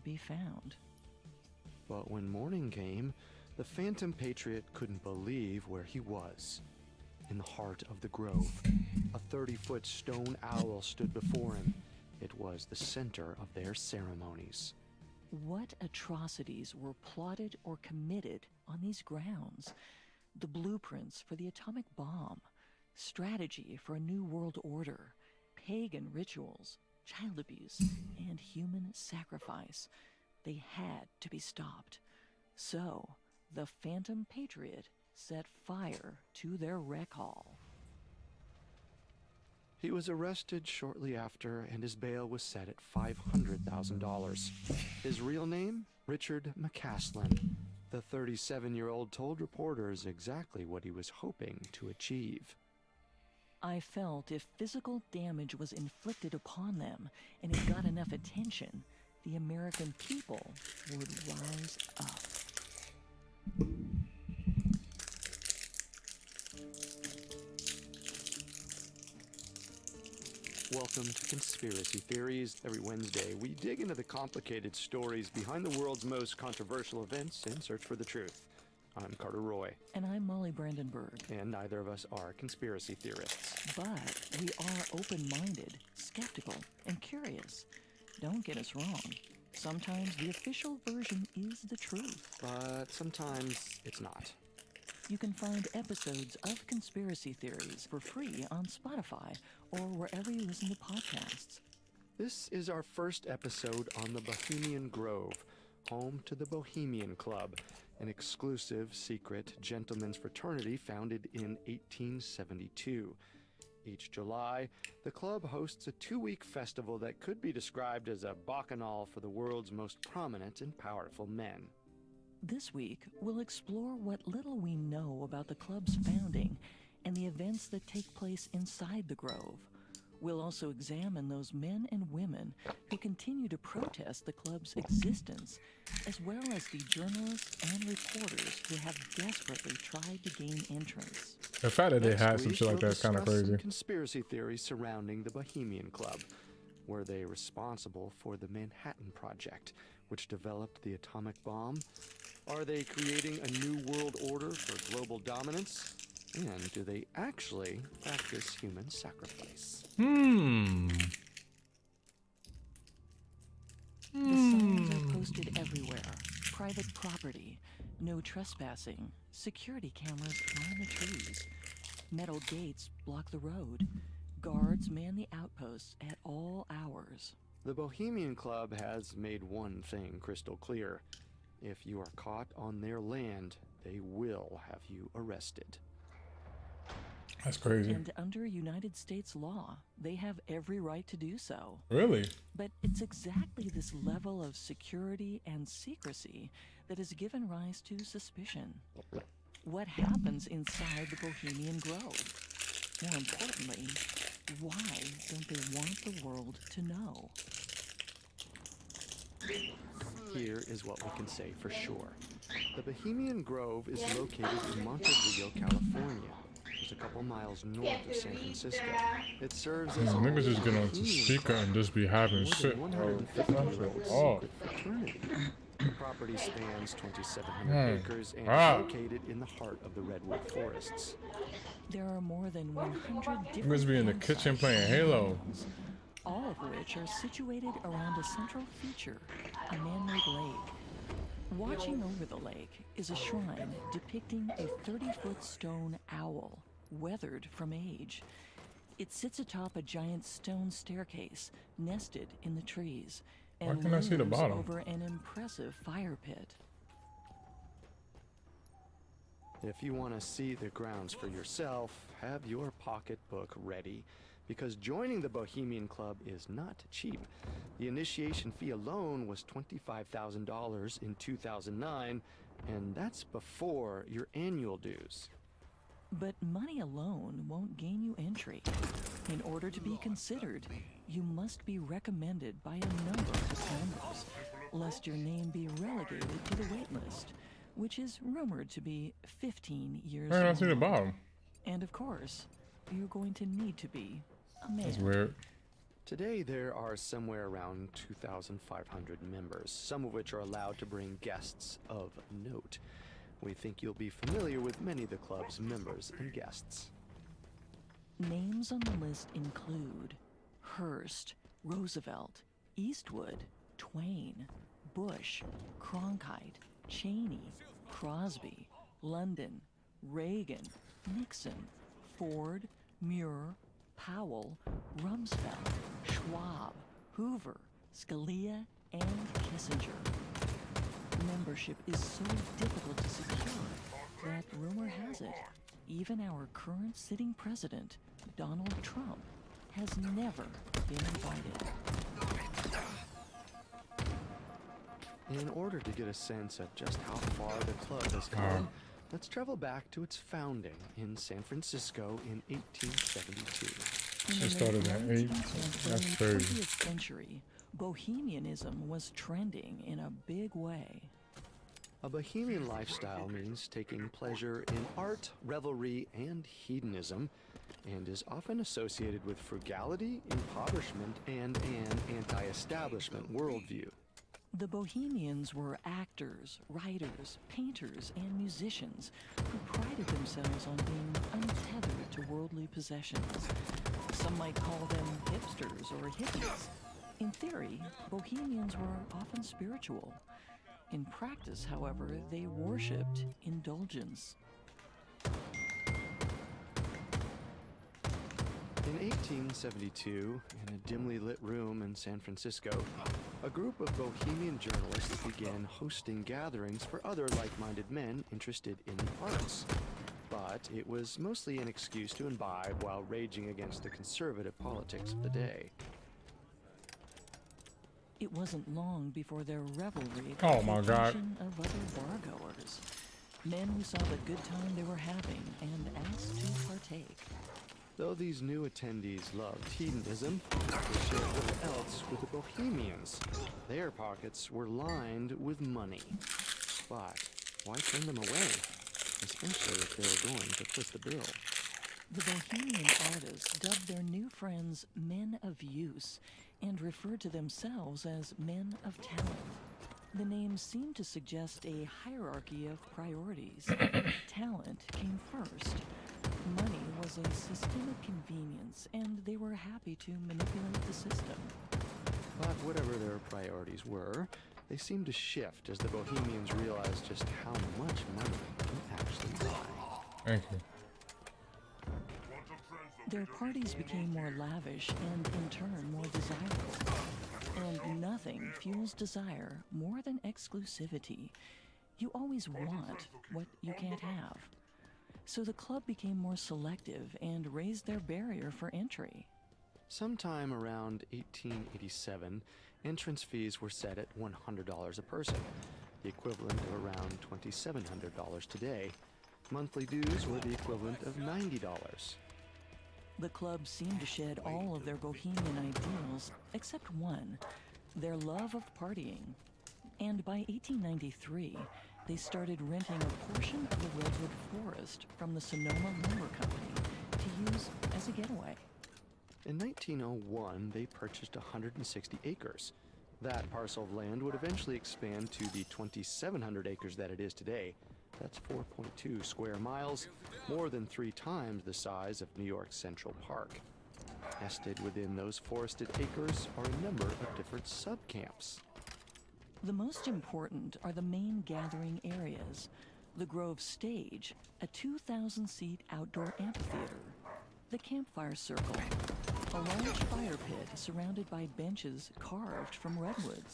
be found. But when morning came, the Phantom Patriot couldn't believe where he was. In the heart of the grove, a 30-foot stone owl stood before him. It was the center of their ceremonies. What atrocities were plotted or committed on these grounds? The blueprints for the atomic bomb, strategy for a new world order, pagan rituals, child abuse, and human sacrifice. They had to be stopped. So, the Phantom Patriot set fire to their rec hall. He was arrested shortly after, and his bail was set at $500,000. His real name? Richard McCaslin. The 37-year-old told reporters exactly what he was hoping to achieve. I felt if physical damage was inflicted upon them and it got enough attention, the American people would rise up. Welcome to Conspiracy Theories. Every Wednesday, we dig into the complicated stories behind the world's most controversial events in search for the truth. I'm Carter Roy. And I'm Molly Brandenburg. And neither of us are conspiracy theorists. But we are open-minded, skeptical, and curious. Don't get us wrong. Sometimes the official version is the truth. But sometimes it's not. You can find episodes of Conspiracy Theories for free on Spotify or wherever you listen to podcasts. This is our first episode on the Bohemian Grove, home to the Bohemian Club, an exclusive, secret gentlemen's fraternity founded in 1872. Each July, the club hosts a 2-week festival that could be described as a bacchanal for the world's most prominent and powerful men. This week, we'll explore what little we know about the club's founding and the events that take place inside the Grove. We'll also examine those men and women who continue to protest the club's existence, as well as the journalists and reporters who have desperately tried to gain entrance. The fact that they Next had some week, shit like we'll that is kind of discuss some crazy. conspiracy theories surrounding the Bohemian Club. Were they responsible for the Manhattan Project, which developed the atomic bomb? Are they creating a new world order for global dominance? And do they actually practice human sacrifice? The signs are posted everywhere. Private property, no trespassing, security cameras line the trees. Metal gates block the road. Guards man the outposts at all hours. The Bohemian Club has made one thing crystal clear. If you are caught on their land, they will have you arrested. That's crazy. And under United States law, they have every right to do so. Really? But it's exactly this level of security and secrecy that has given rise to suspicion. What happens inside the Bohemian Grove? More importantly, why don't they want the world to know? Here is what we can say for sure. The Bohemian Grove is located in Montevideo, California, just a couple miles north of San Francisco. It serves as a Niggas just get on the Bohemian speaker Club, and just be having more shit. than Oh, 150-year-old oh. secret fraternity. The property spans 2,700 acres and Wow. is located in the heart of the redwood forests. There are more than 100 different Niggas be in the kitchen campsites playing and Halo. homes, all of which are situated around a central feature, a man-made lake. Watching over the lake is a shrine depicting a 30-foot stone owl, weathered from age. It sits atop a giant stone staircase, nested in the trees, Why and can't I see the looms bottom? over an impressive fire pit. If you want to see the grounds for yourself, have your pocketbook ready, because joining the Bohemian Club is not cheap. The initiation fee alone was $25,000 in 2009, and that's before your annual dues. But money alone won't gain you entry. In order to be considered, you must be recommended by a number of members, lest your name be relegated to the wait list, which is rumored to be 15 years I don't see the long. bottom. And of course, you're going to need to be a man. That's weird. Today, there are somewhere around 2,500 members, some of which are allowed to bring guests of note. We think you'll be familiar with many of the club's members and guests. Names on the list include Hearst, Roosevelt, Eastwood, Twain, Bush, Cronkite, Cheney, Crosby, London, Reagan, Nixon, Ford, Muir, Powell, Rumsfeld, Schwab, Hoover, Scalia, and Kissinger. Membership is so difficult to secure that rumor has it, even our current sitting president, Donald Trump, has never been invited. In order to get a sense of just how far the club has come, let's travel back to its founding in San Francisco in 1872. She started at 8. That's crazy. 20th century, bohemianism was trending in a big way. A bohemian lifestyle means taking pleasure in art, revelry, and hedonism, and is often associated with frugality, impoverishment, and an anti-establishment worldview. The Bohemians were actors, writers, painters, and musicians who prided themselves on being untethered to worldly possessions. Some might call them hipsters or hippies. In theory, Bohemians were often spiritual. In practice, however, they worshipped indulgence. In 1872, in a dimly lit room in San Francisco, a group of bohemian journalists began hosting gatherings for other like-minded men interested in the arts. But it was mostly an excuse to imbibe while raging against the conservative politics of the day. It wasn't long before their revelry Oh caught my the God. attention of other bargoers, men who saw the good time they were having and asked to partake. Though these new attendees loved hedonism, they shared little else with the Bohemians. Their pockets were lined with money. But why turn them away? Especially if they were going to foot the bill. The Bohemian artists dubbed their new friends men of use and referred to themselves as men of talent. The names seemed to suggest a hierarchy of priorities. Talent came first. Money was a systemic convenience, and they were happy to manipulate the system. But whatever their priorities were, they seemed to shift as the Bohemians realized just how much money can actually buy. Thank you. Their parties became more lavish and, in turn, more desirable. And nothing fuels desire more than exclusivity. You always want what you can't have. So the club became more selective and raised their barrier for entry. Sometime around 1887, entrance fees were set at $100 a person, the equivalent of around $2,700 today. Monthly dues were the equivalent of $90. The club seemed to shed all of their bohemian ideals, except one, their love of partying. And by 1893, they started renting a portion of the Redwood Forest from the Sonoma Lumber Company to use as a getaway. In 1901, they purchased 160 acres. That parcel of land would eventually expand to the 2,700 acres that it is today. That's 4.2 square miles, more than 3 times the size of New York's Central Park. Nested within those forested acres are a number of different subcamps. The most important are the main gathering areas. The Grove Stage, a 2,000-seat outdoor amphitheater. The Campfire Circle, a large fire pit surrounded by benches carved from redwoods.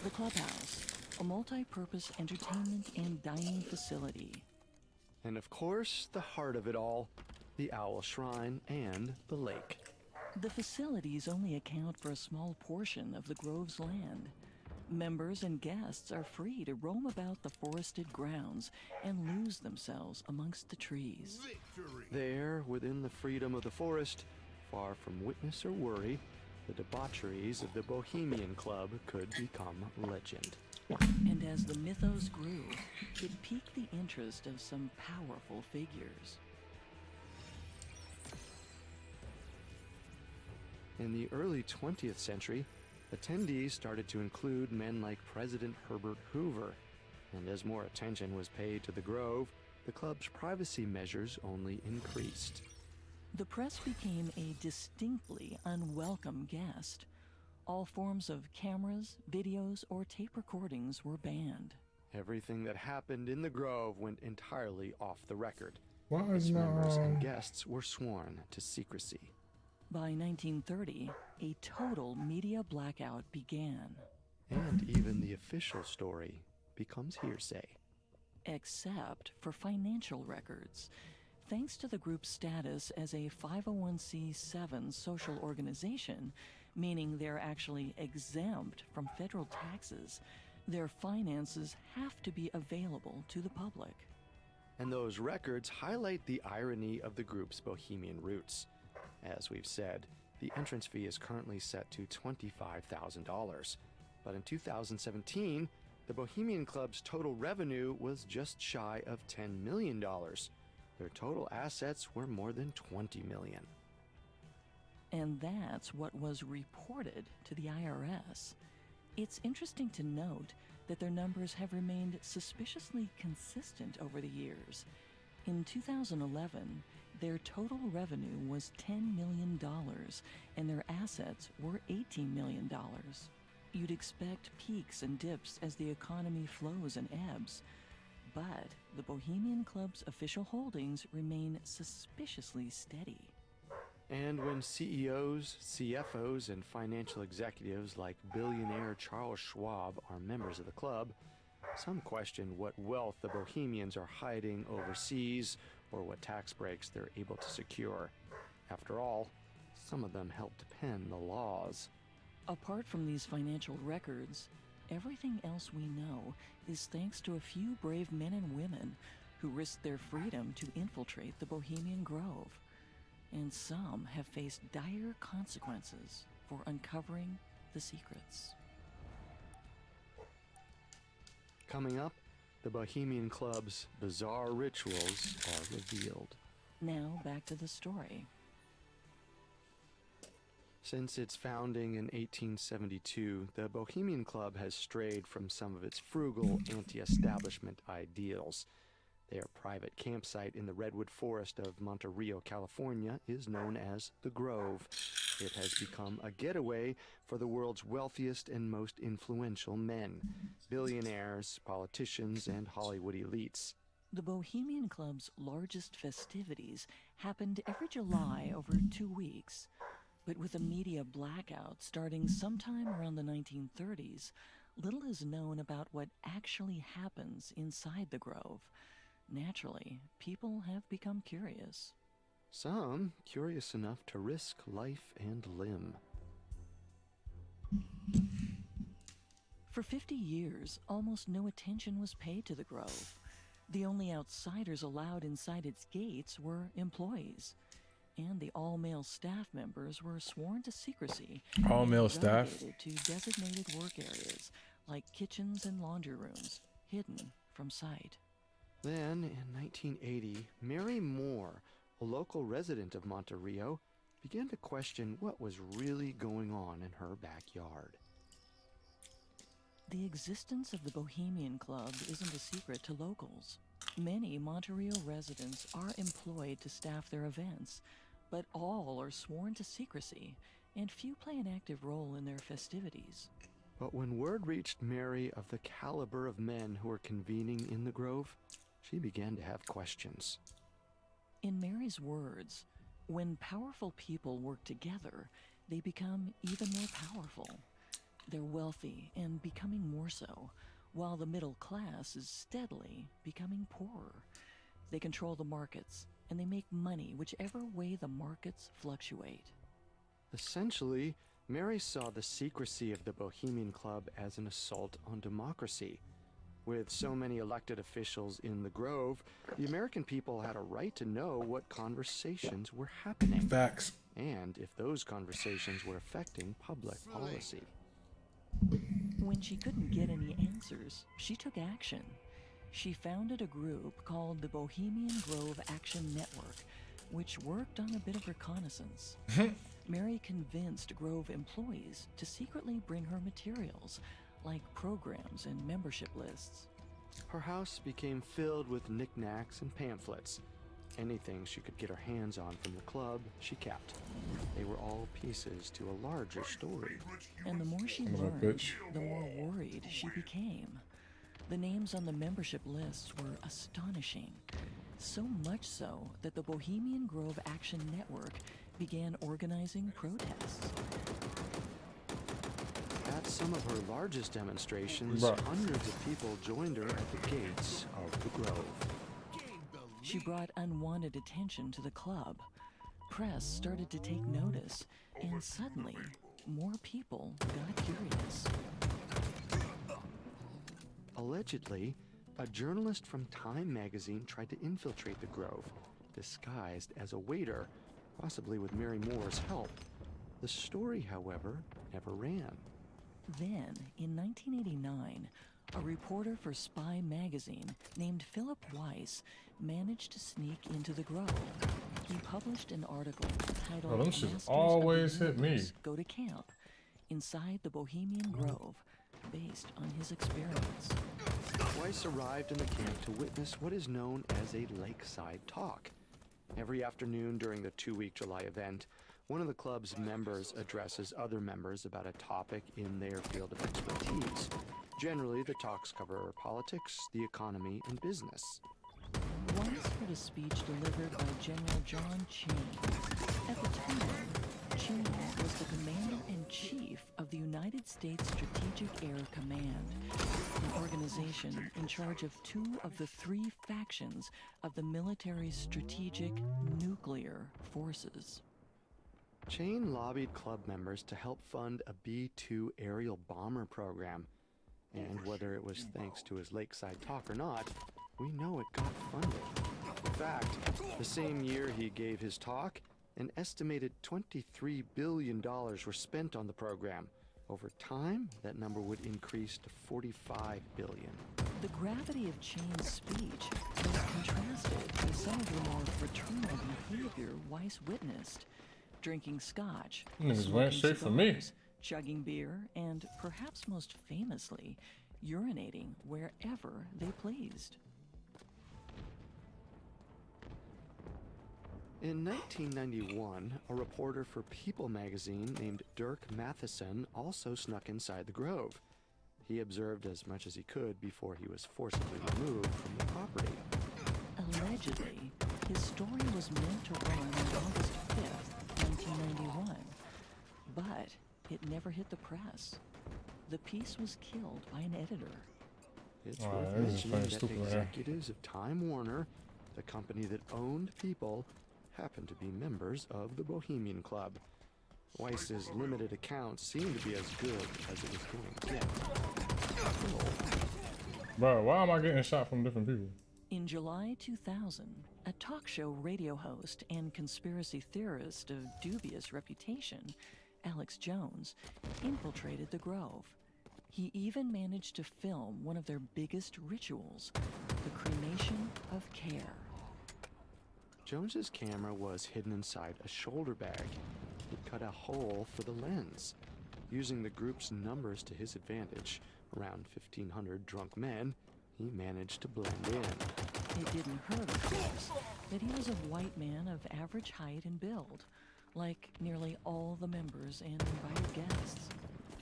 The Clubhouse, a multi-purpose entertainment and dining facility. And of course, the heart of it all, the Owl Shrine and the lake. The facilities only account for a small portion of the Grove's land. Members and guests are free to roam about the forested grounds and lose themselves amongst the trees. There, within the freedom of the forest, far from witness or worry, the debaucheries of the Bohemian Club could become legend. And as the mythos grew, it piqued the interest of some powerful figures. In the early 20th century, attendees started to include men like President Herbert Hoover, and as more attention was paid to the Grove, the club's privacy measures only increased. The press became a distinctly unwelcome guest. All forms of cameras, videos, or tape recordings were banned. Everything that happened in the Grove went entirely off the record. Why Its is members and not? guests were sworn to secrecy. By 1930, a total media blackout began, And even the official story becomes hearsay. except for financial records. Thanks to the group's status as a 501c7 social organization, meaning they're actually exempt from federal taxes, their finances have to be available to the public. And those records highlight the irony of the group's bohemian roots. As we've said, the entrance fee is currently set to $25,000. But in 2017, the Bohemian Club's total revenue was just shy of $10 million. Their total assets were more than $20 million. And that's what was reported to the IRS. It's interesting to note that their numbers have remained suspiciously consistent over the years. In 2011, their total revenue was $10 million, and their assets were $18 million. You'd expect peaks and dips as the economy flows and ebbs, but the Bohemian Club's official holdings remain suspiciously steady. And when CEOs, CFOs, and financial executives like billionaire Charles Schwab are members of the club, some question what wealth the Bohemians are hiding overseas or what tax breaks they're able to secure. After all, some of them helped pen the laws. Apart from these financial records, everything else we know is thanks to a few brave men and women who risked their freedom to infiltrate the Bohemian Grove. And some have faced dire consequences for uncovering the secrets. Coming up, the Bohemian Club's bizarre rituals are revealed. Now back to the story. Since its founding in 1872, the Bohemian Club has strayed from some of its frugal anti-establishment ideals. Their private campsite in the redwood forest of Monterey, California, is known as the Grove. It has become a getaway for the world's wealthiest and most influential men, billionaires, politicians, and Hollywood elites. The Bohemian Club's largest festivities happened every July over 2 weeks. But with a media blackout starting sometime around the 1930s, little is known about what actually happens inside the Grove. Naturally, people have become curious. Some curious enough to risk life and limb. For 50 years, almost no attention was paid to the Grove. The only outsiders allowed inside its gates were employees, and the all-male staff members were sworn to secrecy. All-male and staff? relegated to designated work areas, like kitchens and laundry rooms, hidden from sight. Then, in 1980, Mary Moore, a local resident of Monterey, began to question what was really going on in her backyard. The existence of the Bohemian Club isn't a secret to locals. Many Monterey residents are employed to staff their events, but all are sworn to secrecy, and few play an active role in their festivities. But when word reached Mary of the caliber of men who were convening in the Grove, she began to have questions. In Mary's words, when powerful people work together, they become even more powerful. They're wealthy and becoming more so, while the middle class is steadily becoming poorer. They control the markets, and they make money whichever way the markets fluctuate. Essentially, Mary saw the secrecy of the Bohemian Club as an assault on democracy. With so many elected officials in the Grove, the American people had a right to know what conversations were happening. Facts. And if those conversations were affecting public policy. When she couldn't get any answers, she took action. She founded a group called the Bohemian Grove Action Network, which worked on a bit of reconnaissance. Mary convinced Grove employees to secretly bring her materials, like programs and membership lists. Her house became filled with knickknacks and pamphlets. Anything she could get her hands on from the club, she kept. They were all pieces to a larger story. And the more she Son of a learned, bitch. the more worried she became. The names on the membership lists were astonishing. So much so that the Bohemian Grove Action Network began organizing protests. At some of her largest demonstrations, Bruh. hundreds of people joined her at the gates of the Grove. She brought unwanted attention to the club. Press started to take notice, and suddenly, more people got curious. Allegedly, a journalist from Time magazine tried to infiltrate the Grove, disguised as a waiter, possibly with Mary Moore's help. The story, however, never ran. Then, in 1989, a reporter for Spy magazine named Philip Weiss managed to sneak into the Grove. He published an article titled Oh, them shits Masters always of the hit me. Universe Go to Camp inside the Bohemian Grove, based on his experiments. Weiss arrived in the camp to witness what is known as a lakeside talk. Every afternoon during the 2-week July event, one of the club's members addresses other members about a topic in their field of expertise. Generally, the talks cover politics, the economy, and business. Weiss heard a speech delivered by General John Chane. At the time, Chane was the commander-in-chief of the United States Strategic Air Command, an organization in charge of 2 of the 3 factions of the military's strategic nuclear forces. Chane lobbied club members to help fund a B-2 aerial bomber program. And whether it was thanks to his lakeside talk or not, we know it got funded. In fact, the same year he gave his talk, an estimated $23 billion were spent on the program. Over time, that number would increase to $45 billion. The gravity of Chane's speech was contrasted with some of the more fraternal behavior Weiss witnessed. Drinking scotch, Niggas went straight for me. cigars, chugging beer, and perhaps most famously, urinating wherever they pleased. In 1991, a reporter for People magazine named Dirk Matheson also snuck inside the Grove. He observed as much as he could before he was forcibly removed from the property. Allegedly, his story was meant to run on August 5th, 1991, but it never hit the press. The piece was killed by an editor. It's Wow, worth this is mentioning funny that stupid, man. executives of Time Warner, the company that owned People, happened to be members of the Bohemian Club. Weiss's limited accounts seemed to be as good as it was going to get. Bro, why am I getting shot from different people? In July 2000, a talk show radio host and conspiracy theorist of dubious reputation, Alex Jones, infiltrated the Grove. He even managed to film one of their biggest rituals, the cremation of care. Jones's camera was hidden inside a shoulder bag. He cut a hole for the lens. Using the group's numbers to his advantage, around 1,500 drunk men, he managed to blend in. It didn't hurt, of course, that he was a white man of average height and build, like nearly all the members and invited guests.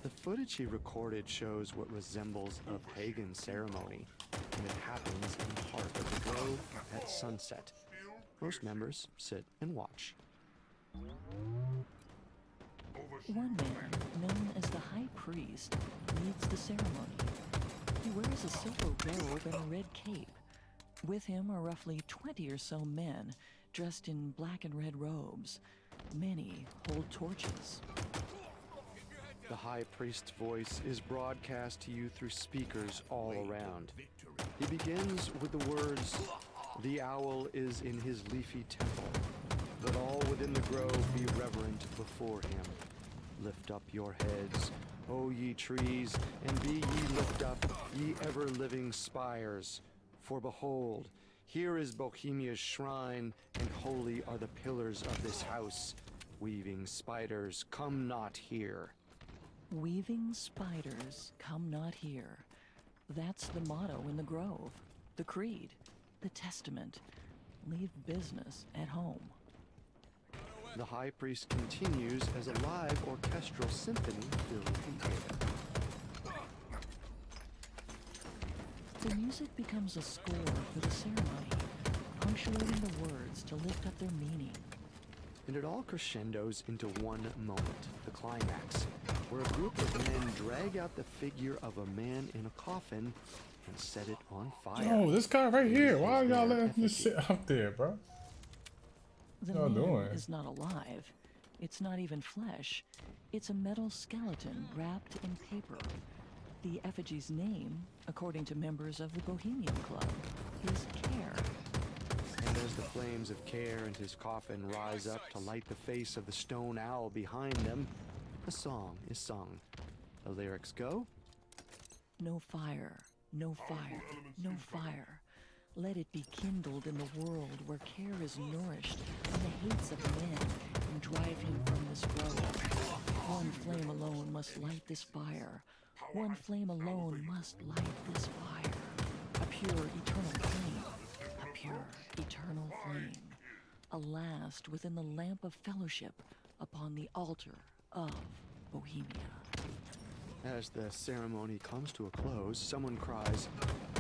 The footage he recorded shows what resembles a pagan ceremony, and it happens in the heart of the Grove at sunset. Most members sit and watch. One man, known as the High Priest, leads the ceremony. He wears a silver robe and a red cape. With him are roughly 20 or so men, dressed in black and red robes. Many hold torches. The High Priest's voice is broadcast to you through speakers all around. He begins with the words, "The owl is in his leafy temple. Let all within the grove be reverent before him. Lift up your heads, O ye trees, and be ye lift up, ye ever-living spires. For behold, here is Bohemia's shrine, and holy are the pillars of this house. Weaving spiders, come not here. Weaving spiders, come not here. That's the motto in the Grove, the creed, the testament. Leave business at home. The high priest continues as a live orchestral symphony fills the air. The music becomes a score for the ceremony, punctuating the words to lift up their meaning. And it all crescendos into one moment, the climax, where a group of men drag out the figure of a man in a coffin and set it on fire. Yo, this guy right here. Why are Is y'all there letting him just effigy? sit up there, bro? The Y'all man doing? is not alive. It's not even flesh. It's a metal skeleton wrapped in paper. The effigy's name, according to members of the Bohemian Club, is Care. And as the flames of Care and his coffin rise up to light the face of the stone owl behind them, a song is sung. The lyrics go, No fire, no fire, no fire. Let it be kindled in the world where Care is nourished on the hates of men and drive him from this grove. One flame alone must light this fire. One flame alone must light this fire. A pure eternal flame. A pure eternal flame. A last within the lamp of fellowship upon the altar of Bohemia. As the ceremony comes to a close, someone cries,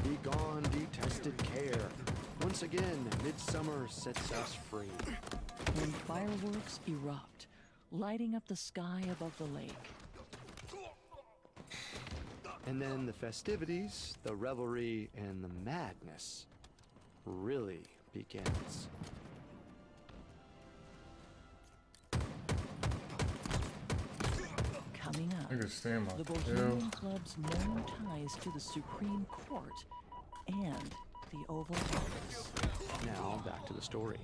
"Be gone, detested Care. Once again, midsummer sets us free." And fireworks erupt, lighting up the sky above the lake. And then the festivities, the revelry, and the madness really begins. Coming up, I can stand my the tail. Bohemian Club's known ties to the Supreme Court and the Oval Office. Now, back to the story.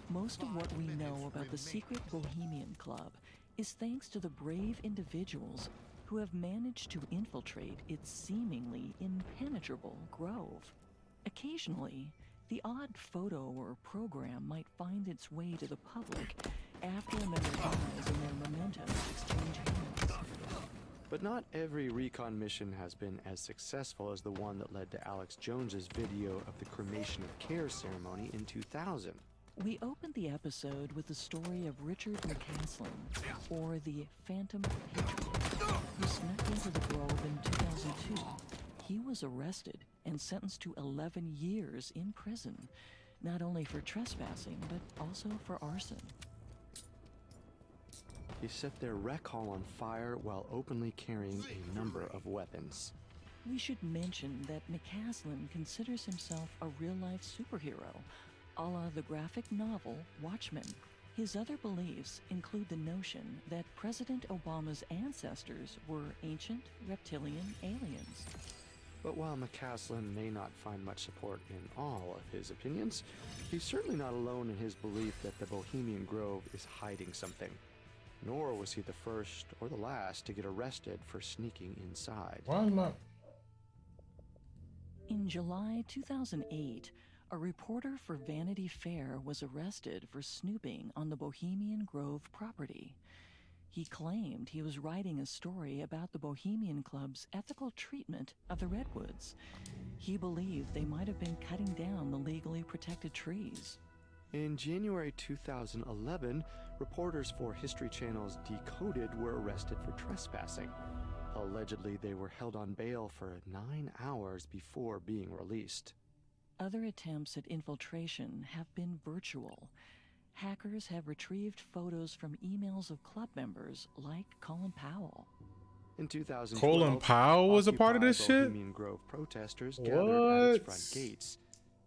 Most of what we know about the secret Bohemian Club is thanks to the brave individuals who have managed to infiltrate its seemingly impenetrable grove. Occasionally, the odd photo or program might find its way to the public after a member dies and their mementos exchange hands. But not every recon mission has been as successful as the one that led to Alex Jones's video of the cremation of Care ceremony in 2000. We opened the episode with the story of Richard McCaslin, or the Phantom Patriot, who snuck into the Grove in 2002. He was arrested and sentenced to 11 years in prison, not only for trespassing, but also for arson. He set their rec hall on fire while openly carrying a number of weapons. We should mention that McCaslin considers himself a real-life superhero, a la the graphic novel Watchmen. His other beliefs include the notion that President Obama's ancestors were ancient reptilian aliens. But while McCaslin may not find much support in all of his opinions, he's certainly not alone in his belief that the Bohemian Grove is hiding something. Nor was he the first or the last to get arrested for sneaking inside. Why is my... In July 2008, a reporter for Vanity Fair was arrested for snooping on the Bohemian Grove property. He claimed he was writing a story about the Bohemian Club's ethical treatment of the redwoods. He believed they might have been cutting down the legally protected trees. In January 2011, reporters for History Channel's Decoded were arrested for trespassing. Allegedly, they were held on bail for 9 hours before being released. Other attempts at infiltration have been virtual. Hackers have retrieved photos from emails of club members like Colin Powell. In 2012, Colin Powell was a part of this Occupy shit? Bohemian Grove protesters gathered at its What? front gates.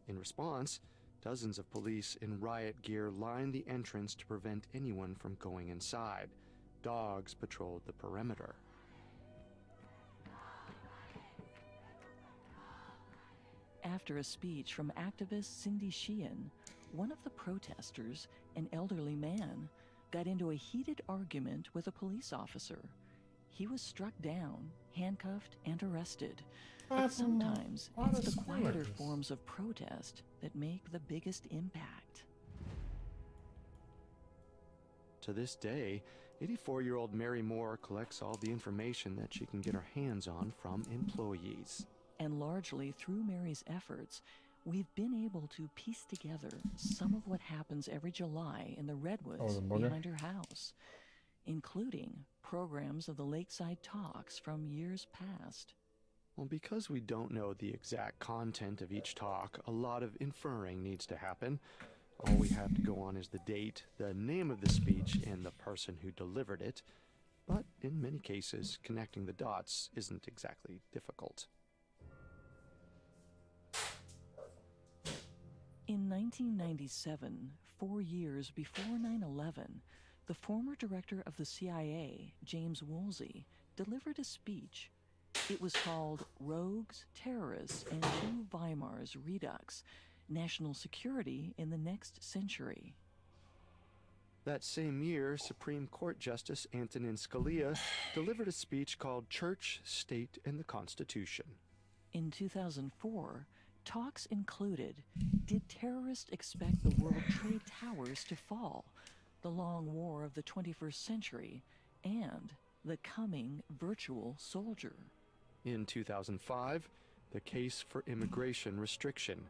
In response, dozens of police in riot gear lined the entrance to prevent anyone from going inside. Dogs patrolled the perimeter. After a speech from activist Cindy Sheehan, one of the protesters, an elderly man, got into a heated argument with a police officer. He was struck down, handcuffed, and arrested. But sometimes Why it's does the it smell like quieter this? forms of protest that make the biggest impact. To this day, 84-year-old Mary Moore collects all the information that she can get her hands on from employees. And largely through Mary's efforts, we've been able to piece together some of what happens every July in the redwoods the booger. behind her house, including programs of the Lakeside Talks from years past. Well, because we don't know the exact content of each talk, a lot of inferring needs to happen. All we have to go on is the date, the name of the speech, and the person who delivered it. But in many cases, connecting the dots isn't exactly difficult. In 1997, 4 years before 9/11, the former director of the CIA, James Woolsey, delivered a speech. It was called Rogues, Terrorists, and Two Weimars Redux, National Security in the Next Century. That same year, Supreme Court Justice Antonin Scalia delivered a speech called Church, State, and the Constitution. In 2004, talks included, did terrorists expect the World Trade Towers to fall, the long war of the 21st century, and the coming virtual soldier? In 2005, the case for immigration restriction,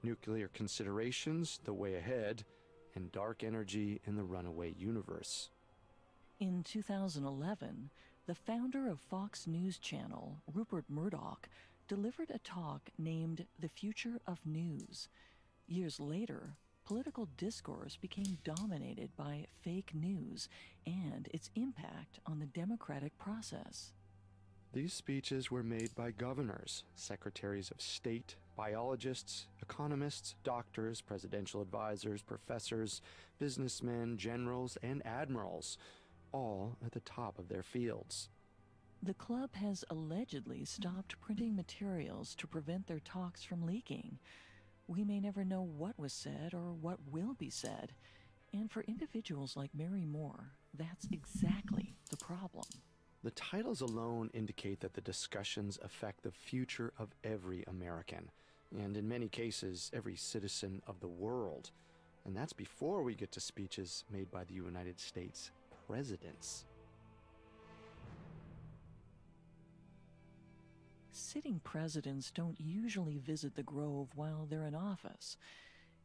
nuclear considerations, the way ahead, and dark energy in the runaway universe. In 2011, the founder of Fox News Channel, Rupert Murdoch, delivered a talk named The Future of News. Years later, political discourse became dominated by fake news and its impact on the democratic process. These speeches were made by governors, secretaries of state, biologists, economists, doctors, presidential advisors, professors, businessmen, generals, and admirals, all at the top of their fields. The club has allegedly stopped printing materials to prevent their talks from leaking. We may never know what was said or what will be said, and for individuals like Mary Moore, that's exactly the problem. The titles alone indicate that the discussions affect the future of every American, and in many cases, every citizen of the world. And that's before we get to speeches made by the United States presidents. Sitting presidents don't usually visit the Grove while they're in office.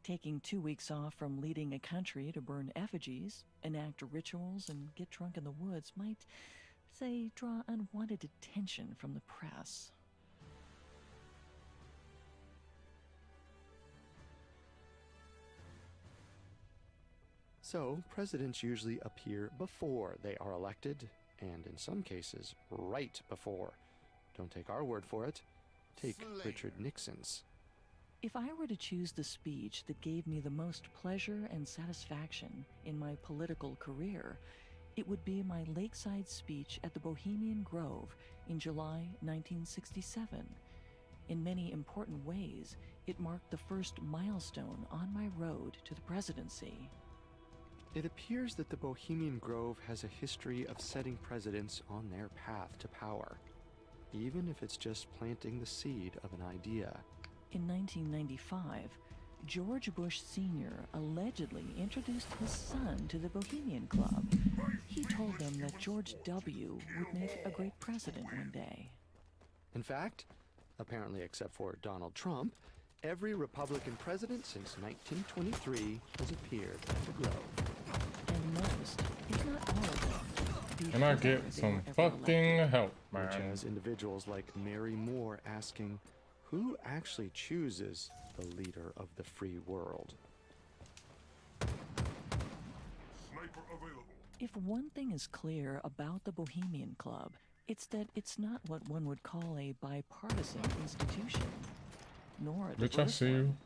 Taking 2 weeks off from leading a country to burn effigies, enact rituals, and get drunk in the woods might, say, draw unwanted attention from the press. So, presidents usually appear before they are elected, and in some cases, right before. Don't take our word for it. Take Richard Nixon's. If I were to choose the speech that gave me the most pleasure and satisfaction in my political career, it would be my lakeside speech at the Bohemian Grove in July 1967. In many important ways, it marked the first milestone on my road to the presidency. It appears that the Bohemian Grove has a history of setting presidents on their path to power, even if it's just planting the seed of an idea. In 1995, George Bush Sr. allegedly introduced his son to the Bohemian Club. He told them that George W. would make a great president one day. In fact, apparently except for Donald Trump, every Republican president since 1923 has appeared at the Grove. And most, if not all of them, Can I before get they some were ever fucking elected. help, Which man? has individuals like Mary Moore asking, who actually chooses the leader of the free world? Sniper available. If one thing is clear about the Bohemian Club, it's that it's not what one would call a bipartisan institution, nor a Bitch, I diverse see you. one.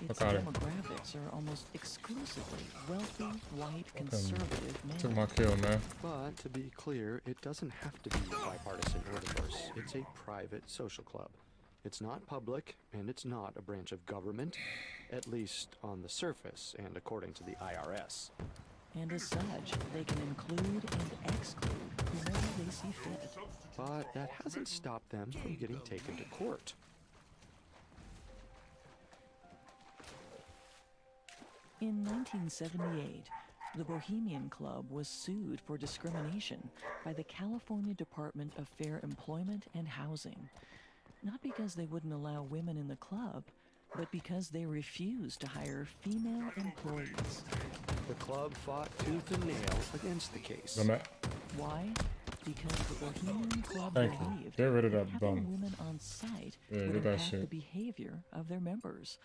Its Fuck outta here. demographics are almost exclusively wealthy, white, conservative Took men. my kill, man. But to be clear, it doesn't have to be bipartisan or diverse. It's a private social club. It's not public, and it's not a branch of government, at least on the surface and according to the IRS. and as such, they can include and exclude whomever they see fit. But that hasn't stopped them from getting taken to court. In 1978, the Bohemian Club was sued for discrimination by the California Department of Fair Employment and Housing. Not because they wouldn't allow women in the club, but because they refused to hire female employees. The club fought tooth and nail against the case. Why? Because the Bohemian Club Thank you. believed Get rid of that having bum. women on site Yeah, would get that impact the shit. behavior of their members.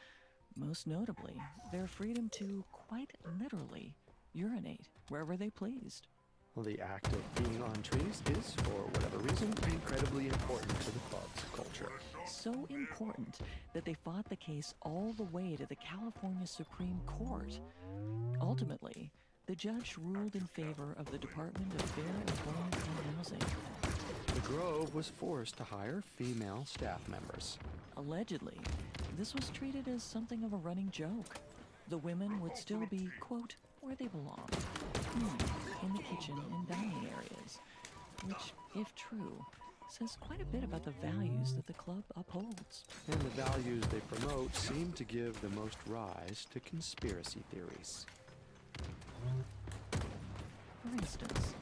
Most notably, their freedom to, quite literally, urinate wherever they pleased. Well, the act of peeing on trees is, for whatever reason, incredibly important to the club's culture. So important that they fought the case all the way to the California Supreme Court. Ultimately, the judge ruled in favor of the Department of Fair Employment and Housing. The Grove was forced to hire female staff members. Allegedly, this was treated as something of a running joke. The women would still be, quote, where they belong, in the kitchen and dining areas, which, if true, says quite a bit about the values that the club upholds. And the values they promote seem to give the most rise to conspiracy theories. For instance,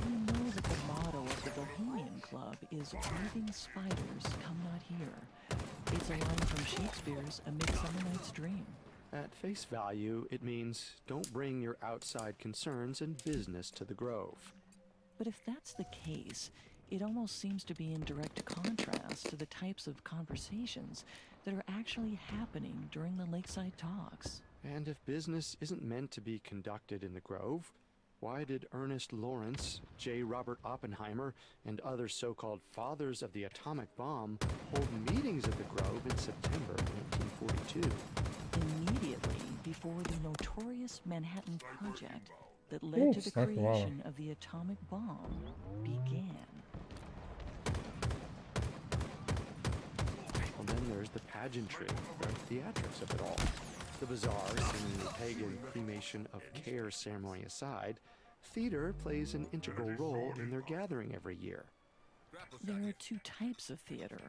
we know that the motto of the Bohemian Club is "Weaving spiders come not here." It's a line from Shakespeare's A Midsummer Night's Dream. At face value, it means don't bring your outside concerns and business to the Grove. But if that's the case, it almost seems to be in direct contrast to the types of conversations that are actually happening during the lakeside talks. And if business isn't meant to be conducted in the Grove, why did Ernest Lawrence, J. Robert Oppenheimer, and other so-called fathers of the atomic bomb hold meetings at the Grove in September 1942? Immediately before the notorious Manhattan Project that led to the Sniper, wow. creation of the atomic bomb began. Well, then there's the pageantry, the theatrics of it all. The bazaars and the pagan cremation of care ceremony aside, theater plays an integral role in their gathering every year. There are two types of theater,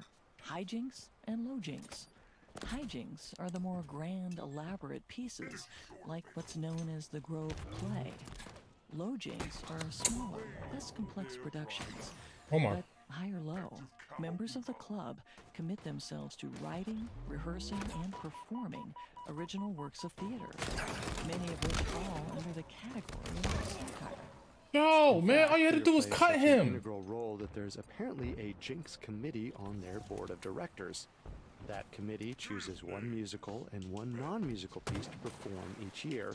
hijinks and lowjinks. Hijinks are the more grand, elaborate pieces, like what's known as the Grove Play. Lowjinks are smaller, less complex productions. Oh my. But high or low, members of the club commit themselves to writing, rehearsing, and performing original works of theater, many of which fall under the category of satire. Yo, man, all you had to Theater do was plays cut such an him. integral role that there's apparently a Jinx committee on their board of directors. That committee chooses one musical and one non-musical piece to perform each year.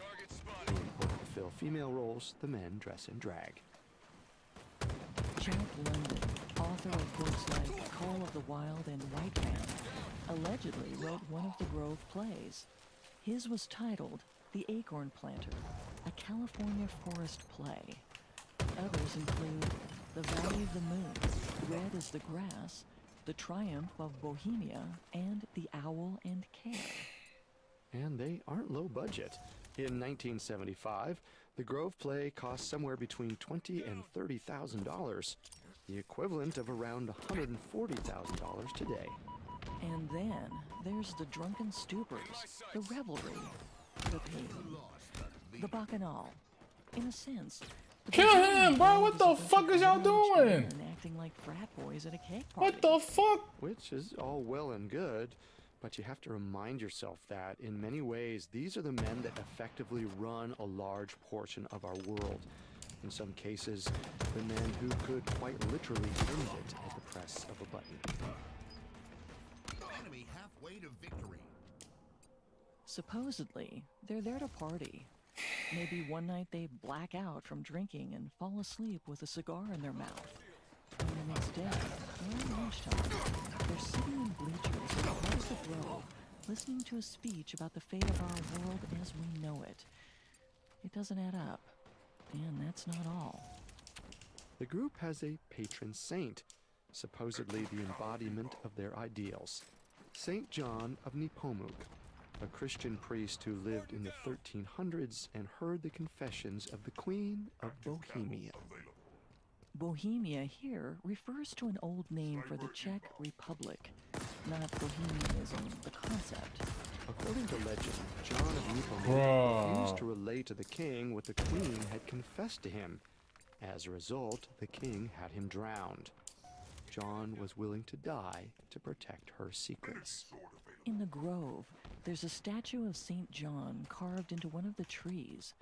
In order to fill female roles, the men dress in drag. Jack London, author of books like Call of the Wild and White Man, allegedly wrote one of the Grove plays. His was titled The Acorn Planter, a California forest play. Others include The Valley of the Moon, Red as the Grass, The Triumph of Bohemia, and The Owl and Care. And they aren't low budget. In 1975, the Grove play cost somewhere between $20,000 and $30,000, the equivalent of around $140,000 today. And then there's the drunken stupors, the revelry, the pain, the bacchanal. In a sense, the Kill Bohemian him, bro. Club What is the a bunch fuck of is y'all middle-aged doing? men acting like frat boys at a cake party. What the fuck? Which is all well and good, but you have to remind yourself that, in many ways, these are the men that effectively run a large portion of our world. In some cases, the men who could quite literally end it at the press of a button. Enemy halfway to victory. Supposedly, they're there to party. Maybe one night they black out from drinking and fall asleep with a cigar in their mouth. And the next day, around lunchtime, they're sitting in bleachers across the Grove, listening to a speech about the fate of our world as we know it. It doesn't add up. And that's not all. The group has a patron saint, supposedly the embodiment of their ideals, Saint John of Nepomuk, a Christian priest who lived in the 1300s and heard the confessions of the Queen of Bohemia. Bohemia here refers to an old name for the Czech Republic, not Bohemianism, the concept. According to legend, John of Newfoundland Bruh. refused to relay to the king what the queen had confessed to him. As a result, the king had him drowned. John was willing to die to protect her secrets. In the grove, there's a statue of St. John carved into one of the trees.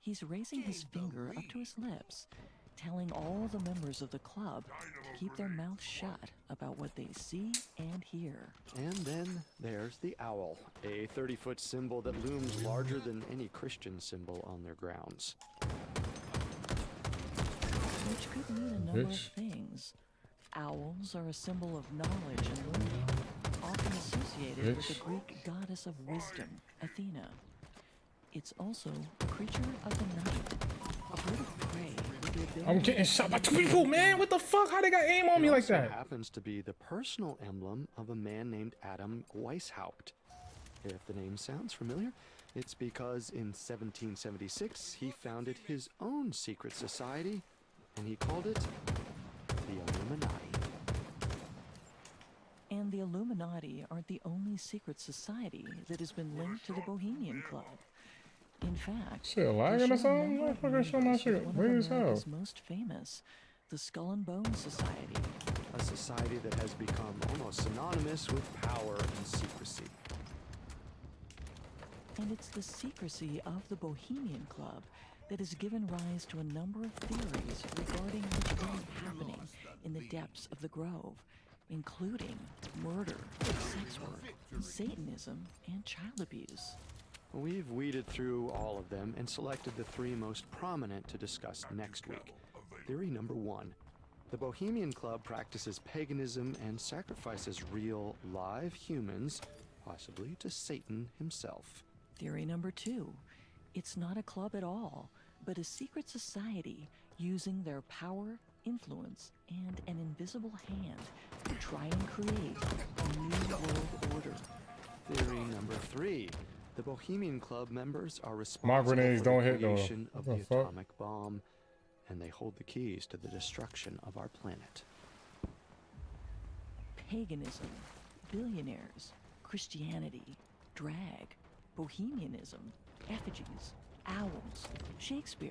He's raising his finger up to his lips, telling all the members of the club to keep their mouths shut about what they see and hear. And then there's the owl, a 30-foot symbol that looms larger than any Christian symbol on their grounds. Which could mean a number Bitch. of things. Owls are a symbol of knowledge and learning, often associated with the Bitch. Greek goddess of wisdom, Athena. It's also a creature of the night, a bird of prey with the ability I'm getting shot by two people, man. What the fuck? How they got aim on me It like also that? happens to be the personal emblem of a man named Adam Weishaupt. If the name sounds familiar, it's because in 1776 he founded his own secret society, and he called it the Illuminati. And the Illuminati aren't the only secret society that has been linked to the Bohemian Club. In fact, Shit, they lagging share or a something? number of Motherfucker, show my members shit. with one Weird of as hell. America's most famous, the Skull and Bones Society. A society that has become almost synonymous with power and secrecy. And it's the secrecy of the Bohemian Club that has given rise to a number of theories regarding what's really happening in the depths of the Grove, including murder, sex work, Satanism, and child abuse. We've weeded through all of them and selected the three most prominent to discuss next week. Theory number 1. The Bohemian Club practices paganism and sacrifices real, live humans, possibly to Satan himself. Theory number 2. It's not a club at all, but a secret society using their power, influence, and an invisible hand to try and create a new world order. Theory number 3. The Bohemian Club members are responsible grenades for don't the hit, though. creation of What the the fuck? atomic bomb, and they hold the keys to the destruction of our planet. Paganism, billionaires, Christianity, drag, bohemianism, effigies, owls, Shakespeare.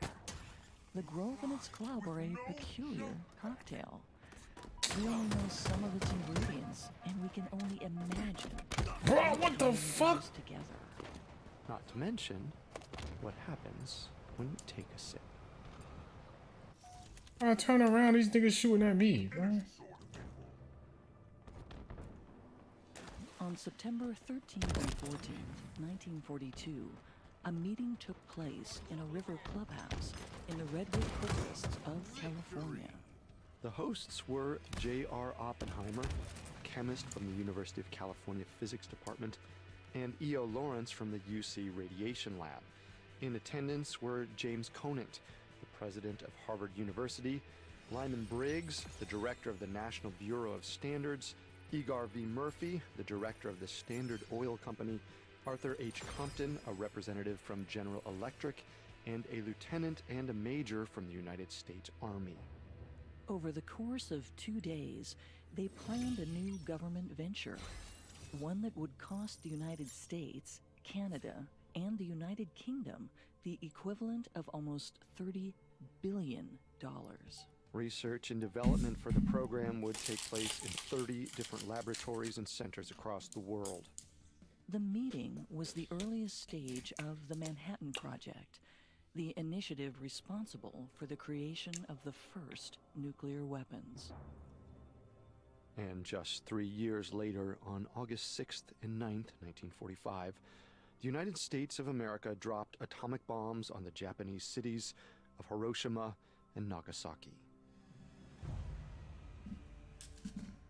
The Grove and its club are a peculiar cocktail. We only know some of its ingredients, and we can only imagine Bro, what the how they fuck? fuse together. Not to mention what happens when you take a sip. I turn around, these niggas shooting at me, bro. On September 13th and 14th, 1942, a meeting took place in a river clubhouse in the Redwood Foothills of California. The hosts were J.R. Oppenheimer, a chemist from the University of California Physics Department, and E.O. Lawrence from the UC Radiation Lab. In attendance were James Conant, the president of Harvard University, Lyman Briggs, the director of the National Bureau of Standards, Egar V. Murphy, the director of the Standard Oil Company, Arthur H. Compton, a representative from General Electric, and a lieutenant and a major from the United States Army. Over the course of 2 days, they planned a new government venture, one that would cost the United States, Canada, and the United Kingdom the equivalent of almost $30 billion. Research and development for the program would take place in 30 different laboratories and centers across the world. The meeting was the earliest stage of the Manhattan Project, the initiative responsible for the creation of the first nuclear weapons. And just 3 years later, on August 6th and 9th, 1945, the United States of America dropped atomic bombs on the Japanese cities of Hiroshima and Nagasaki.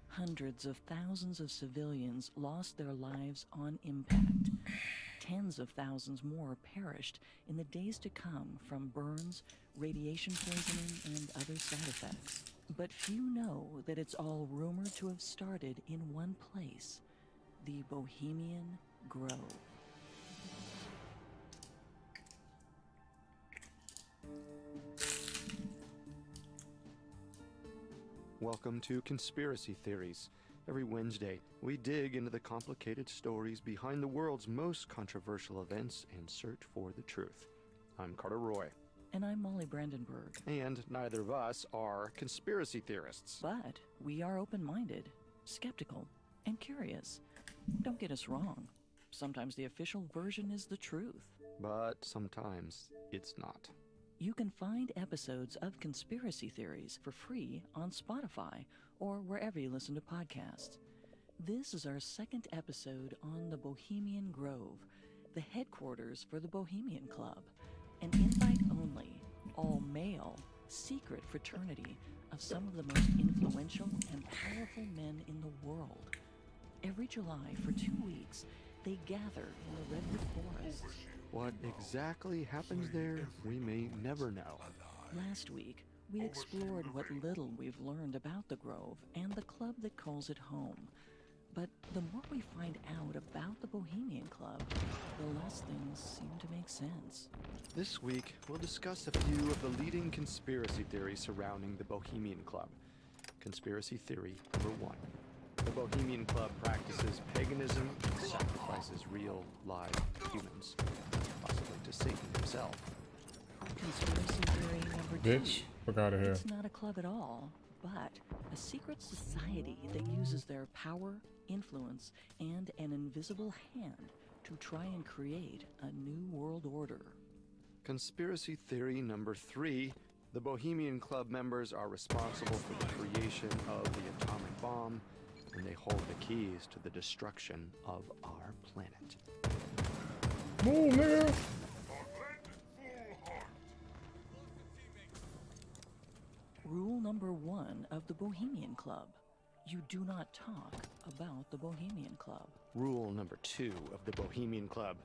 Hundreds of thousands of civilians lost their lives on impact. Tens of thousands more perished in the days to come from burns, radiation poisoning, and other side effects. But few know that it's all rumored to have started in one place, the Bohemian Grove. Welcome to Conspiracy Theories. Every Wednesday, we dig into the complicated stories behind the world's most controversial events and search for the truth. I'm Carter Roy. And I'm Molly Brandenburg. And neither of us are conspiracy theorists. But we are open-minded, skeptical, and curious. Don't get us wrong. Sometimes the official version is the truth. But sometimes it's not. You can find episodes of Conspiracy Theories for free on Spotify or wherever you listen to podcasts. This is our second episode on the Bohemian Grove, the headquarters for the Bohemian Club, an invite-only, all-male, secret fraternity of some of the most influential and powerful men in the world. Every July for 2 weeks, they gather in the Redwood Forest. What exactly happens there, we may never know. Last week, we explored what little we've learned about the Grove and the club that calls it home. But the more we find out about the Bohemian Club, the less things seem to make sense. This week, we'll discuss a few of the leading conspiracy theories surrounding the Bohemian Club. Conspiracy theory number 1. The Bohemian Club practices paganism and sacrifices real, live humans, possibly to Satan himself. Conspiracy theory number 2. Bitch, fuck out of here. It's not a club at all, but a secret society that uses their power, influence, and an invisible hand to try and create a new world order. Conspiracy theory number 3. The Bohemian Club members are responsible for the creation of the atomic bomb, and they hold the keys to the destruction of our planet. Move, nigga. Rule number 1 of the Bohemian Club. You do not talk about the Bohemian Club. Rule number 2 of the Bohemian Club.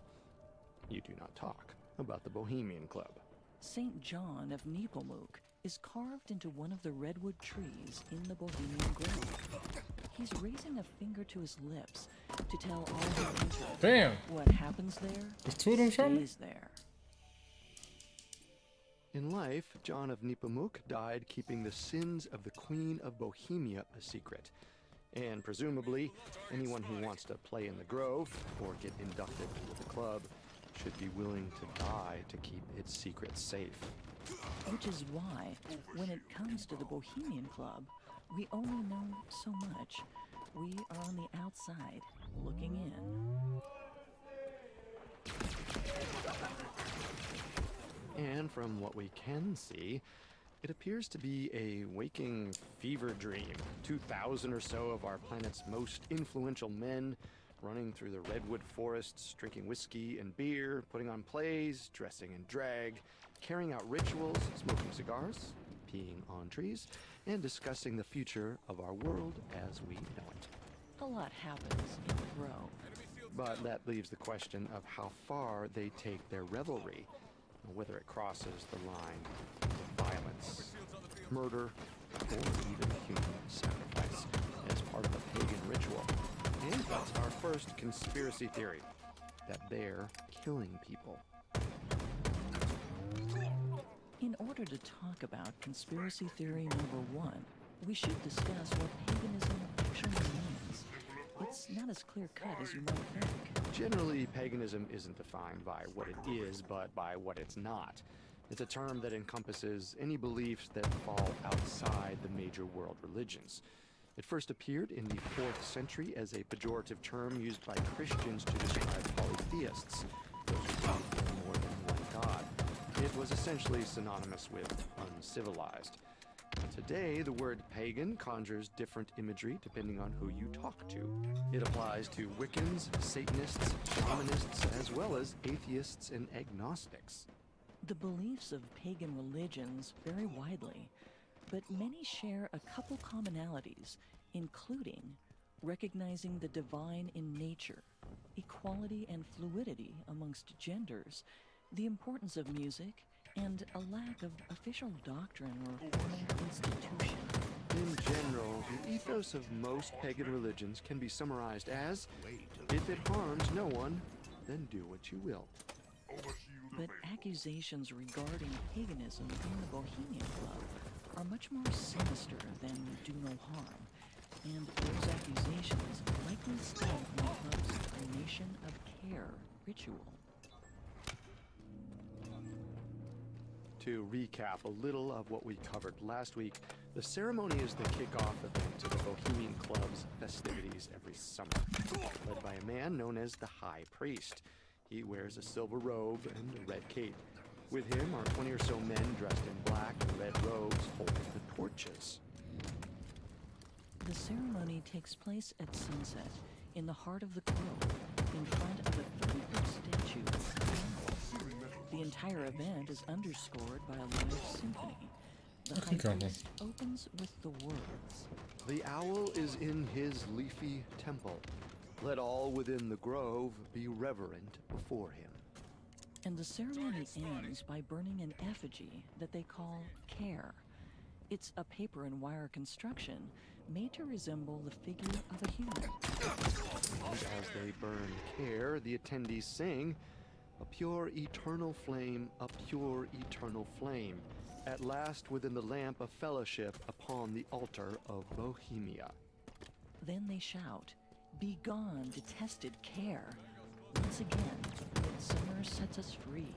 You do not talk about the Bohemian Club. St. John of Nepomuk is carved into one of the redwood trees in the Bohemian Grove. He's raising a finger to his lips to tell all who enter Damn. what happens there There's two of them shouting? stays there. In life, John of Nepomuk died keeping the sins of the Queen of Bohemia a secret. And presumably, anyone who wants to play in the Grove or get inducted into the club should be willing to die to keep its secrets safe. Which is why, when it comes to the Bohemian Club, we only know so much. We are on the outside, looking in. And from what we can see, it appears to be a waking fever dream. 2,000 or so of our planet's most influential men running through the redwood forests, drinking whiskey and beer, putting on plays, dressing in drag, carrying out rituals, smoking cigars, peeing on trees, and discussing the future of our world as we know it. A lot happens in the Grove. But that leaves the question of how far they take their revelry, whether it crosses the line of violence, murder, or even human sacrifice as part of a pagan ritual. And that's our first conspiracy theory, that they're killing people. In order to talk about conspiracy theory number 1, we should discuss what paganism actually means. It's not as clear-cut as you might think. Generally, paganism isn't defined by what it is, but by what it's not. It's a term that encompasses any beliefs that fall outside the major world religions. It first appeared in the 4th century as a pejorative term used by Christians to describe polytheists, those who believe in more than one god. It was essentially synonymous with uncivilized. Today, the word pagan conjures different imagery depending on who you talk to. It applies to Wiccans, Satanists, shamanists, as well as atheists and agnostics. The beliefs of pagan religions vary widely, but many share a couple commonalities, including recognizing the divine in nature, equality and fluidity amongst genders, the importance of music, and a lack of official doctrine or formal institution. In general, the ethos of most pagan religions can be summarized as, if it harms no one, then do what you will. But accusations regarding paganism in the Bohemian Club are much more sinister than do no harm, and those accusations likely stem from the club's Nation of Care ritual. To recap a little of what we covered last week, the ceremony is the kickoff event to the Bohemian Club's festivities every summer, led by a man known as the High Priest. He wears a silver robe and a red cape. With him are 20 or so men dressed in black and red robes holding the torches. The ceremony takes place at sunset in the heart of the grove, in front of a 30-foot statue of the owl. The entire event is underscored by a live symphony. The High Priest opens with the words, "The owl is in his leafy temple. Let all within the grove be reverent before him." and the ceremony ends by burning an effigy that they call Care. It's a paper and wire construction made to resemble the figure of a human. And as they burn Care, the attendees sing, "A pure eternal flame, a pure eternal flame, at last within the lamp of fellowship upon the altar of Bohemia." Then they shout, "Be gone, detested Care!" Once again, midsummer sets us free.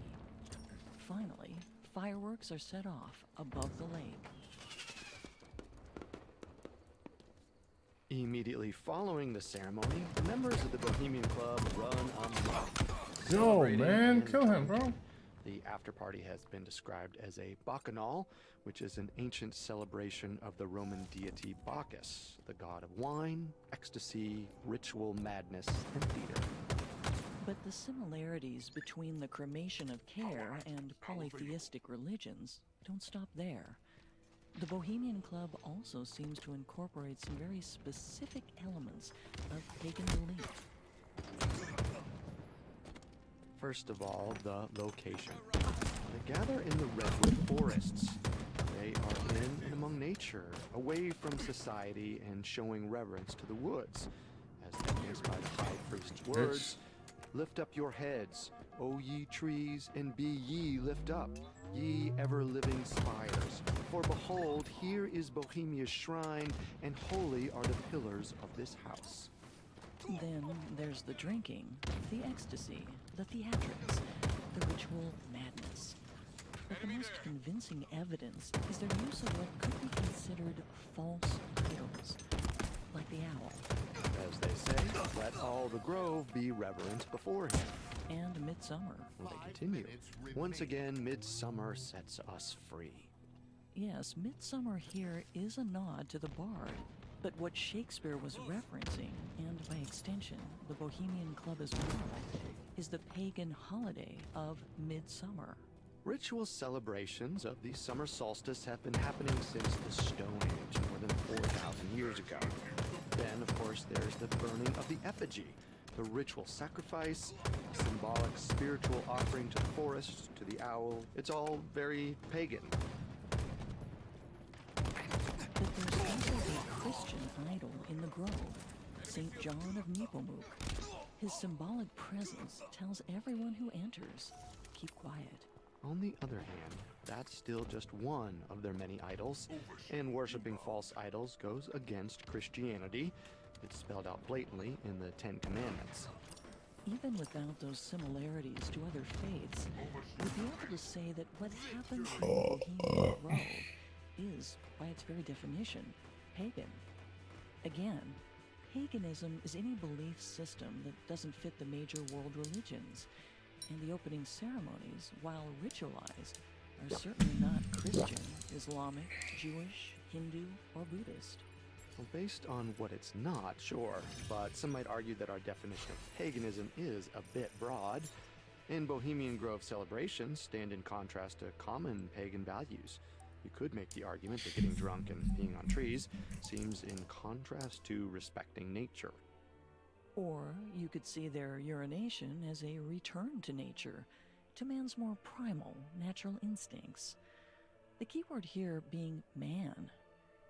Finally, fireworks are set off above the lake. Immediately following the ceremony, the members of the Bohemian Club run amok. Yo, Celebrating man, and kill him, bro. drinking. The after party has been described as a bacchanal, which is an ancient celebration of the Roman deity Bacchus, the god of wine, ecstasy, ritual madness, and theater. But the similarities between the cremation of Care and polytheistic religions don't stop there. The Bohemian Club also seems to incorporate some very specific elements of pagan belief. First of all, the location. They gather in the redwood forests. They are in and among nature, away from society and showing reverence to the woods, as evidenced by the high priest's words, "Lift up your heads, O ye trees, and be ye lift up, ye ever-living spires. For behold, here is Bohemia's shrine, and holy are the pillars of this house." Then there's the drinking, the ecstasy, the theatrics, the ritual madness. But the most convincing evidence is their use of what could be considered false idols, like the owl. As they say, let all the grove be reverent before him. And midsummer. They continue. Once again, midsummer sets us free. Yes, midsummer here is a nod to the bard, but what Shakespeare was referencing, and by extension, the Bohemian Club as well, is the pagan holiday of midsummer. Ritual celebrations of the summer solstice have been happening since the Stone Age, more than 4,000 years ago. Then, of course, there's the burning of the effigy, the ritual sacrifice, a symbolic spiritual offering to the forest, to the owl. It's all very pagan. But there's also a Christian idol in the grove, St. John of Nepomuk. His symbolic presence tells everyone who enters, keep quiet. On the other hand, that's still just one of their many idols, and worshipping false idols goes against Christianity. It's spelled out blatantly in the Ten Commandments. Even without those similarities to other faiths, we'd be able to say that what happens in the Bohemian Grove is, by its very definition, pagan. Again, paganism is any belief system that doesn't fit the major world religions, and the opening ceremonies, while ritualized, are certainly not Christian, Islamic, Jewish, Hindu, or Buddhist. Well, based on what it's not, sure, but some might argue that our definition of paganism is a bit broad, and Bohemian Grove celebrations stand in contrast to common pagan values. You could make the argument that getting drunk and peeing on trees seems in contrast to respecting nature. Or you could see their urination as a return to nature, to man's more primal, natural instincts. The key word here being man.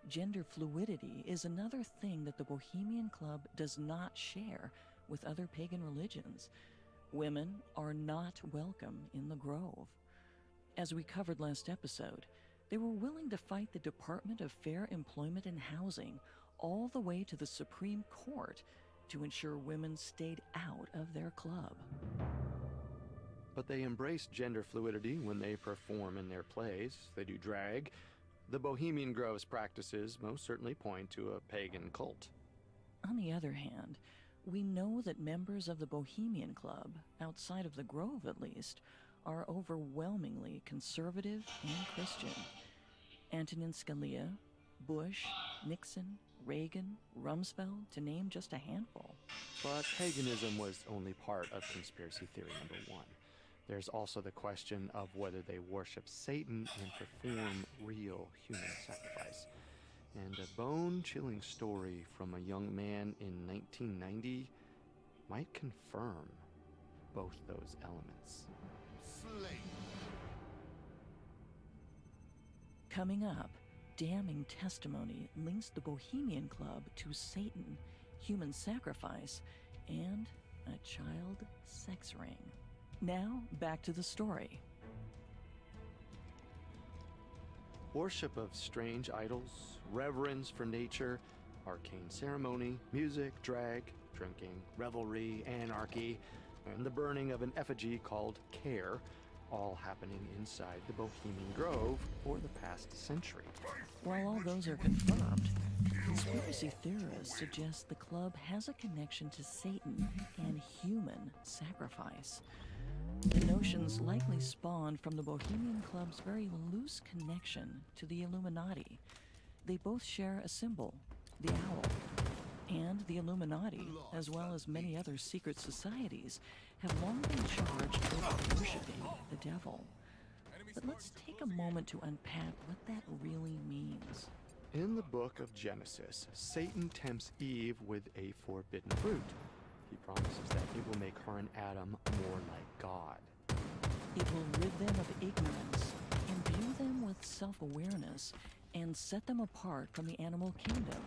Gender fluidity is another thing that the Bohemian Club does not share with other pagan religions. Women are not welcome in the grove. As we covered last episode, They were willing to fight the Department of Fair Employment and Housing all the way to the Supreme Court to ensure women stayed out of their club. But they embrace gender fluidity when they perform in their plays. They do drag. The Bohemian Grove's practices most certainly point to a pagan cult. On the other hand, we know that members of the Bohemian Club, outside of the Grove at least, are overwhelmingly conservative and Christian. Antonin Scalia, Bush, Nixon, Reagan, Rumsfeld, to name just a handful. But paganism was only part of conspiracy theory number one. There's also the question of whether they worship Satan and perform real human sacrifice. And a bone-chilling story from a young man in 1990 might confirm both those elements. Slay. Coming up, damning testimony links the Bohemian Club to Satan, human sacrifice, and a child sex ring. Now, back to the story. Worship of strange idols, reverence for nature, arcane ceremony, music, drag, drinking, revelry, anarchy, and the burning of an effigy called Care, all happening inside the Bohemian Grove for the past century. While all those are confirmed, conspiracy theorists suggest the club has a connection to Satan and human sacrifice. The notions likely spawned from the Bohemian Club's very loose connection to the Illuminati. They both share a symbol, the owl. And the Illuminati, as well as many other secret societies, have long been charged with worshipping the devil. But let's take a moment to unpack what that really means. In the book of Genesis, Satan tempts Eve with a forbidden fruit. He promises that it will make her and Adam more like God. It will rid them of ignorance, imbue them with self-awareness, and set them apart from the animal kingdom.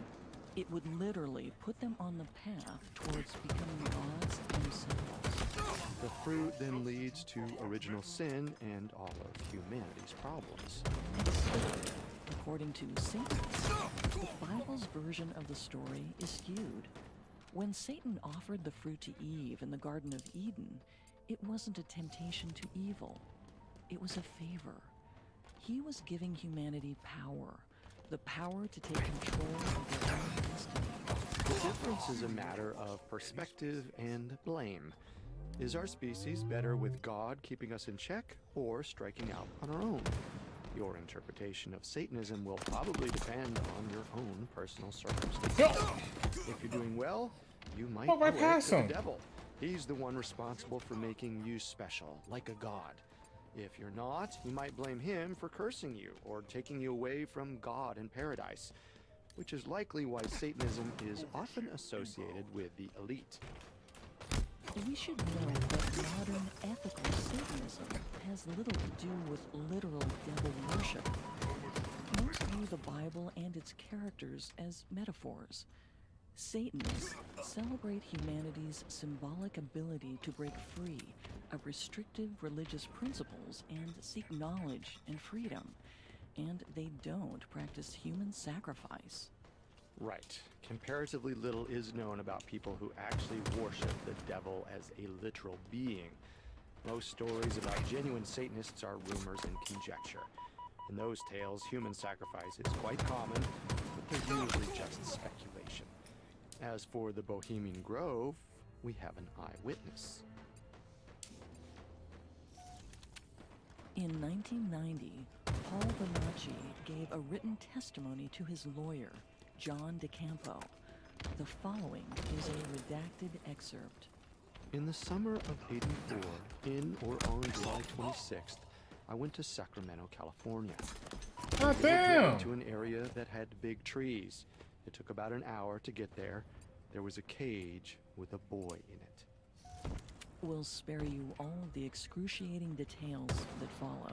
It would literally put them on the path towards becoming gods themselves. The fruit then leads to original sin and all of humanity's problems. Except, according to Satan, the Bible's version of the story is skewed. When Satan offered the fruit to Eve in the Garden of Eden, it wasn't a temptation to evil. It was a favor. He was giving humanity power, the power to take control of their own destiny. The difference is a matter of perspective and blame. Is our species better with God keeping us in check or striking out on our own? Your interpretation of Satanism will probably depend on your own personal circumstances. If you're doing well, you might Oh, I owe it passed to the him. devil. He's the one responsible for making you special, like a god. If you're not, you might blame him for cursing you or taking you away from God and paradise, which is likely why Satanism is often associated with the elite. We should know that modern ethical Satanism has little to do with literal devil worship. Most view the Bible and its characters as metaphors. Satanists celebrate humanity's symbolic ability to break free of restrictive religious principles and seek knowledge and freedom, and they don't practice human sacrifice. Right. Comparatively little is known about people who actually worship the devil as a literal being. Most stories about genuine Satanists are rumors and conjecture. In those tales, human sacrifice is quite common, but they're usually just speculation. As for the Bohemian Grove, we have an eyewitness. In 1990, Paul Bonacci gave a written testimony to his lawyer, John DeCampo. The following is a redacted excerpt. In the summer of '84, in or on July 26th, I went to Sacramento, California. God We were driven damn! to an area that had big trees. It took about an hour to get there. There was a cage with a boy in it. We'll spare you all the excruciating details that follow.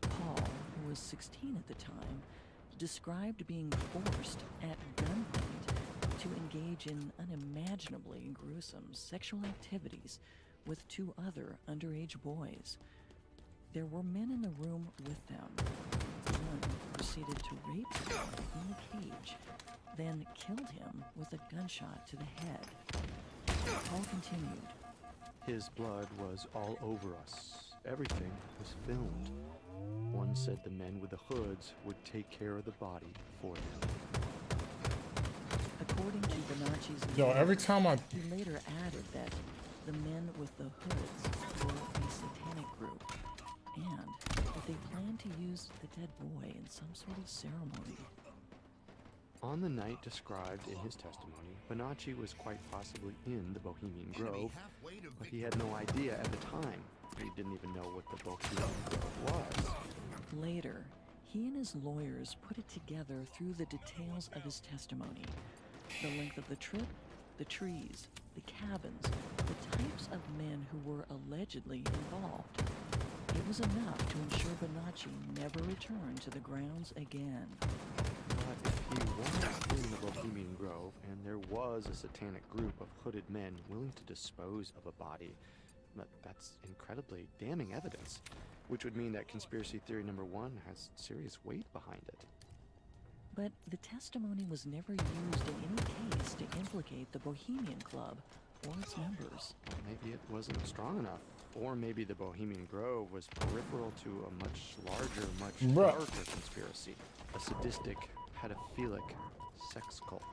Paul, who was 16 at the time, described being forced at gunpoint to engage in unimaginably gruesome sexual activities with two other underage boys. There were men in the room with them. One proceeded to rape him in the cage, then killed him with a gunshot to the head. Paul continued. His blood was all over us. Everything was filmed. One said the men with the hoods would take care of the body for them. According to Bonacci's Yo, every time I he later added that the men with the hoods were a satanic group, and that they planned to use the dead boy in some sort of ceremony. On the night described in his testimony, Bonacci was quite possibly in the Bohemian Grove, but he had no idea at the time. He didn't even know what the Bohemian Grove was. Later, he and his lawyers put it together through the details of his testimony. The length of the trip, the trees, the cabins, the types of men who were allegedly involved. It was enough to ensure Bonacci never returned to the grounds again. But if he was in the Bohemian Grove, and there was a satanic group of hooded men willing to dispose of a body, that's incredibly damning evidence, which would mean that conspiracy theory number one has serious weight behind it. But the testimony was never used in any case to implicate the Bohemian Club or its members. Maybe it wasn't strong enough. Or maybe the Bohemian Grove was peripheral to a much larger, much darker conspiracy. A sadistic, pedophilic sex cult.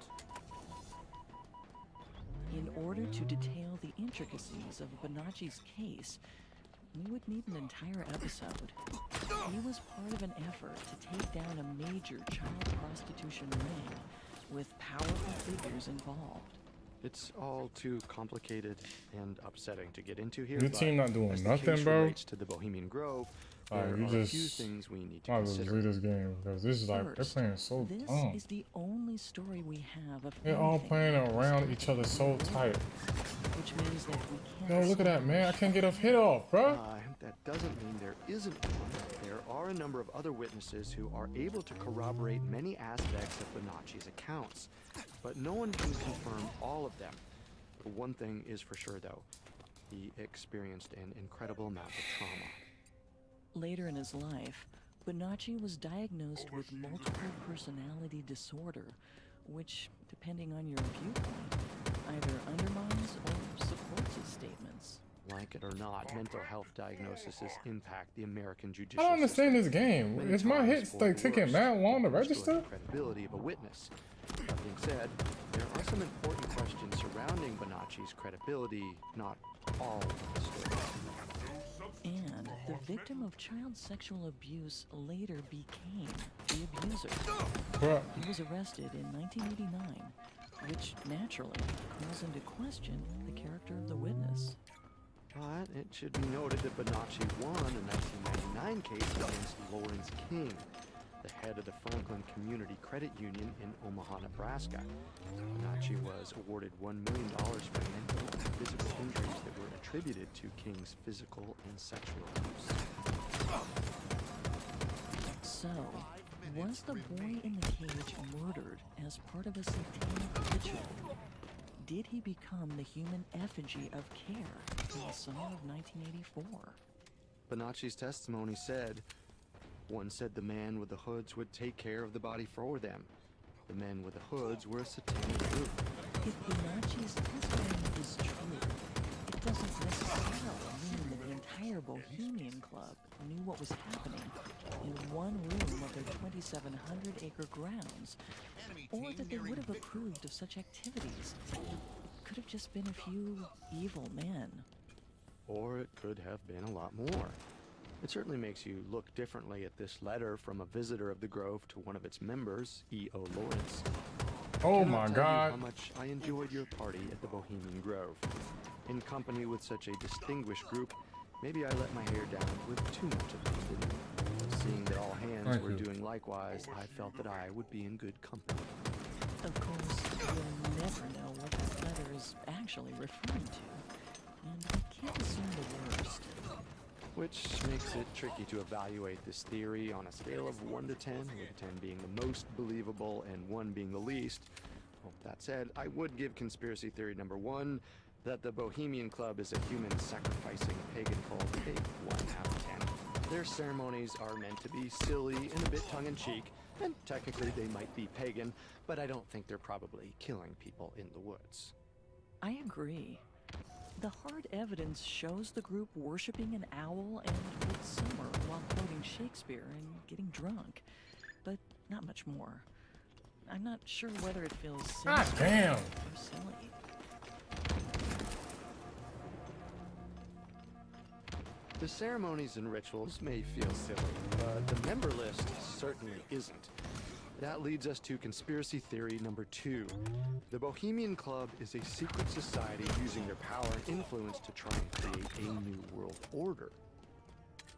In order to detail the intricacies of Bonacci's case, we would need an entire episode. He was part of an effort to take down a major child prostitution ring with powerful figures involved. It's all too complicated and upsetting to get into here. Your team not doing as the nothing, case bro. relates to the Bohemian Grove, there Alright, are you a just few things we need to might as well just consider. read this game because this is like they're First, playing so this dumb. is the only story we have of They're all anything playing that was around each other so actually tight. which means that we Yo, can't look at that, man! I can't get a hit off, bro. That doesn't mean there isn't one. There are a number of other witnesses who are able to corroborate many aspects of Bonacci's accounts, but no one can confirm all of them. One thing is for sure, though. He experienced an incredible amount of trauma. Later in his life, Bonacci was diagnosed with multiple personality disorder, which, depending on your viewpoint, either undermines or supports his statements. Like it or not, mental health diagnoses impact the American judicial I don't understand system. this game. Many Is my times hits for like the taking worst, mad long to restoring register? the credibility of a witness. That being said, there are some important questions surrounding Bonacci's credibility, not all of the story. And the victim of child sexual abuse later became the abuser. Bruh. He was arrested in 1989, which naturally calls into question the character of the witness. But it should be noted that Bonacci won a 1999 case against Lawrence King, the head of the Franklin Community Credit Union in Omaha, Nebraska. Bonacci was awarded $1 million for mental and physical injuries that were attributed to King's physical and sexual abuse. So, was the boy in the cage murdered as part of a satanic ritual? Did he become the human effigy of care in the summer of 1984? Bonacci's testimony said, one said the man with the hoods would take care of the body for them. The men with the hoods were a satanic group. If Bonacci's testimony is true, it doesn't necessarily mean that the entire Bohemian Club knew what was happening in one room of their 2,700-acre grounds, or that they would have approved of such activities. It could have just been a few evil men. Or it could have been a lot more. It certainly makes you look differently at this letter from a visitor of the Grove to one of its members, E.O. Lawrence. Oh Cannot my tell you God. how much I enjoyed your party at the Bohemian Grove. In company with such a distinguished group, maybe I let my hair down with too much abandon. Seeing that all hands Thank were you. doing likewise, I felt that I would be in good company. Of course, you'll never know what that letter is actually referring to, and we can't assume the worst. Which makes it tricky to evaluate this theory on a scale of 1 to 10, with 10 being the most believable and 1 being the least. Well, that said, I would give conspiracy theory number 1, that the Bohemian Club is a human sacrificing pagan cult, a 1 out of 10. Their ceremonies are meant to be silly and a bit tongue-in-cheek, and technically they might be pagan, but I don't think they're probably killing people in the woods. I agree. The hard evidence shows the group worshipping an owl and midsummer while quoting Shakespeare and getting drunk, but not much more. I'm not sure whether it feels God sinister damn. or silly. The ceremonies and rituals may feel silly, but the member list certainly isn't. That leads us to conspiracy theory number 2. The Bohemian Club is a secret society using their power and influence to try and create a new world order.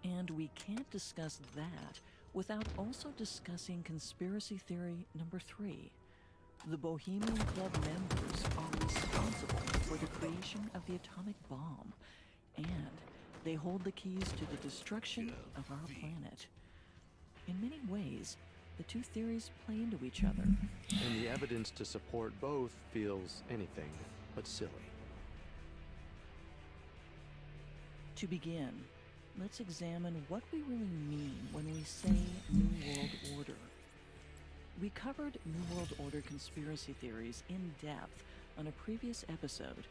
And we can't discuss that without also discussing conspiracy theory number 3. The Bohemian Club members are responsible for the creation of the atomic bomb, and they hold the keys to the destruction of our planet. In many ways, the two theories play into each other. And the evidence to support both feels anything but silly. To begin, let's examine what we really mean when we say New World Order. We covered New World Order conspiracy theories in depth on a previous episode,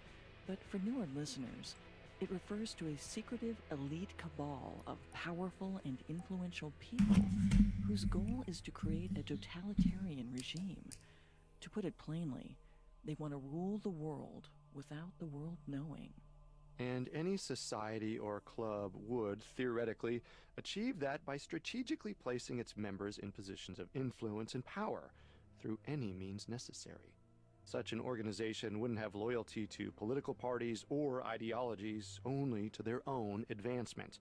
but for newer listeners, it refers to a secretive elite cabal of powerful and influential people whose goal is to create a totalitarian regime. To put it plainly, they want to rule the world without the world knowing. And any society or club would, theoretically, achieve that by strategically placing its members in positions of influence and power through any means necessary. Such an organization wouldn't have loyalty to political parties or ideologies, only to their own advancement.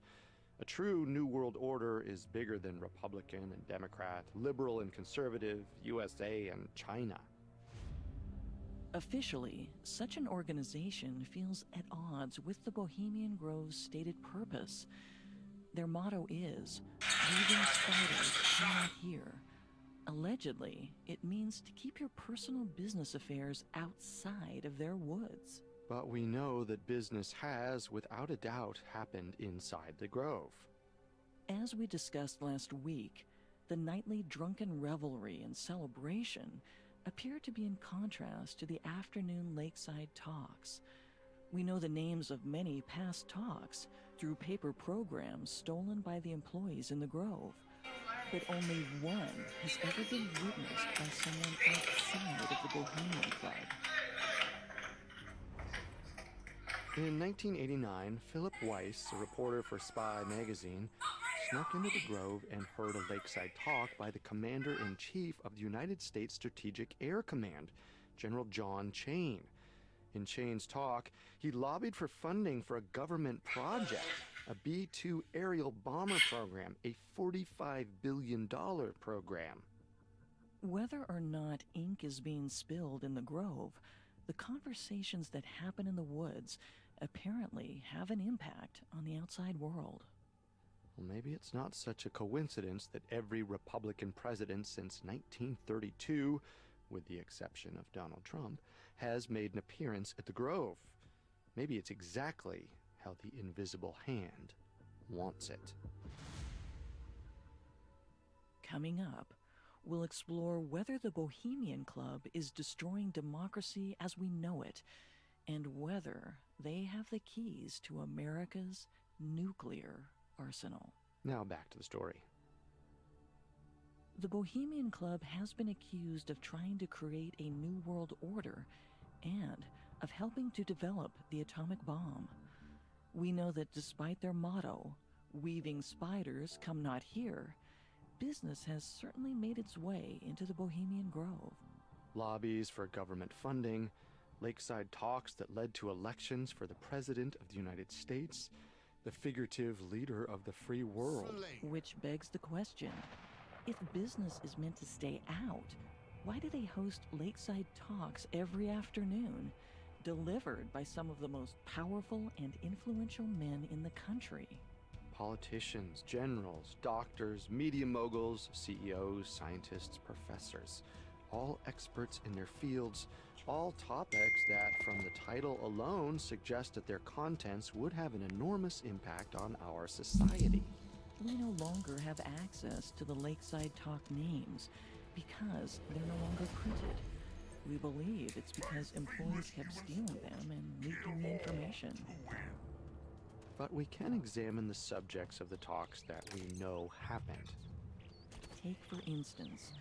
A true New World Order is bigger than Republican and Democrat, liberal and conservative, USA and China. Officially, such an organization feels at odds with the Bohemian Grove's stated purpose. Their motto is, "Weaving spiders cannot hear." Allegedly, it means to keep your personal business affairs outside of their woods. But we know that business has, without a doubt, happened inside the Grove. As we discussed last week, the nightly drunken revelry and celebration appear to be in contrast to the afternoon lakeside talks. We know the names of many past talks through paper programs stolen by the employees in the Grove, but only one has ever been witnessed by someone outside of the Bohemian Club. In 1989, Philip Weiss, a reporter for Spy magazine, snuck into the Grove and heard a lakeside talk by the Commander-in-Chief of the United States Strategic Air Command, General John Chane. In Chane's talk, he lobbied for funding for a government project, a B-2 aerial bomber program, a $45 billion program. Whether or not ink is being spilled in the Grove, the conversations that happen in the woods apparently have an impact on the outside world. Well, maybe it's not such a coincidence that every Republican president since 1932, with the exception of Donald Trump, has made an appearance at the Grove. Maybe it's exactly how the invisible hand wants it. Coming up, we'll explore whether the Bohemian Club is destroying democracy as we know it, and whether they have the keys to America's nuclear arsenal. Now back to the story. The Bohemian Club has been accused of trying to create a new world order and of helping to develop the atomic bomb. We know that despite their motto, "Weaving spiders come not here," business has certainly made its way into the Bohemian Grove. Lobbies for government funding, lakeside talks that led to elections for the President of the United States, the figurative leader of the free world. Which begs the question, if business is meant to stay out, why do they host lakeside talks every afternoon, delivered by some of the most powerful and influential men in the country? Politicians, generals, doctors, media moguls, CEOs, scientists, professors, all experts in their fields, all topics that, from the title alone, suggest that their contents would have an enormous impact on our society. we no longer have access to the Lakeside Talk names because they're no longer printed. We believe it's because employees kept stealing them and leaking the information. But we can examine the subjects of the talks that we know happened. Take, for instance,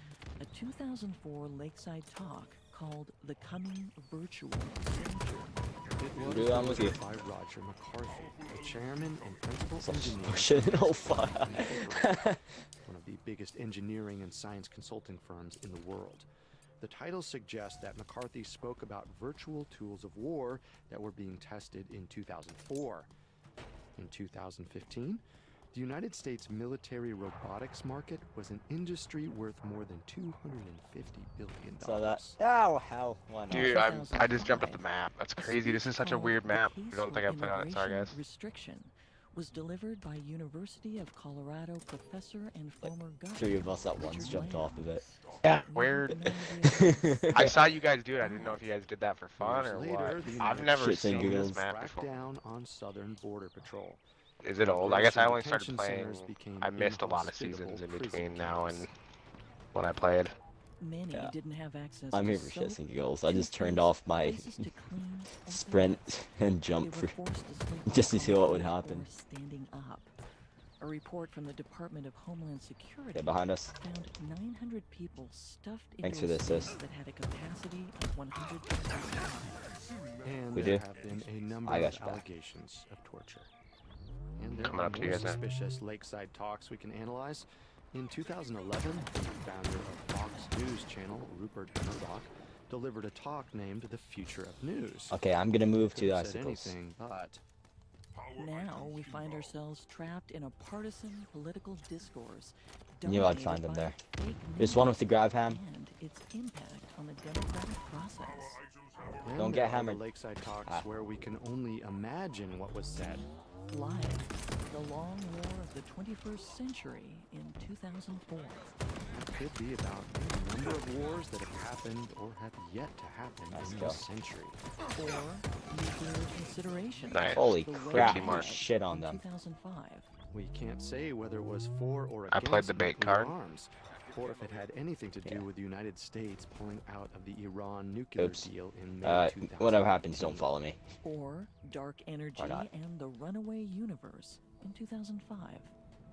a 2004 Lakeside Talk called The Coming Virtual Adventure. It was Dude, I'm with you. delivered by Roger McCarthy, the chairman and principal Oh engineer shit, oh fuck. one of the biggest engineering and science consulting firms in the world. The title suggests that McCarthy spoke about virtual tools of war that were being tested in 2004. In 2015, the United States military robotics market was an industry worth more than $250 billion. So that. Oh hell, why not? Dude, I just jumped up the map. That's crazy. This is such a weird map. I don't think I put on it. Sorry, guys. Restriction was delivered by University of Colorado professor and former governor. Three of us at once Richard jumped Lamb. off of it. Yeah, We weird. have no idea. I saw you guys do it. I didn't know if you guys did that for fun Years or later, what. the I've United never Shits and seen this giggles. map cracked before. down on Southern Border Patrol. Is it old? I guess I only Detention started playing. centers became I missed a lot of inhospitable seasons in prison between now camps. and when I played. Many Yeah. didn't have access I'm to here for shits soap, and giggles. I just turned toothpaste, off my places to clean, or sprint toilets. and They jump were for. forced to sleep just to see what would outside happen. or standing up. A report from the Department of Homeland Security Okay, behind us. found 900 people stuffed Thanks into for a the space assist. that had a capacity of 100 people. And We there do. have been a number I got of your back. allegations of torture. And there Coming are up to more you guys now. suspicious Lakeside talks we can analyze. In 2011, the founder of Fox News Channel, Rupert Murdoch, delivered a talk named The Future of News. Okay, I'm gonna move to Could the have said icicles. anything, but Now we find ourselves trapped in a partisan political discourse. Knew I'd dominated find them by there. fake There's one with the news grav ham. and its impact on the democratic process. then Don't there get are the hammered. Lakeside talks Ah. where we can only imagine what was said. Live, the long war of the 21st century in 2004. That could be about a number of wars that have happened or have yet to happen Let's in go. this century. Or nuclear consideration. Nice. Holy The way crap! Teamwork. Shit on in them. 2005. We can't say whether it was for or I against played the bait nuclear card. arms, or if it had anything to do Yeah. with the United States pulling out of the Iran nuclear Oops. deal in May 2000. Whatever happens, don't follow me. Or Dark Energy not? and the Runaway Universe in 2005.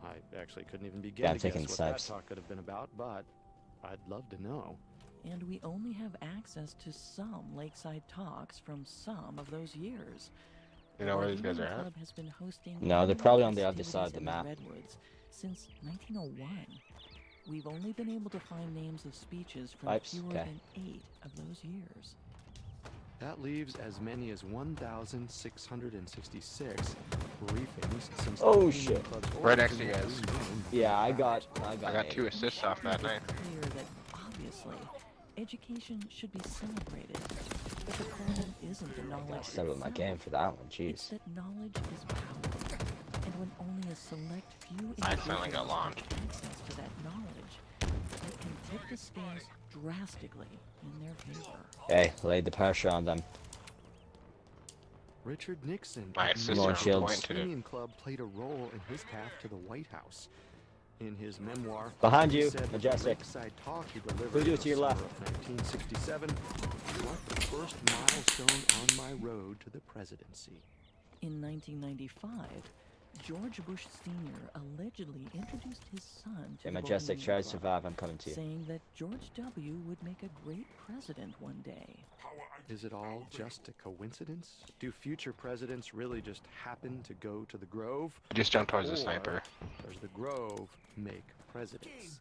I actually couldn't even begin Yeah, I'm to guess taking what that snipes. talk could have been about, but I'd love to know. And we only have access to some Lakeside talks from some of those years. You know where The these guys are Bohemian at? Club has been hosting No, they're probably on the other side of the festivities in map. Redwoods since 1901. We've only been able to find names of speeches from Pipes, fewer okay. than 8 of those years. That leaves as many as 1,666 briefings since the Oh, Bohemian shit. Club's Right next to you origin guys. in June. Yeah, I got I got 2 assists off that night. It's clear that obviously education should be celebrated, but the problem isn't the I knowledge settled my itself. game for that one. It's Jeez. that knowledge is power, and when only a select few I accidentally got individuals launched. have access to that knowledge, it can tip the scales drastically in their favor. Hey, laid the pressure on them. Richard Nixon My admitted sister Lord that the Shields. pointed it. Bohemian Club played a role in his path to the White House. In his memoir, Behind he you, said that the Majestic. Lakeside talk he delivered Who do in it to your the left? summer of 1967 marked the first milestone on my road to the presidency. In 1995, George Bush Sr. allegedly introduced his son to Hey, the Majestic, Bohemian try to Club, survive. I'm coming to you. saying that George W. would make a great president one day. Is it all just a coincidence? Do future presidents really just happen to go to the Grove? I just jumped towards the Or sniper. does the Grove make presidents?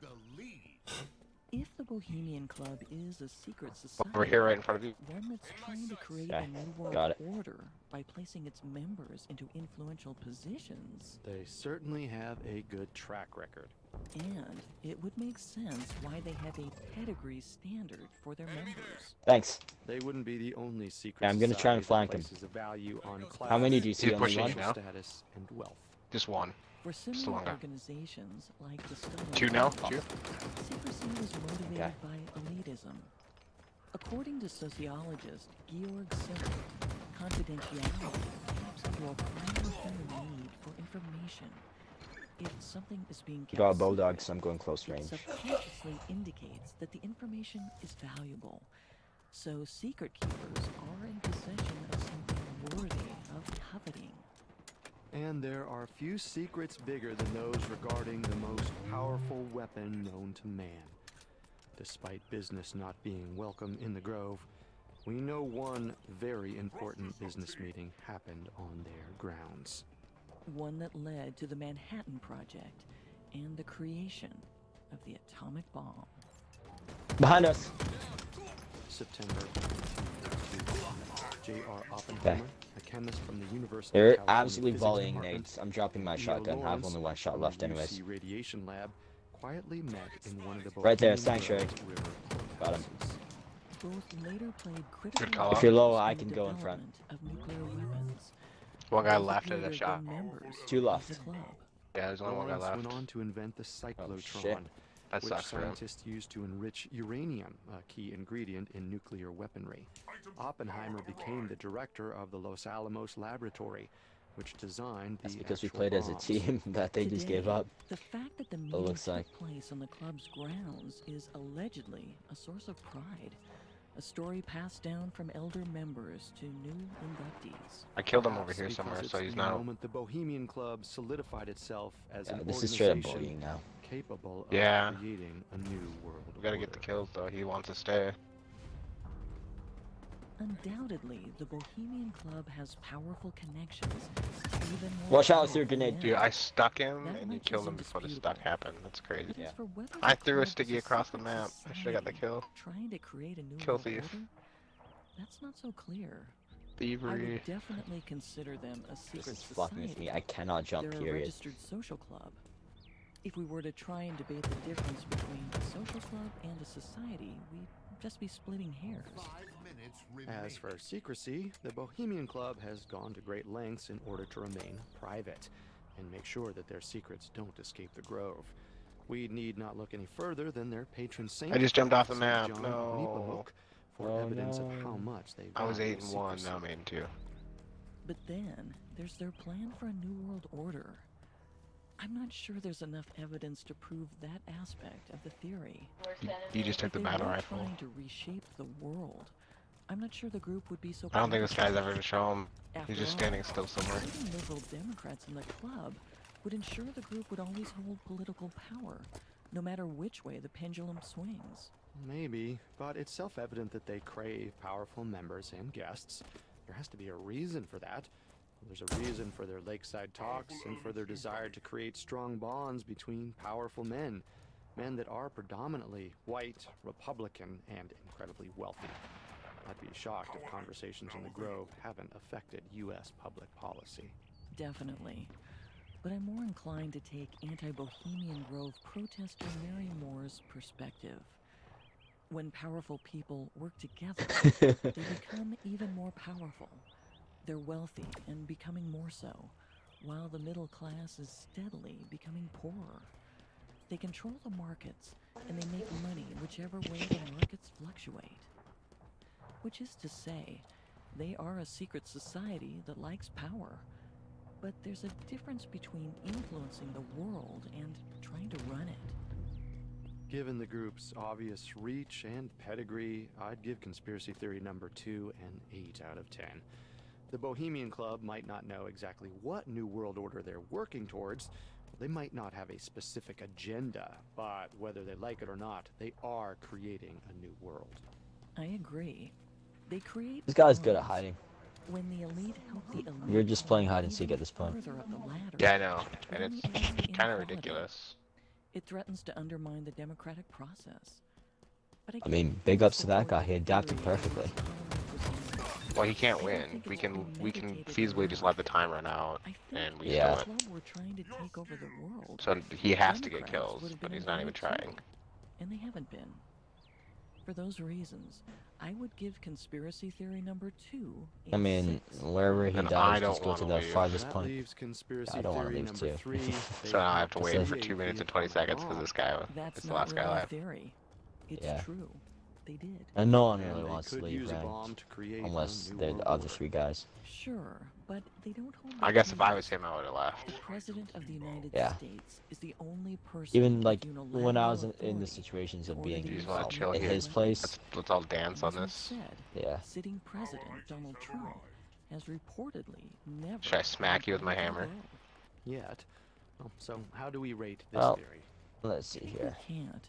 If the Bohemian Club is a secret society, Over here right in front of you. one that's trying to create Okay, a new world got it. order by placing its members into influential positions, They certainly have a good track record. and it would make sense why they have a pedigree standard for their members. Thanks. They wouldn't be the only secret Yeah, I'm gonna try and society that flank him. places a value on class, How many do you see? He's Only pushing one? you now. status, and wealth. Just one. For Still similar on that. organizations like the Stone 2 now? Club, 2? secrecy was motivated Okay. by elitism. According to sociologist Georg Simmel, confidentiality taps into a primal human need for information. If something is being You kept got a bulldog, secret, so I'm going close it range. subconsciously indicates that the information is valuable. So secret keepers are in possession of something worthy of coveting. And there are few secrets bigger than those regarding the most powerful weapon known to man. Despite business not being welcome in the Grove, we know one very important business meeting happened on their grounds. One that led to the Manhattan Project and the creation of the atomic bomb. Behind us. September 1942. J.R. Oppenheimer, a chemist from the University They're of California absolutely Physics volleying Department, nades. I'm dropping my Leo shotgun. I have Lawrence only one shot from left the anyways. UC Radiation Lab quietly met in one of the Right there, Bohemian sanctuary. Grove River Got him. courthouses. Both later played critical call roles out. If you're low, I in the can go in front. development of nuclear weapons. One guy Both left at appeared a as shot. members Two of left. the club. Yeah, there's only one guy Lawrence left. went on to invent the shit. cyclotron, That which sucks for him. scientists use to enrich uranium, a key ingredient in nuclear weaponry. Oppenheimer became the director of the Los Alamos Laboratory, which designed the That's because we actual played as a bombs. team that they just gave Today, up. The fact that the meeting looks took like. place on the club's grounds is allegedly a source of pride. A story passed down from elder members to new inductees. I killed him over Perhaps here because somewhere, it's so he's the not. moment the Bohemian Club solidified itself as Yeah, an this is straight up organization bullying now. capable of Yeah. creating a new world We gotta get the order. kills though. He wants to stay. Undoubtedly, the Bohemian Club has powerful connections. Even more Watch out with powerful your grenade. than Dude, I stuck him That and you much killed is him before the indisputable. stuck happened. That's crazy. But as Yeah. for whether I the threw a club is sticky across the secret map. I should've got the society kill. Trying to create a new Kill world thief. order? That's not so clear. I Thievery. would definitely consider them a This secret is fucking with society. me. I cannot jump, They're a period. registered social club. If we were to try and debate the difference between a social club and a society, we'd just be splitting hairs. As for secrecy, the Bohemian Club has gone to great lengths in order to remain private and make sure that their secrets don't escape the Grove. We need not look any further than their patron saint. I just jumped off the St. map. John of No. Nepomuc, for Oh, evidence of no. how much they I was value 8-1, secrecy. now I'm 8-2. But then, there's their plan for a new world order. I'm not sure there's enough evidence to prove that aspect of the theory. You just took If the they battle were rifle. trying to reshape the world, I'm not sure the group would be so I don't think this guy's complicated. ever gonna show him. After He's just all, standing still somewhere. putting liberal Democrats in the club would ensure the group would always hold political power, no matter which way the pendulum swings. Maybe, but it's self-evident that they crave powerful members and guests. There has to be a reason for that. There's a reason for their lakeside talks and for their desire to create strong bonds between powerful men. Men that are predominantly white, Republican, and incredibly wealthy. I'd be shocked if conversations in the Grove haven't affected U.S. public policy. Definitely. But I'm more inclined to take anti-Bohemian Grove protester Mary Moore's perspective. When powerful people work together, they become even more powerful. They're wealthy and becoming more so, while the middle class is steadily becoming poorer. They control the markets, and they make money whichever way the markets fluctuate. Which is to say, they are a secret society that likes power. But there's a difference between influencing the world and trying to run it. Given the group's obvious reach and pedigree, I'd give conspiracy theory number 2 an 8 out of 10. The Bohemian Club might not know exactly what new world order they're working towards. They might not have a specific agenda, but whether they like it or not, they are creating a new world. I agree. They create This guy's good at bonds. hiding. When the elite help the elite, We're just playing hide and even seek at this point. further up the ladder, Yeah, I know. it And only it's adds to kind of inequality. ridiculous. It threatens to undermine the democratic process. But I mean, big ups to that guy. He adapted perfectly. Well, he can't win. We can feasibly just let the time run out, and we Yeah. still win. Club were trying to take over the world. So he has to get Democrats kills, would have but been he's not even invited too, trying. And they haven't been. For those reasons, I would give conspiracy theory number 2 a I mean, 6. wherever he And I dies, don't just go to wanna the leave. farthest That point. leaves conspiracy I don't wanna theory leave number too. 3. So now I have to wait for Say- 2 minutes and 20 seconds for this guy. That's It's the not last guy really a left. theory. It's Yeah. true. they did. And no one And really they wants to could leave use a ranked. bomb to create Unless a new they're the world other order. 3 guys. Sure, but they don't hold the I guess if I was keys. him, I would have left. The President of the United Yeah. States is the only person Even with like when I was unilateral in the authority situations to of order being the You just use wanna of chill nuclear here? at his place. Let's all dance on As we've this. said, Yeah. sitting President Donald Trump has reportedly never. Should I smack you with my let hammer? go. Yet. Well, so how do we rate this Well, theory? Let's see I think here. we can't.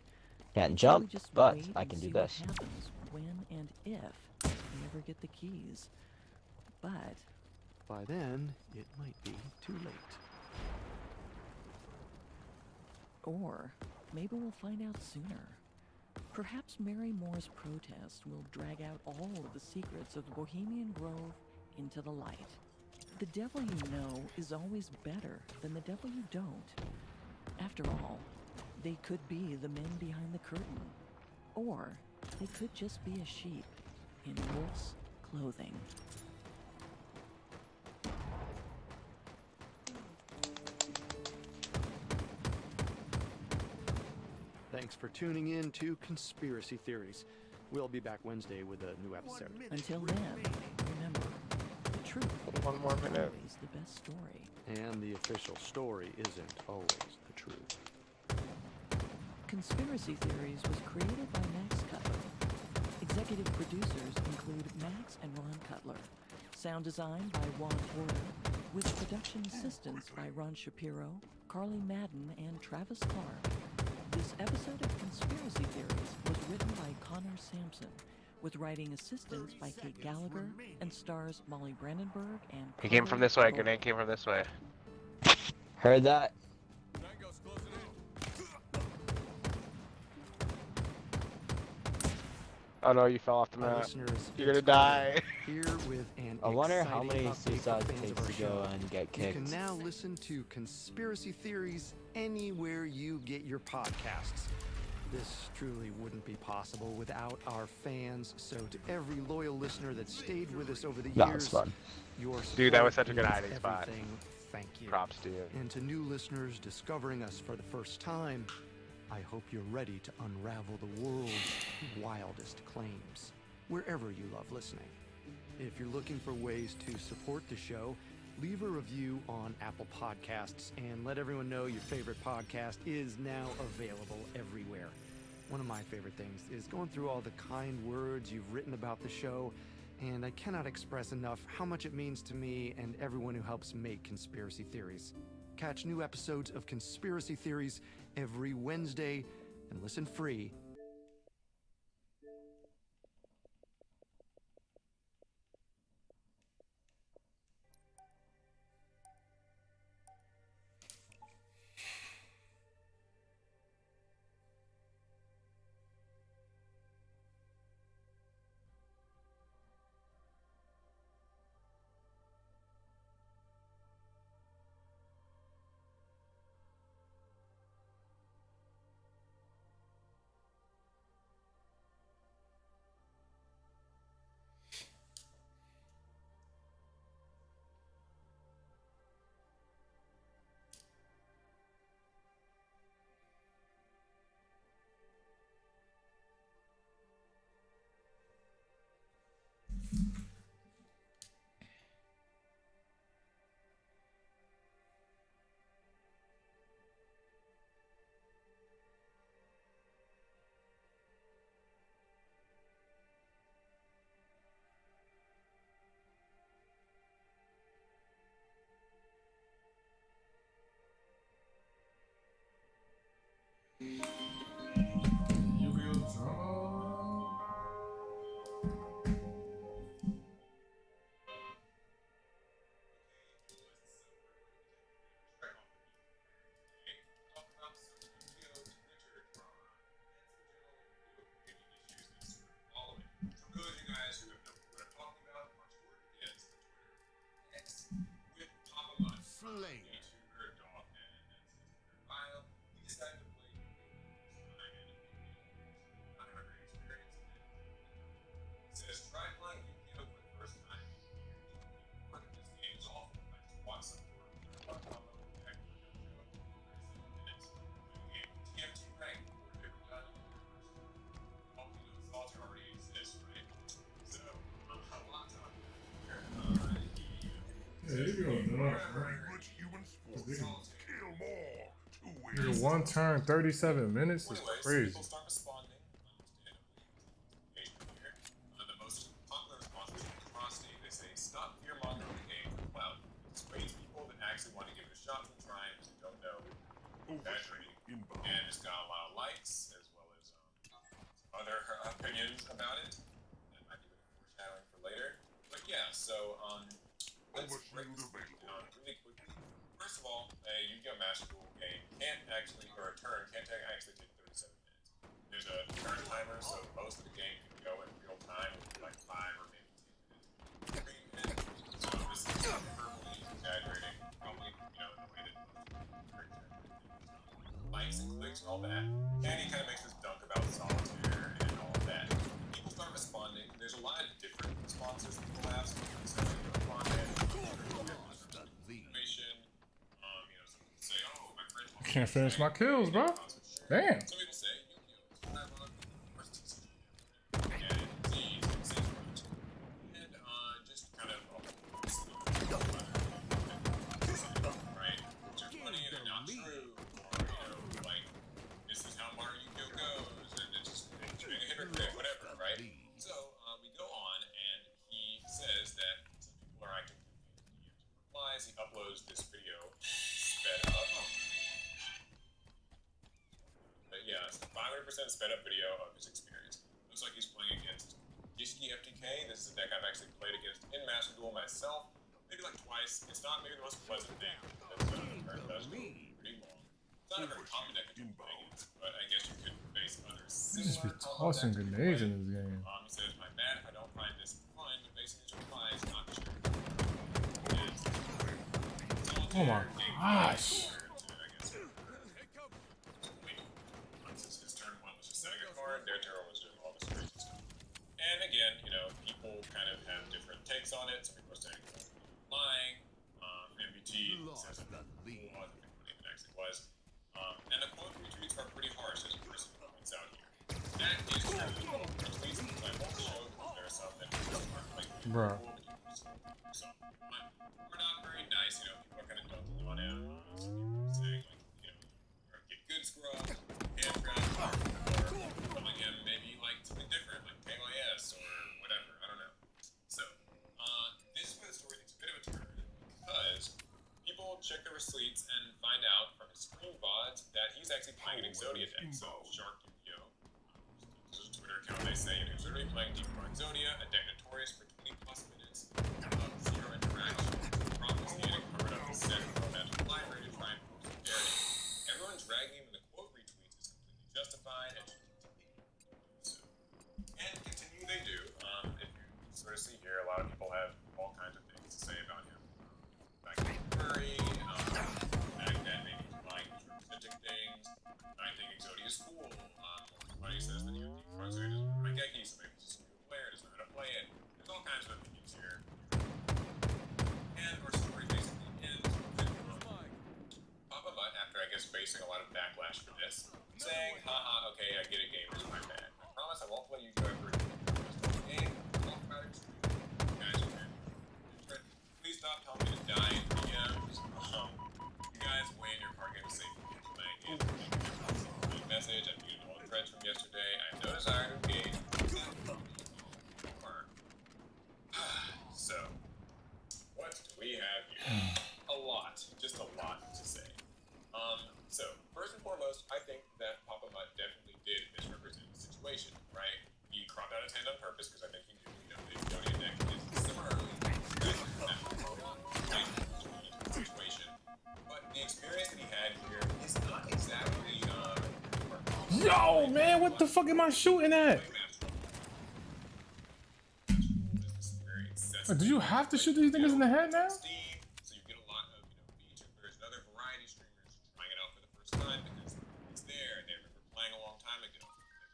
Can't So we jump, just but wait I and can see do what this. happens when and if we ever get the keys. But By then, it might be too late. or maybe we'll find out sooner. Perhaps Mary Moore's protest will drag out all of the secrets of the Bohemian Grove into the light. The devil you know is always better than the devil you don't. After all, they could be the men behind the curtain. Or they could just be a sheep in wolf's clothing. Thanks for tuning in to Conspiracy Theories. We'll be back Wednesday with a new episode. Until then, remember, the truth One more is minute. always the best story. And the official story isn't always the truth. Conspiracy Theories was created by Max Cutler. Executive producers include Max and Ron Cutler. Sound design by Juan Porter, with production assistance by Ron Shapiro, Carly Madden, and Travis Clark. This episode of Conspiracy Theories was written by Connor Sampson, with writing assistance by Kate Gallagher, and stars Molly Brandenburg and He came from Carly this way. Gold. Grenade came from this way. Heard that? Tango's closing in. Oh no, you fell off the Our map. listeners, You're gonna it's Carter die. Here with an I wonder how exciting many update for suicides it fans of takes our to go show. and get You kicked. can now listen to Conspiracy Theories anywhere you get your podcasts. This truly wouldn't be possible without our fans. So to every loyal listener that stayed with us over the That years, was fun. your Dude, that was support such a good means hiding spot. everything. Thank you. Props to you. And to new listeners discovering us for the first time, I hope you're ready to unravel the world's wildest claims, wherever you love listening. If you're looking for ways to support the show, leave a review on Apple Podcasts and let everyone know your favorite podcast is now available everywhere. One of my favorite things is going through all the kind words you've written about the show, and I cannot express enough how much it means to me and everyone who helps make Conspiracy Theories. Catch new episodes of Conspiracy Theories every Wednesday and listen free. Slay. Nigga, one turn, 37 minutes is crazy. People start responding. The most popular response is atrocity. They say, stop fear-mongering the game for clout. Persuades people that actually want to give it a shot from trying because they don't know exaggerating. And it's got a lot of likes as well as other opinions about it. That might be foreshadowing for later. But yeah, so let's break this down really quickly. First of all, a Yu-Gi-Oh! Master Duel game can't actually, or a turn can't actually take 37 minutes. There's a turn timer, so most of the game can go in real time, like 5 or maybe 10 minutes. So this is hyperbole, exaggerating, probably, the way that likes and clicks and all that. And he kind of makes this dunk about solitaire and all of that. People start responding. There's a lot of different responses that people have. So I can't finish my kills, bro. Damn. Some people say just kind of right? They're funny, they're not true, or like this is how Mario Yu-Gi-Oh goes, and it's just a hypocrite, whatever, right? So we go on, and he says that some people are acting confused. He replies, he uploads this video sped up. Yeah, it's a 500% sped up video of his experience. Looks like he's playing against Yisuki FTK. This is a deck I've actually played against in Master Duel myself, maybe like twice. It's not maybe the most pleasant thing that's turn does go pretty long. It's not a very common deck to play against, but I guess you could face other You just be similar tossing grenades in this game. He says, "My bad if I don't find this fun, but basing his replies, not sure." Oh my gosh. Their tarot was doing all this crazy stuff. And again, people kind of have different takes on it. Some people are saying lying. MBT says something cool. I think what it actually was. And the quote retweets are pretty harsh, as Chris points out here. That is true. Retweets, I won't show because there are some that aren't like Bruh. So, we're not very nice, people are kind of dunking on him. Saying, or get good scrub, hand grab, calling him maybe like something different, like KYS or whatever, I don't know. So, this is where the story takes a bit of a turn, because people check the receipts and find out from his stream VODs that he's actually playing an Exodia deck, so Shark Yu-Gi-Oh! This is a Twitter account, they say, and he's literally playing Deep Rock Exodia, a deck notorious for 20 plus minutes of zero interaction, promptly getting covered up and set from a magic library to try and post the narrative. Everyone's dragging him in the quote retweets is completely justified and should continue. So, and continue they do. If you sort of see here, a lot of people have all kinds of things to say about him. Back to Curry, back that maybe he's lying for authentic things. I think Exodia is cool. Somebody says that Exodia doesn't run a Geki, so maybe he's just a new player, doesn't know how to play it. There's all kinds of opinions here. And our story basically ends with Papa Mutt, after I guess facing a lot of backlash for this, saying, haha, okay, I get it, gamers, my bad. I promise I won't play you ever again. Game, talk about it. You guys are weird. Please stop telling me to die in DMs. You guys weigh in your card game safely playing games. Message, I muted all the threads from yesterday. I have no desire to engage. So, what do we have here? A lot, just a lot to say. So, first and foremost, I think that Papa Mutt definitely did misrepresent the situation, right? He cropped out his hand on purpose because I think he knew, the Exodia deck is similarly situation. But the experience that he had here is not exactly, Yo, man, what the fuck am I shooting at? Do you have to shoot these niggas in the head now? So you get a lot of, VTubers and other variety streamers trying it out for the first time because it's there. They remember playing a long time ago.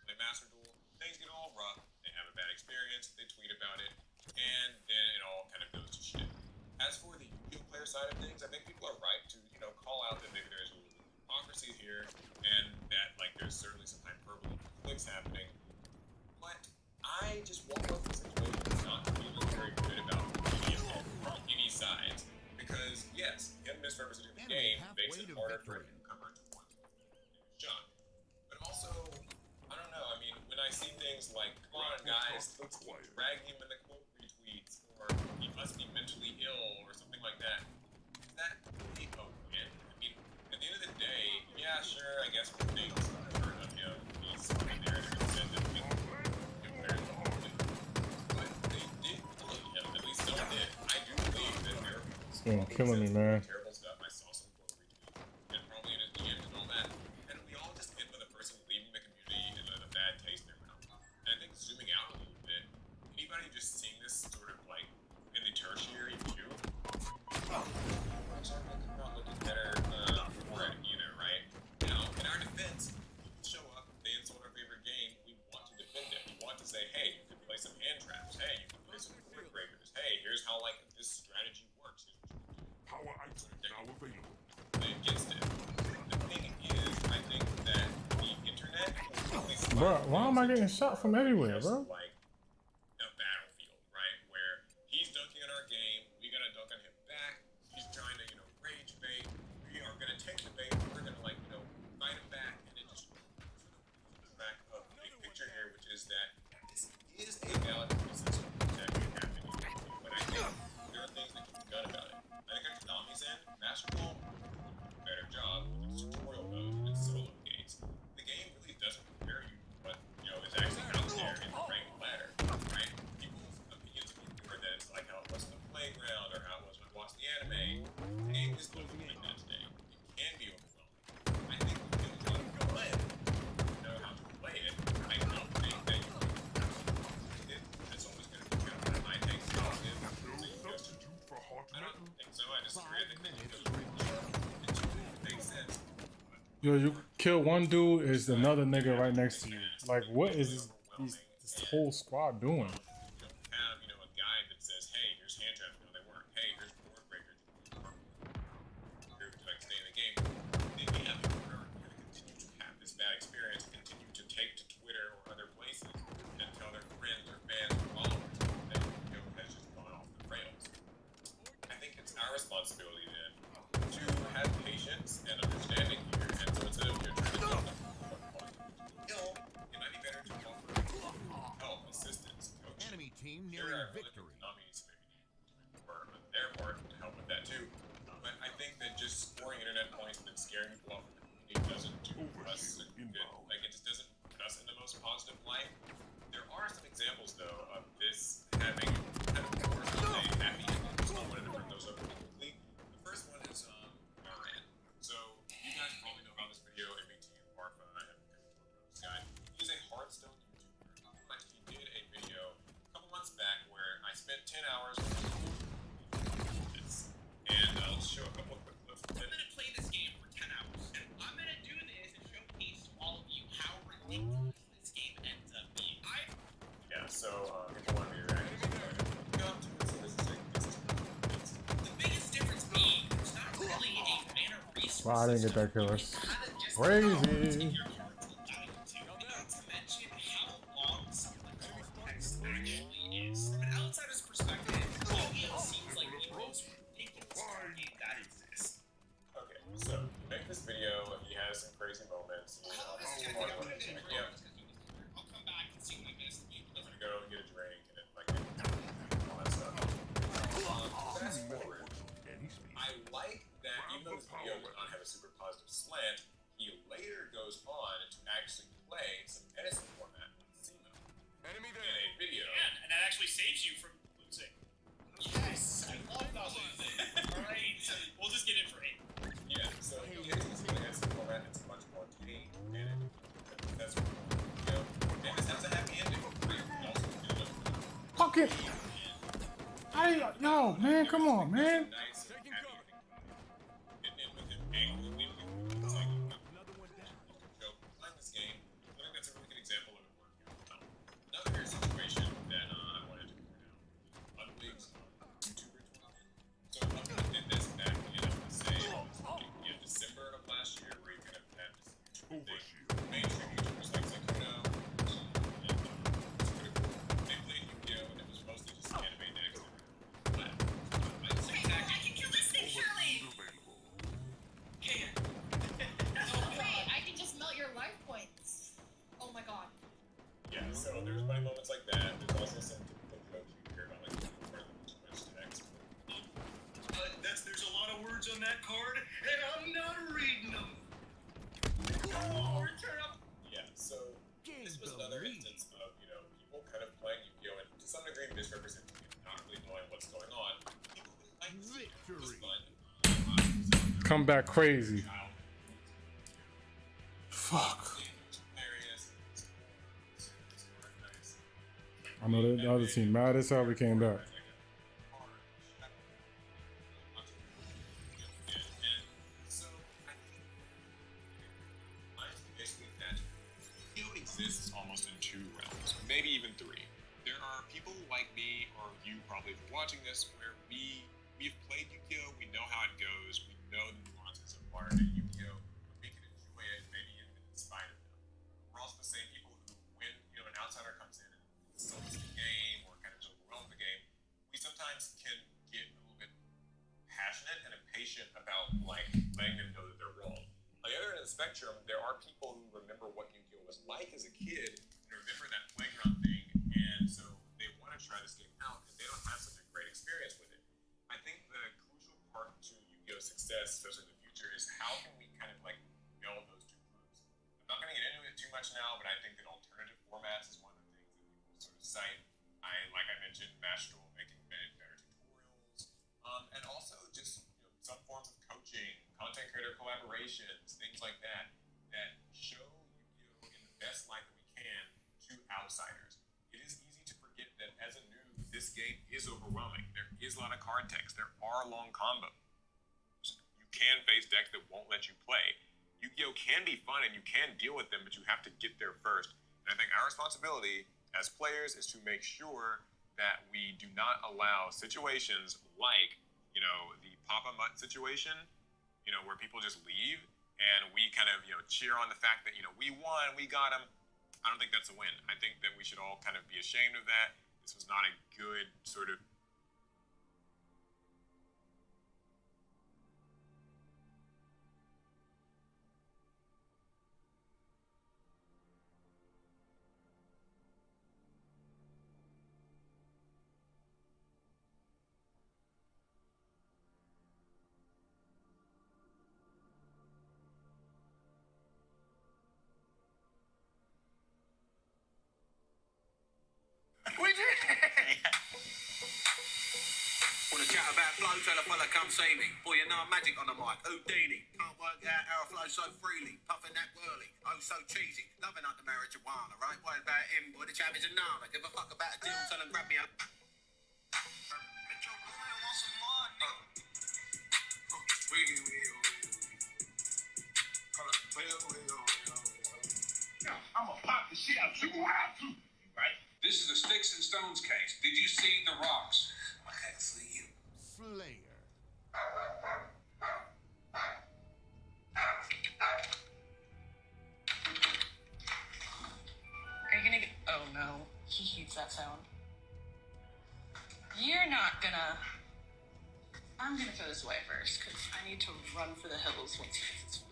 They play Master Duel, things get a little rough, they have a bad experience, they tweet about it, and then it all kind of goes to shit. As for the Yu-Gi-Oh! Player side of things, I think people are right to, call out that maybe there's a little hypocrisy here, and that, there's certainly some hyperbole clicks happening. But I just walk off the situation not feeling very good about any of it from any sides. guess one thing I've heard of him is the narrative that said that we very often, but they did bully him. At least some did. I do believe that there are This game killing me, man. terrible stuff. I saw some quote retweet and probably in his DMs and all that. And we all just end with a person leaving the community in a bad taste in their mouth. And I think zooming out a little bit, anybody just seeing this sort of like in the tertiary view, not looking better for it either, right? Now, in our defense, people show up, they insult our favorite game, we want to defend it. We want to say, hey, you can play some hand traps. Hey, you can play some quick breakers. Hey, here's how like this strategy works. Power item now available. Against it. The thing is, I think that the internet Bro, why am I getting shot from everywhere, bro? like a battlefield, right? Where he's dunking on our game, we gotta dunk on him back. He's trying to, rage bait. We are gonna take the bait. We're gonna fight him back, and it just the back of the big picture here, which is that this is a valid business that can happen. But I think there are things that can be done about it. I think on Konami's end, basketball better job with its tutorial mode and solo gates. The game really doesn't prepare you, but is actually out there in the ranked ladder, right? People's opinions are that it's like how it was in the playground or how it was when we watched the anime. The game is looking like that today. It can be overwhelming. I think you can play it. Know how to play it. I don't think that you can. It's always going to be kind of my take. I don't think so. I disagree. I think that it makes sense. Yo, you kill one dude, is another nigga right next to you. Like, what is this whole squad doing? You don't have, a guide that says, hey, here's hand traps. No, they weren't. Hey, here's board breakers. Here to stay in the game. Then we have people who are going to continue to have this bad experience, continue to take to Twitter or other places and tell their friends or fans or followers that has just gone off the rails. I think it's our responsibility then to have patience and understanding here. And so instead of trying to tell them it might be better to offer help, assistance, coaching. Enemy team Sure, nearing I really victory. think Konami's for their part to help with that too. But I think that just scoring internet points and then scaring people off the community doesn't do us a good. Like it just doesn't put us in the most positive light. There are some examples though of this having kind of more of a happy ending. So I wanted to bring those up really quickly. The first one is Moran. So you guys probably know about this video. MBT and Barfa. I haven't this guy. He's a Hearthstone YouTuber. But he did a video a couple months back where I spent 10 hours with this. And I'll show a couple of quick clips. I'm gonna play this game for 10 hours, and I'm gonna do this and showcase to all of you how ridiculous this game ends up being. Yeah, so if you want to be reacting, go up to it. So this is The biggest difference being there's not really a mana resource. Wow, I didn't get that kill. That's Crazy. crazy. Not to mention how long some of the context actually is. From an outsider's perspective, the game seems like the most ridiculous card game that exists. Okay, so to make this video, he has some crazy moments. I'll come back and see what I missed. I'm gonna go get a drink and then all that stuff. Fast forward. I like that even though this video does not have a super positive slant, he later goes on to actually play some medicine format with SEMO Enemy in there. a video. And that actually saves you from losing. Yes, I love not losing. Alright, we'll just get it for 8. Yeah, so he hits this medicine format. It's much more tame and that's and this has a happy ending. Fuck it. Yo, man, come on, man. Nice and happy ending. And then with him angry, it's like playing this game. I think that's a really good example of it working out. Another situation that I wanted to point out. Unleague's YouTuber tournament. So Unleague did this back in, I would say, in December of last year, where you kind of had this YouTube thing. Mainstream YouTubers like Zakuno, and it's pretty cool. They played Yu-Gi-Oh! And it was mostly just anime decks. But I can kill this thing, surely! Hey. Oh wait, I can just melt your life points. Oh my god. yeah, so there's funny moments like that. There's also some typical jokes you hear about, like, too much text. There's a lot of words on that card, and I'm not reading them. Come back crazy. Fuck. I know that the other team mad as hell we came back. Exists almost in two realms, maybe even three. There are people like me or you probably watching this where we've played Yu-Gi-Oh! We know how it goes. We know the nuances of modern day Yu-Gi-Oh! We can enjoy it, maybe even in spite of them. We're also the same people who, when an outsider comes in and insults the game or kind of overwhelms the game, we sometimes can get a little bit passionate and impatient about letting them know that they're wrong. On the other end of the spectrum, there are people who remember what Yu-Gi-Oh! Was like as a kid and remember that playground thing, and so they want to try this game out because they don't have such a great experience with it. I think the crucial part to Yu-Gi-Oh! Success, especially in the future, is how can we kind of meld those two groups. I'm not going to get into it too much now, but I think that alternative formats is one of the things that people sort of cite. Like I mentioned, Mastral making better tutorials, and also just some forms of coaching, content creator collaborations, things like that show Yu-Gi-Oh! In the best light that we can to outsiders. It is easy to forget that as a noob, this game is overwhelming. There is a lot of card text. There are long combos. You can face decks that won't let you play. Yu-Gi-Oh! Can be fun and you can deal with them, but you have to get there first. And I think our responsibility as players is to make sure that we do not allow situations like, the Papa Mutt situation, where people just leave and we kind of, cheer on the fact that, we won, we got him. I don't think that's a win. I think that we should all kind of be ashamed of that. This was not a good sort of Tell a fella come see me. Boy, you know I'm magic on the mic. Houdini. Can't work out how I flow so freely. Puffing that whirly. Oh, so cheesy. Loving up the marijuana, right? Worried about him, boy. The chap is a nana. Give a fuck about a deal. Tell him grab me up. I'ma pop the shit out you out too, right? This is a Sticks and Stones case. Did you see the rocks? I can't see you. Slayer. Are you gonna get... Oh no, he hates that sound. You're not gonna... I'm gonna throw this away first, because I need to run for the hills once he gets his food.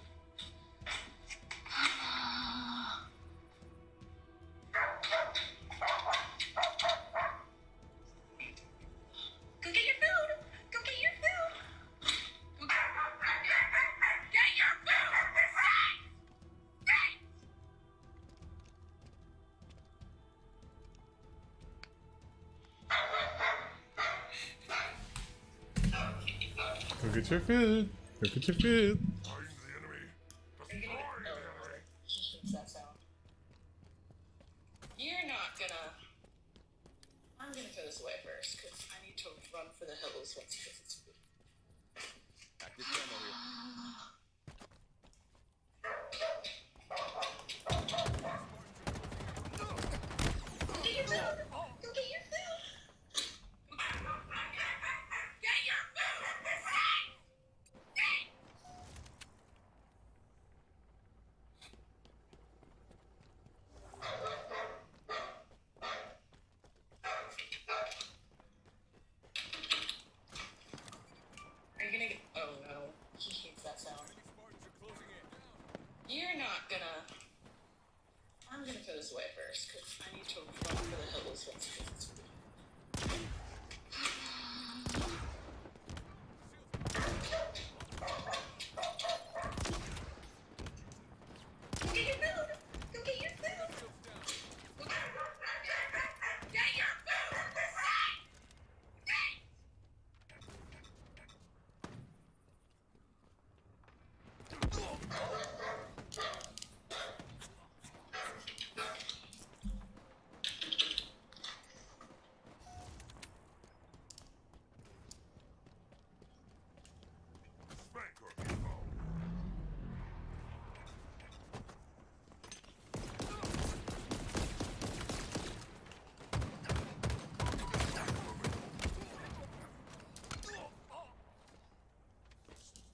Go get your food! Go get your food! Go get your food! Go get your food. Go get your food. Find the enemy. Destroy the enemy. He hates that sound. You're not gonna... I'm gonna throw this away first, because I need to run for the hills once he gets his food. Go get your food! Go get your food! Get your food! Are you gonna get... Oh no, he hates that sound. You're not gonna... I'm gonna throw this away first, because I need to run for the hills once he gets his food. Go get your food! Go get your food! Get your food!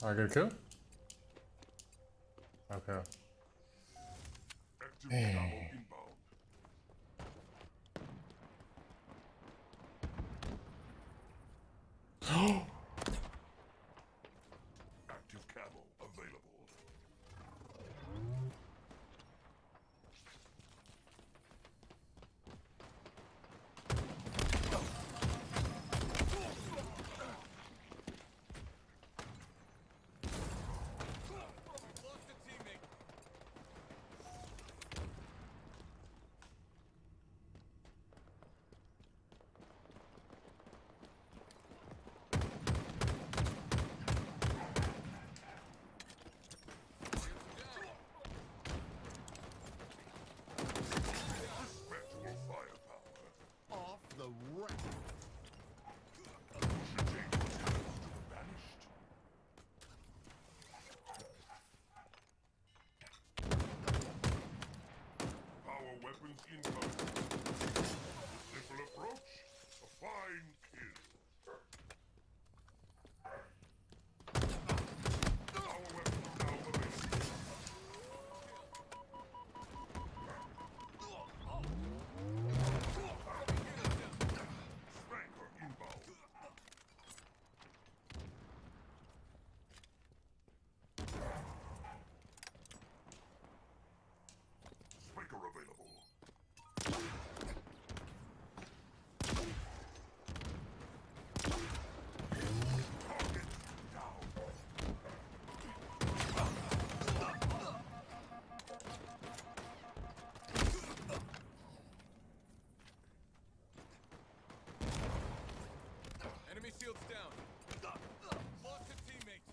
I get a kill? Okay. Hey. Active camo available. Weapons incoming. Simple approach, a fine kill. Our weapons now available. Spanker inbound. Spanker available. Enemy shields down. Lost a teammate.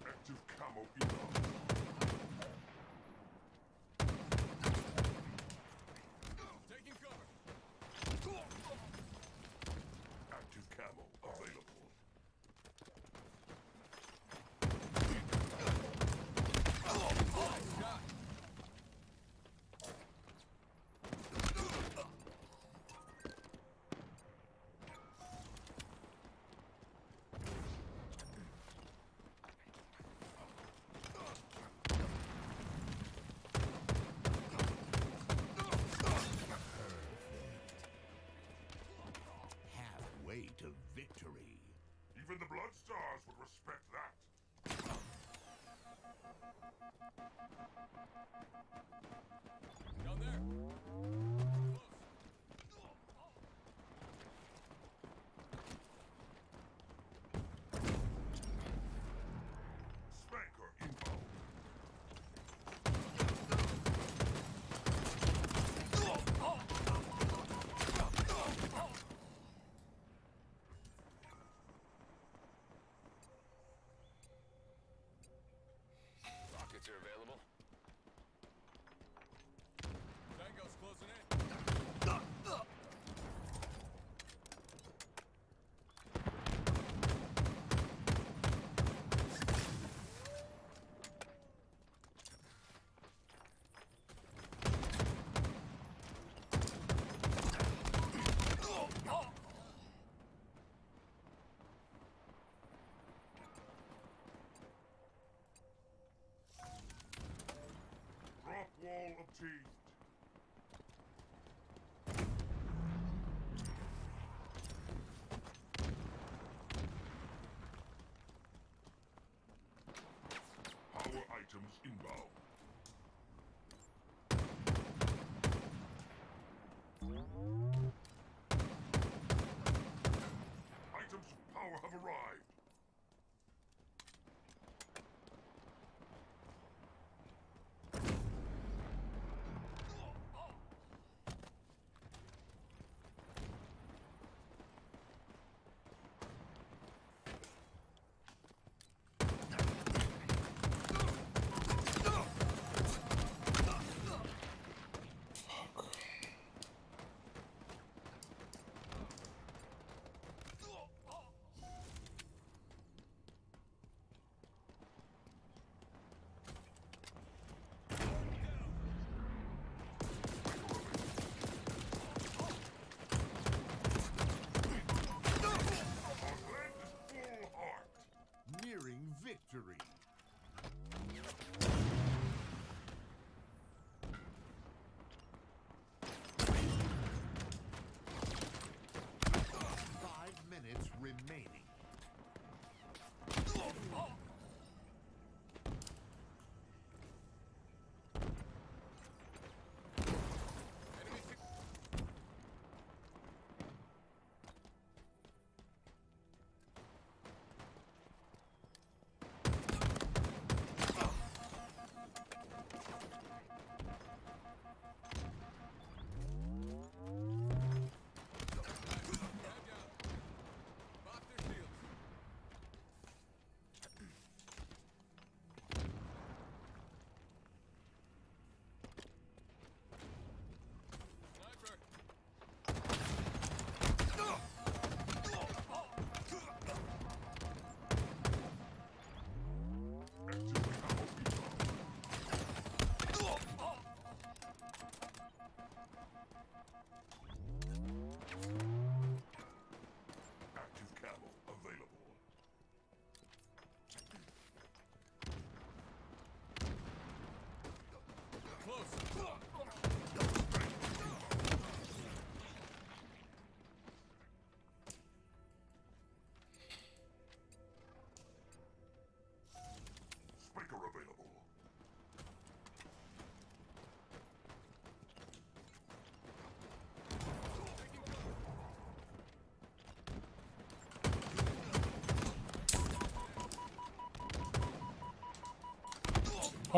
Active camo inbound. Taking cover. Active camo available. Halfway to victory. Even the Blood Stars would respect that. Down there. Spanker inbound. Rockets are available. Tango's closing in. Rock wall obtained. Power items inbound. Items of power have arrived.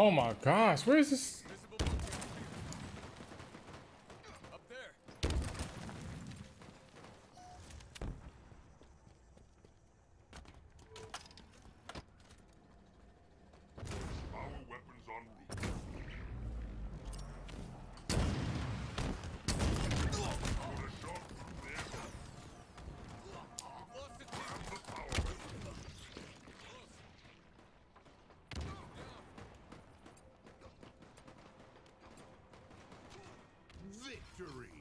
Oh my gosh, where is this? Up there. Our weapons en route. Put a shot through there. We've lost it. Grab the power. Victory!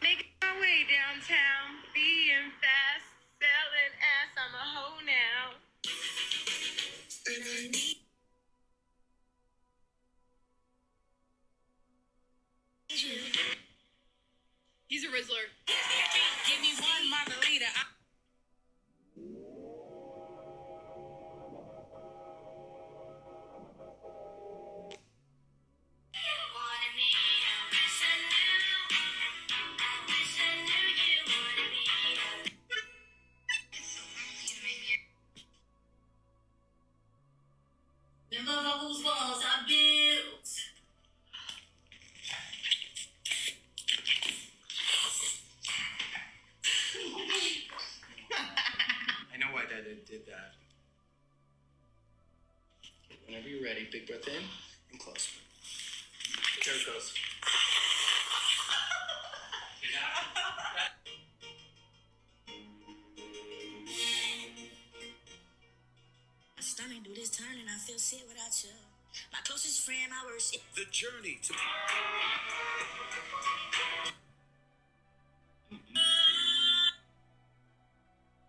Making my way downtown, being fast, selling ass. I'm a hoe now. And I need you. He's a Rizzler. Give me one margarita. Remember whose walls I built? I know why Dad did that. Whenever you're ready, big breath in and close. There it goes. My stomach do this turn and I feel sick without you. My closest friend, my worst. The journey to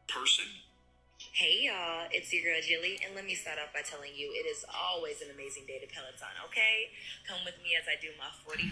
person. Hey y'all, it's your girl Jilly, and let me start off by telling you it is always an amazing day to Peloton, okay? Come with me as I do my 40.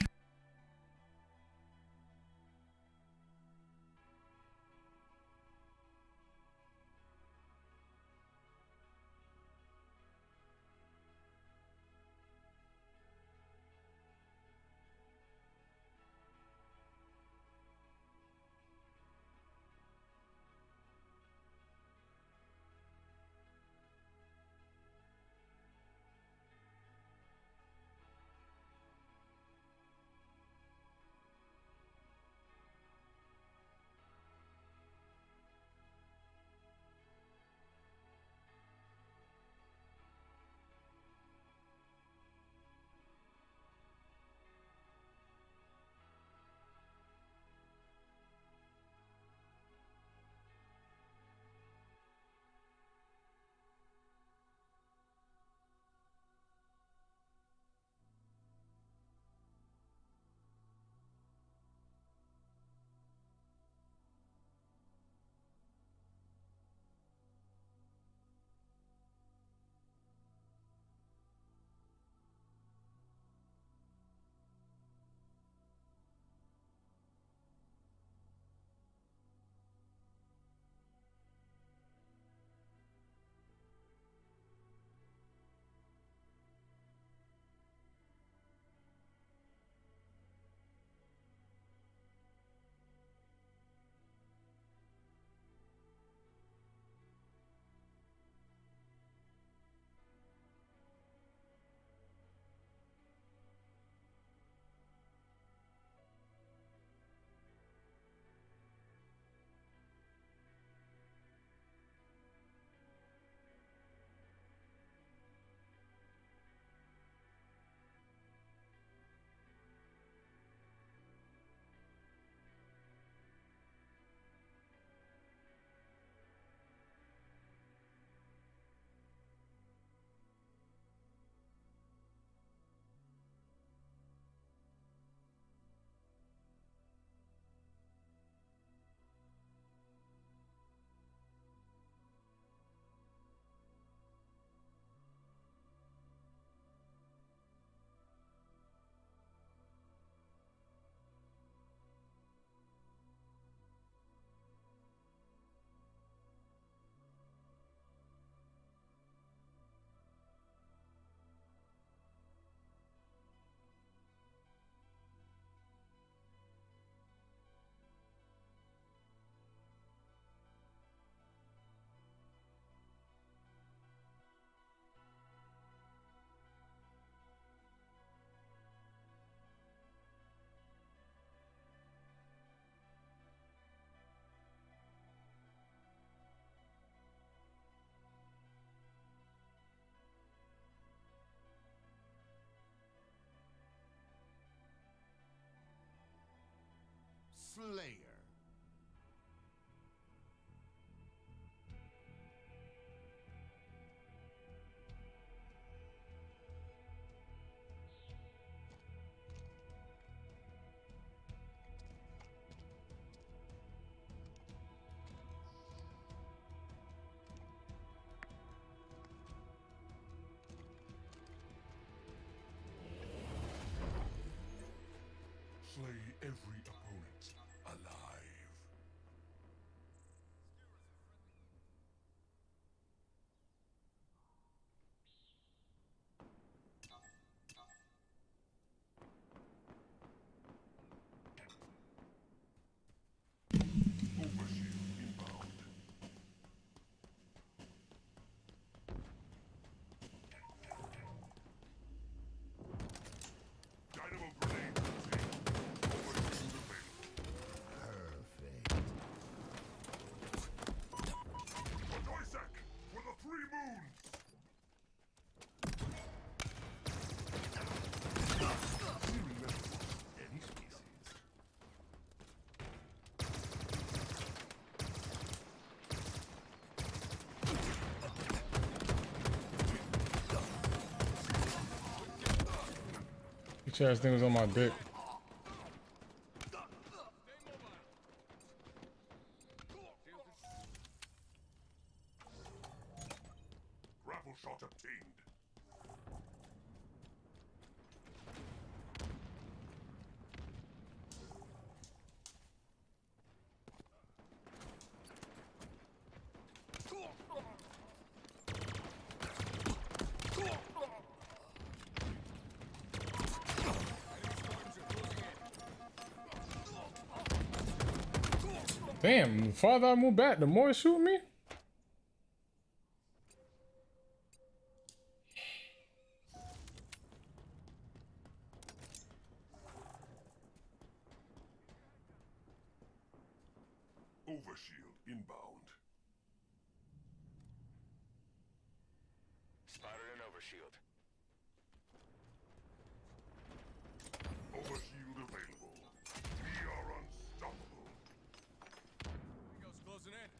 Slayer. Slay every opponent alive. Overshield inbound. Dynamo grenade. Overshield available. Perfect. Isaac for the 3 moons. Searing metal, any species. Bitch ass niggas on my dick. Grapple shot obtained. Damn, the farther I move back, the more it shoot me. Overshield inbound. Spotted an overshield. Overshield available. We are unstoppable. Goes closing in.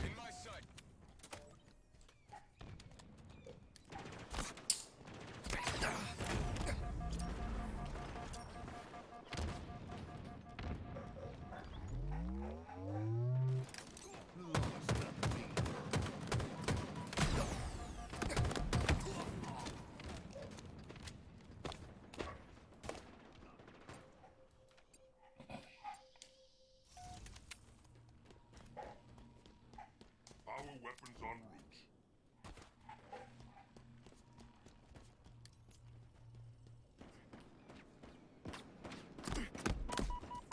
In my sight. Our weapons en route.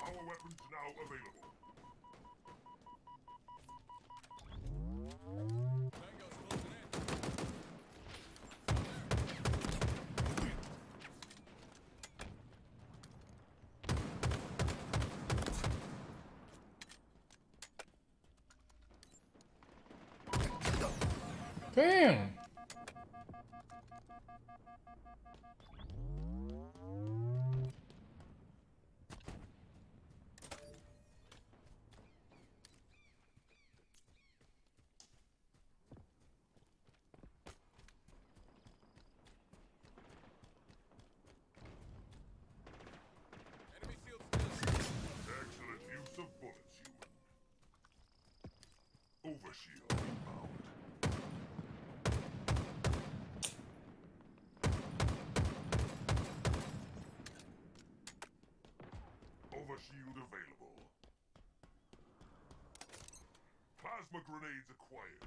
Our weapons now available. Tango's closing in. Damn. Enemy shield still. Excellent use of bullets, human. Overshield inbound. Overshield available. Plasma grenades acquired.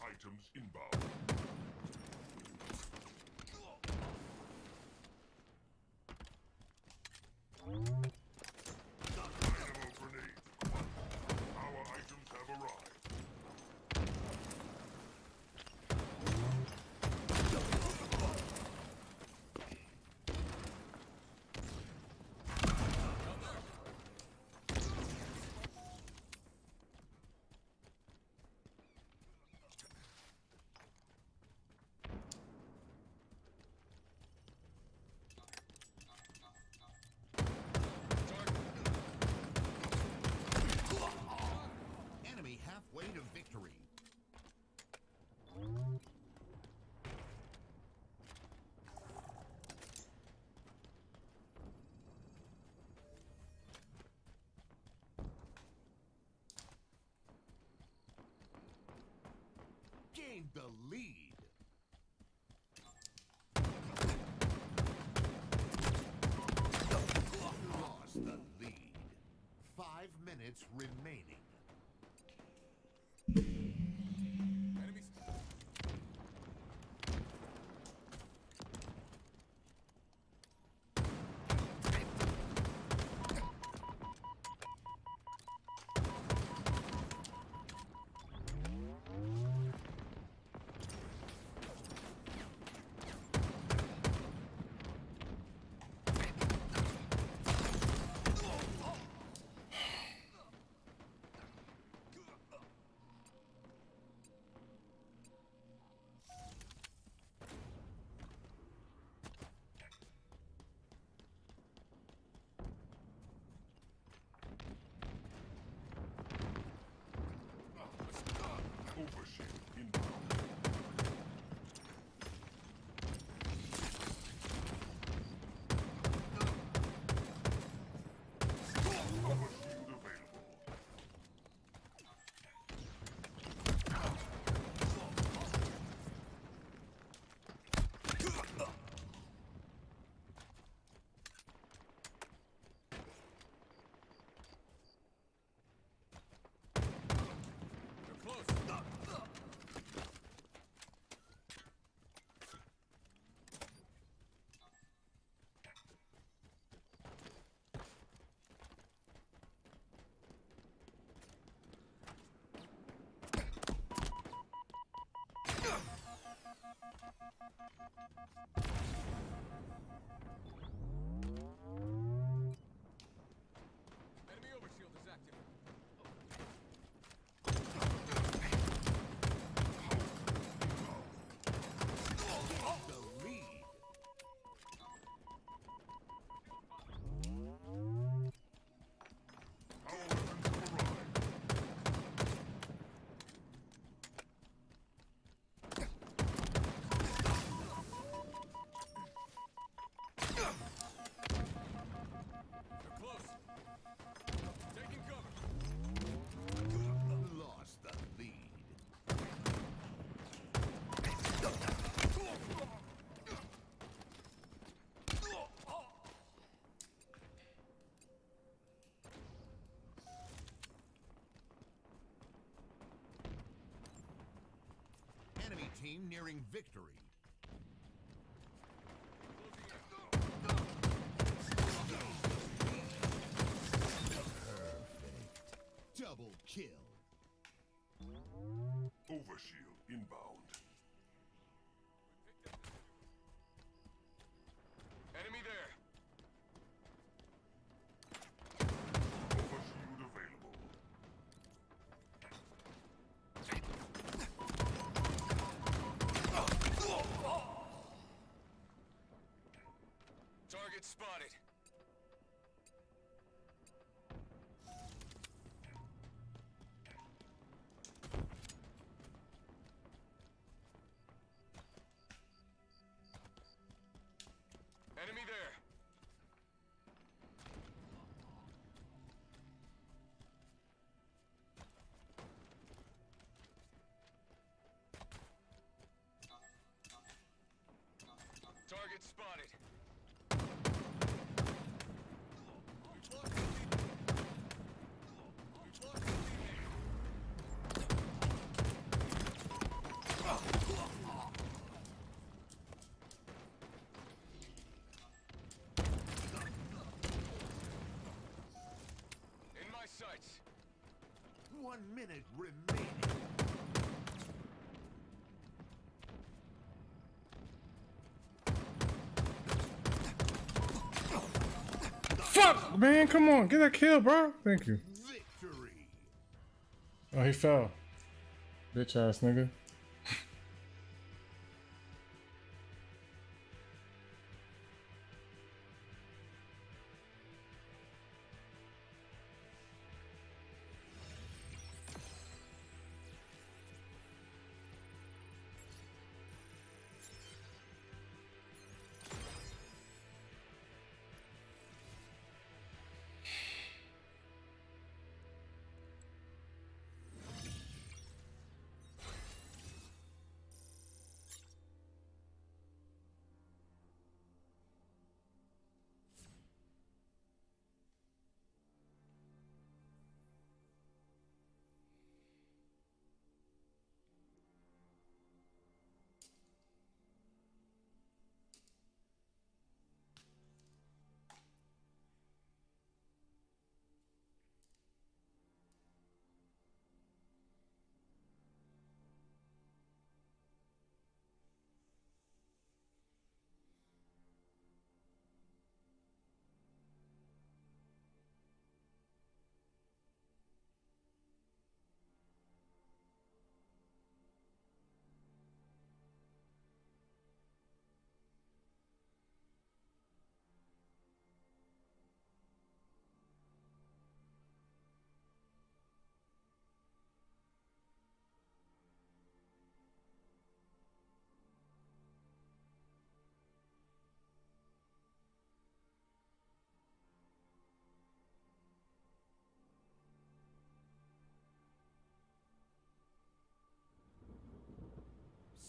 items inbound. Dynamo grenade. Our items have arrived. Enemy halfway to victory. Gained the lead. Lost the lead. 5 minutes remaining. Enemies. Overshield inbound. Overshield available. They're close. Enemy overshield is active. The lead. Our weapons have arrived. They're close. Taking cover. Lost the lead. Enemy team nearing victory. Perfect. Double kill. Overshield inbound. Enemy there. Overshield available. Target spotted. Enemy there. Target spotted. 1 minute remaining. Fuck, man, come on, get that kill, bro. Thank you. Victory. Oh, he fell. Bitch ass nigga.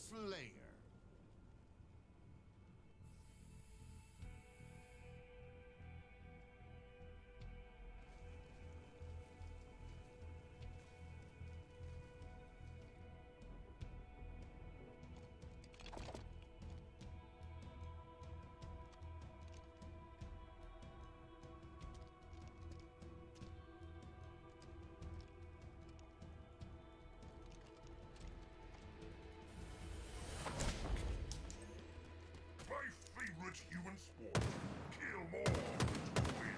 Slayer. My favorite human sport. Kill more to win.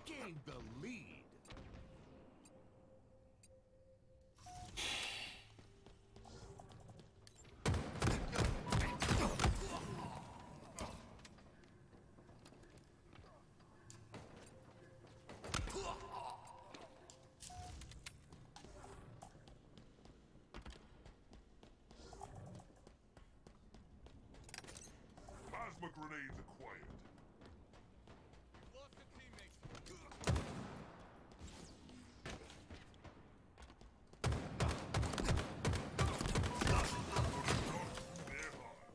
Gained the lead. Plasma grenades acquired. Lost a teammate. Their hearts.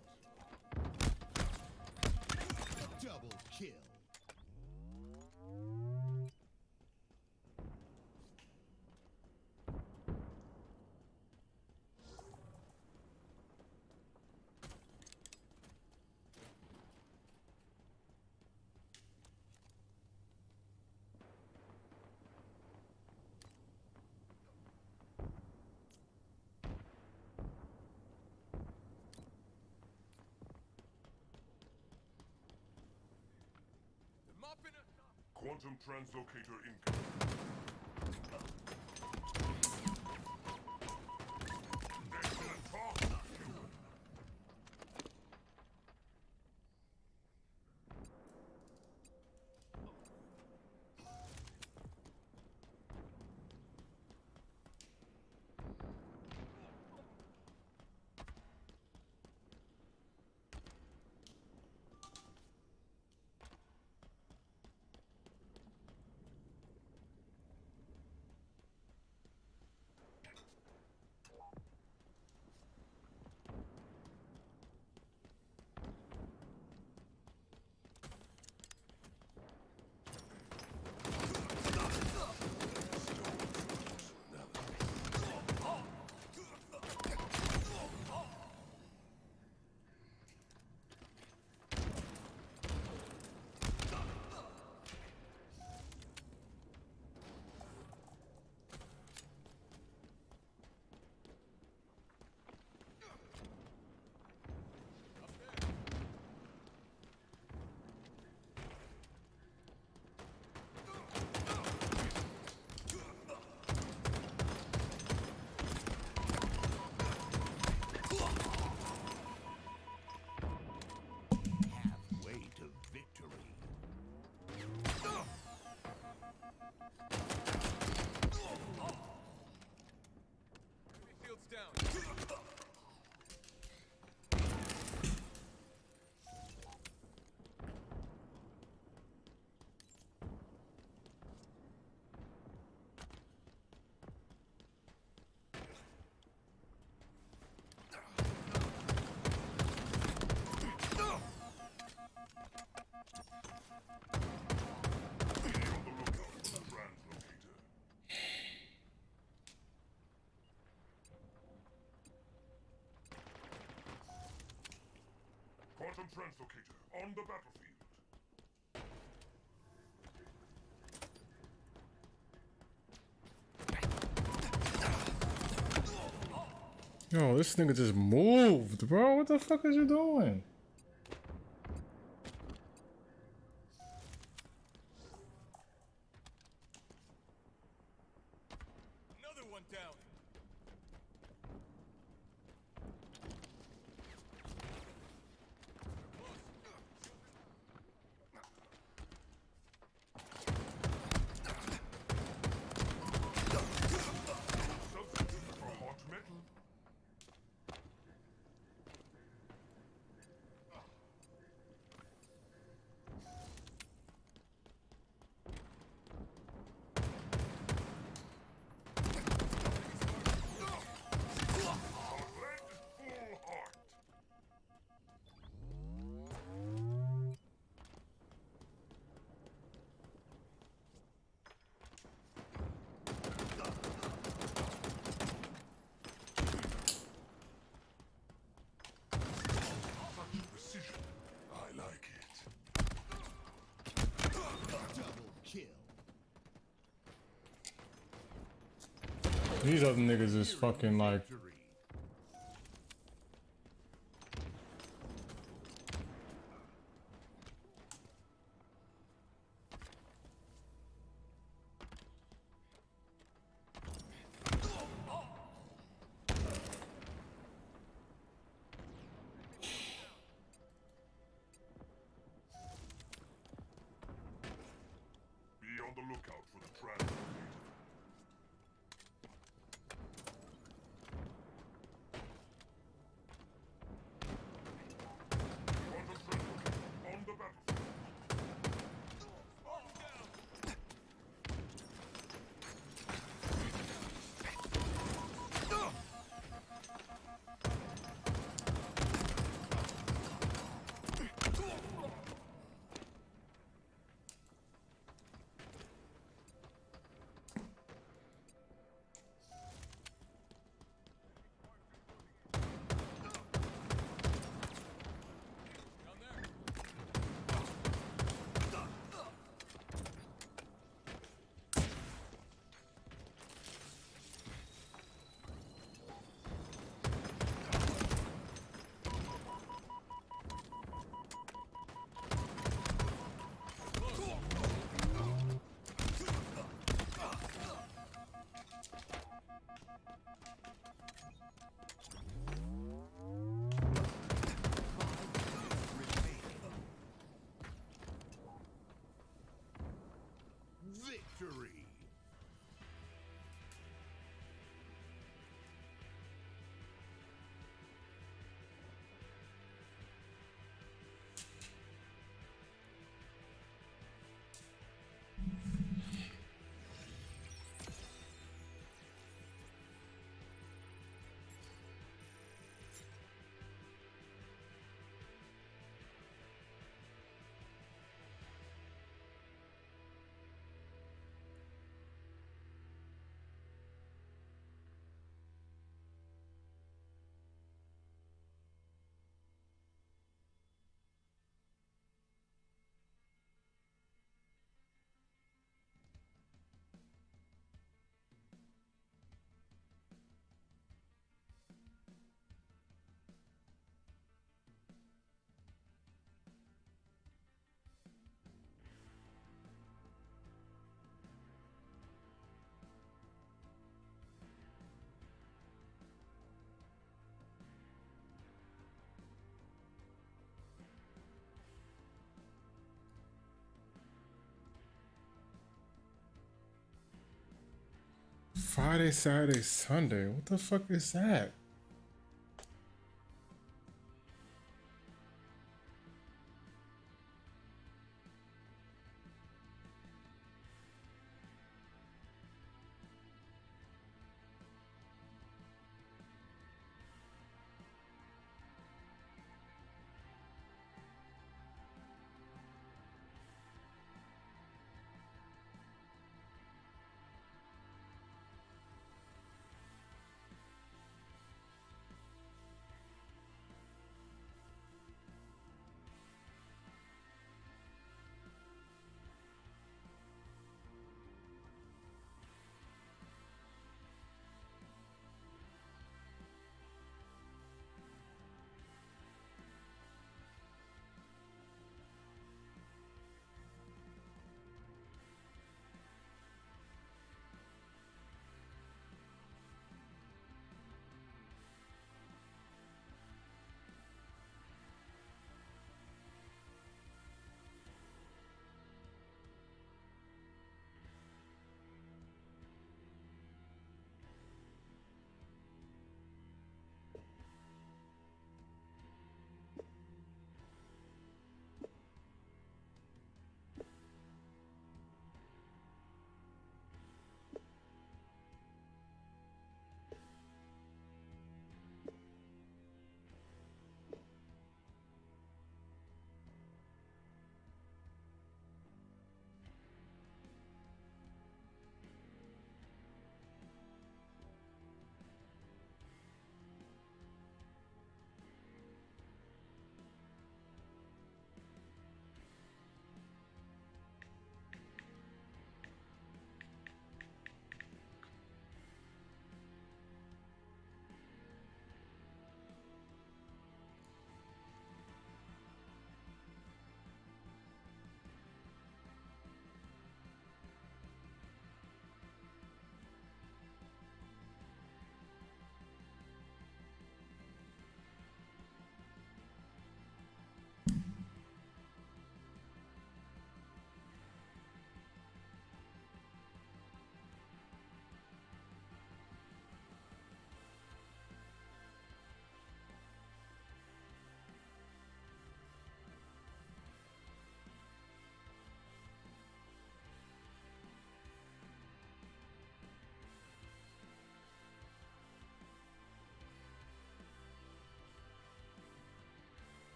Double kill. They're mopping us up. Quantum translocator incoming. Excellent talk. Quantum translocator on the battlefield. Yo, this nigga just moved, bro. What the fuck is you doing? Another one down. Substitute for hot metal. Such precision. I like it. Double kill. These other niggas is fucking like. Be on the lookout for the translocator. Quantum translocator on the battlefield. Victory. Friday, Saturday, Sunday. What the fuck is that?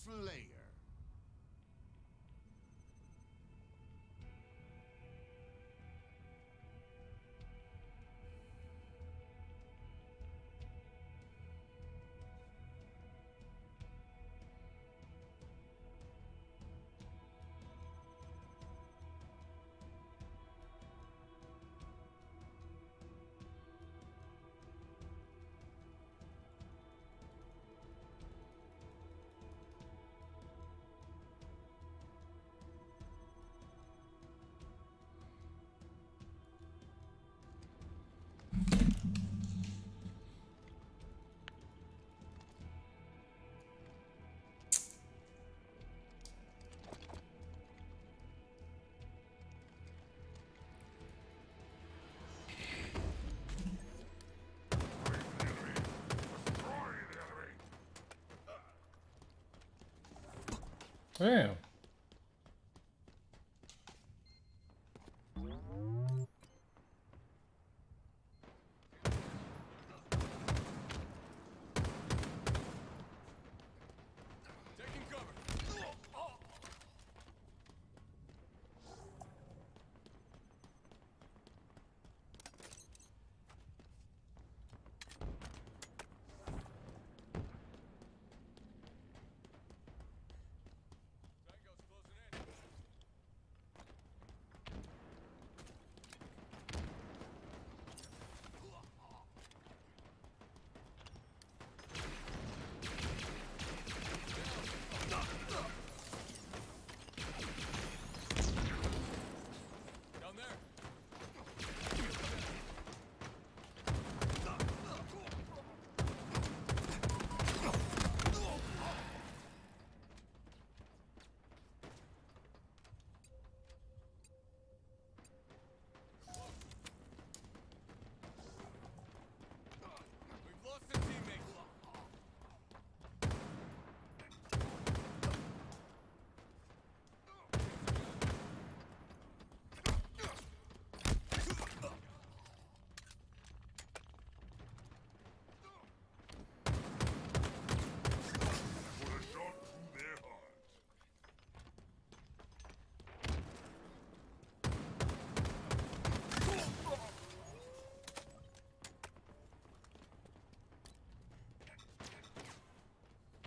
Slayer. Damn. Taking cover. Tango's closing in. Down there. We've lost a teammate. Put a shot through their hearts.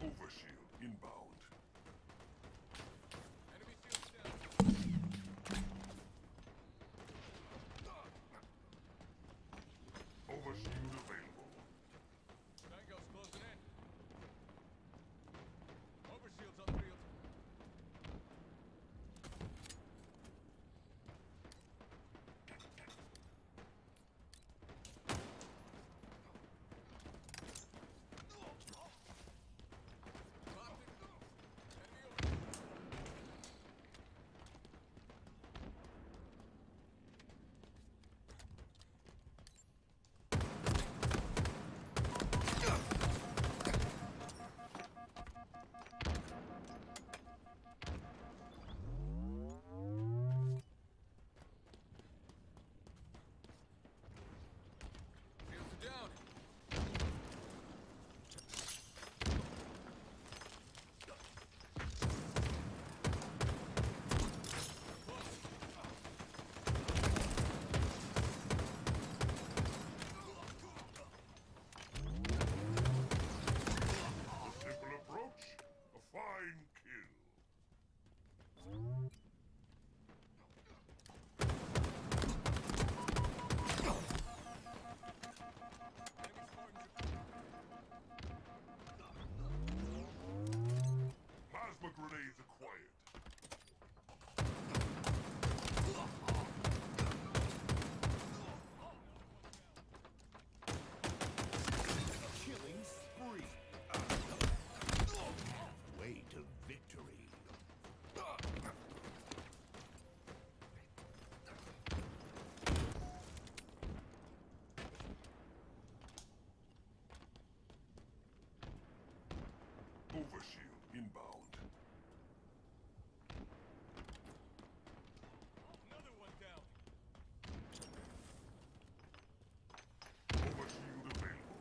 Overshield inbound. Enemy shields down. Overshield available. Tango's closing in. Overshield's on the field. Shields are down. A simple approach, a fine kill. Plasma grenades acquired. Killing spree. Way to victory. Overshield inbound. Another one down. Overshield available.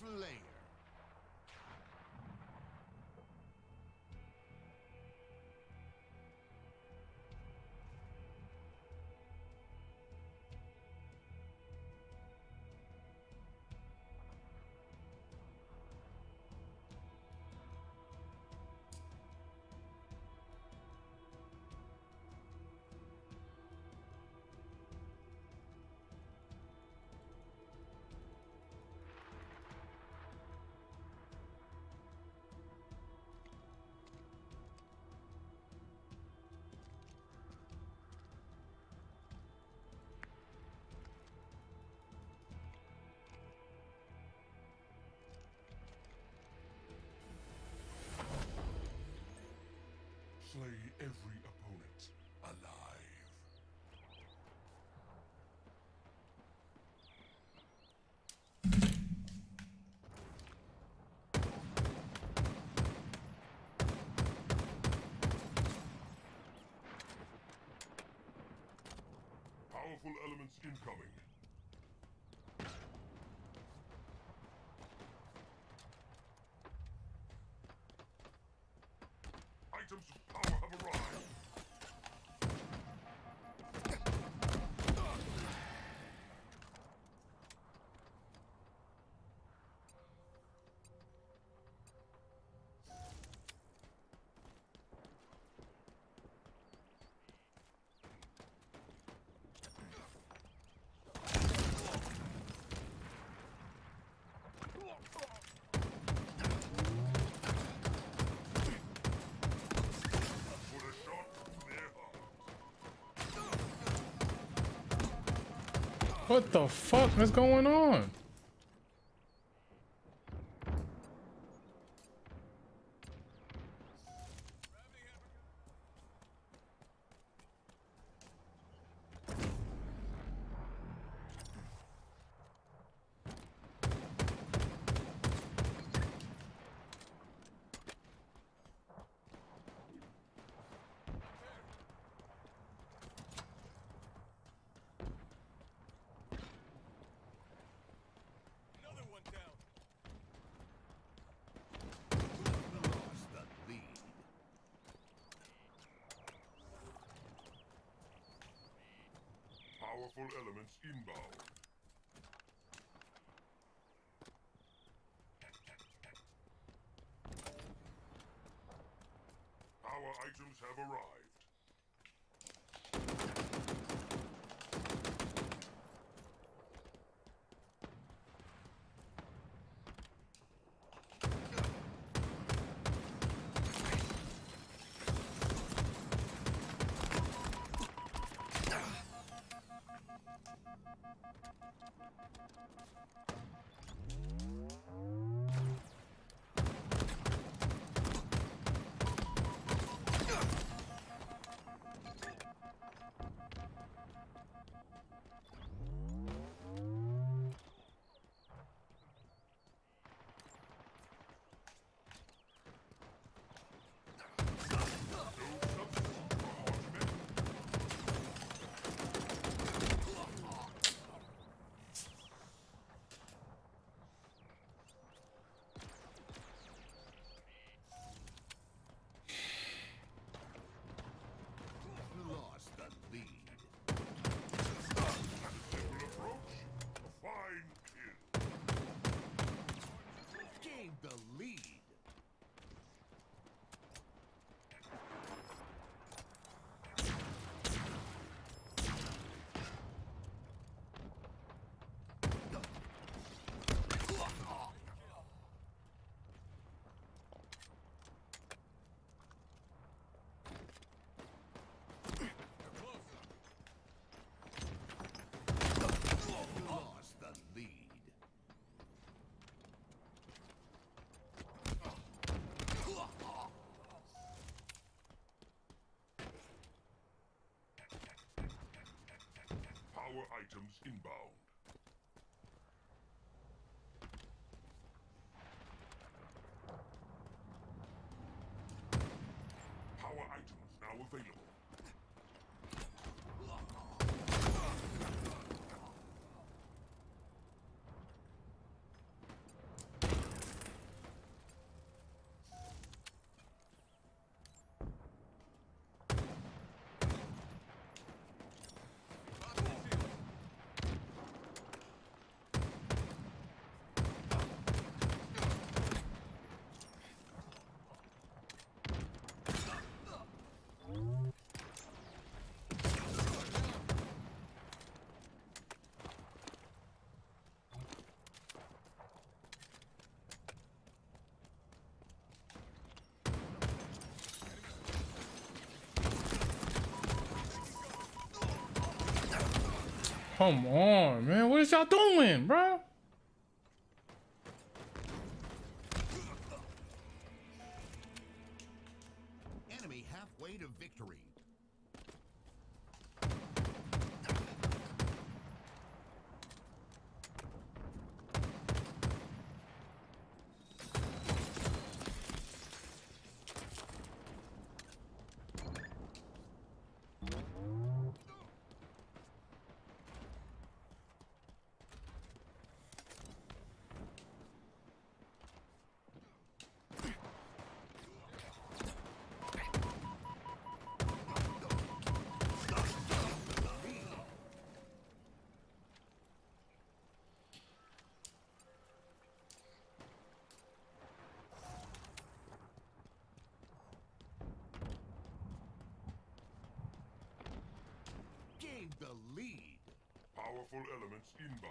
Slayer. Slay every opponent alive. Powerful elements incoming. Items of power have arrived. Put a shot in their heart. What the fuck is going on? Another one down. Lost the lead. Powerful elements inbound. Power items have arrived. Lost the lead. Simple approach. A fine kill. Gained the lead. Lost the lead. Power items inbound. Power items now available. Come on, man. What is y'all doing, bro? Enemy halfway to victory. Gained the lead. Powerful elements inbound.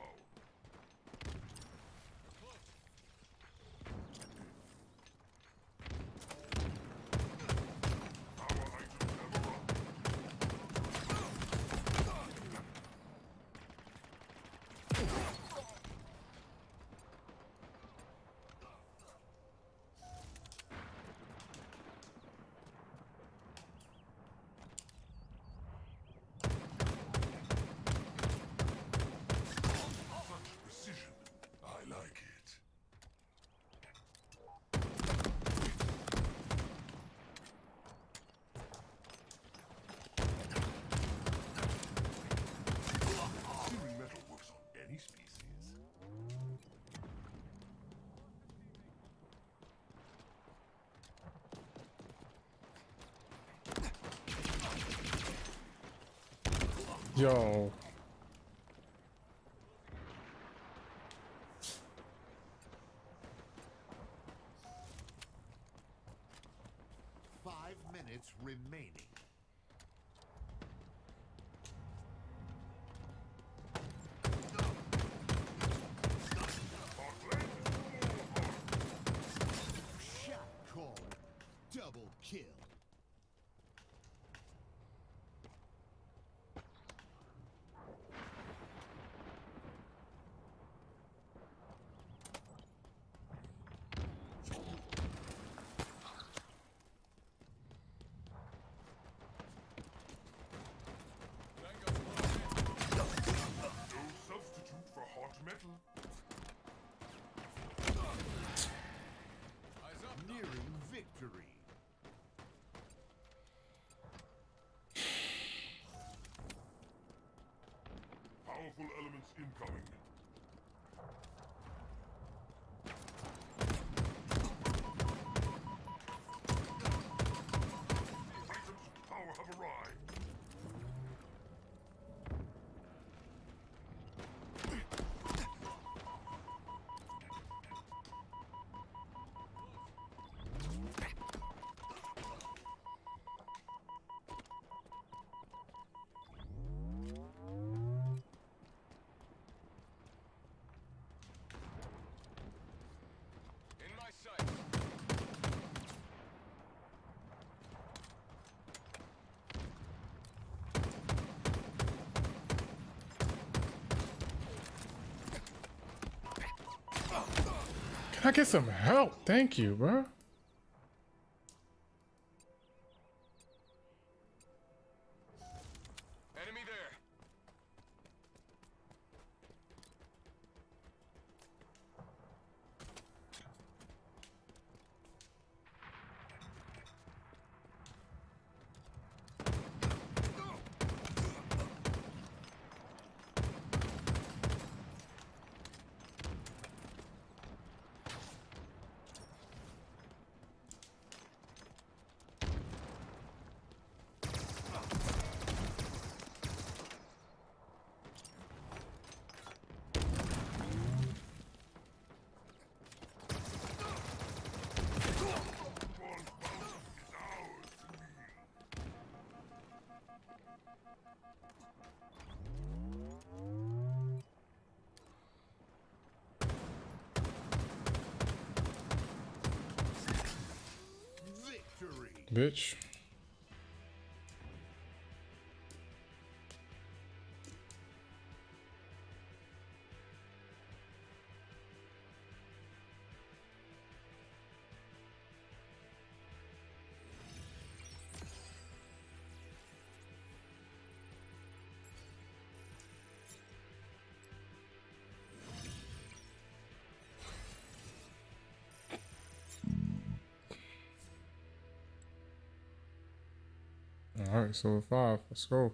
Precision. I like it. Searing metal works on any species. Yo. Five minutes remaining. Shot call. Double kill. No substitute for hot metal. Nearing victory. Powerful elements incoming. Titans power have arrived. In my sight. Can I get some help? Thank you, bro. Enemy there. Bitch. All right, so 5. Let's go.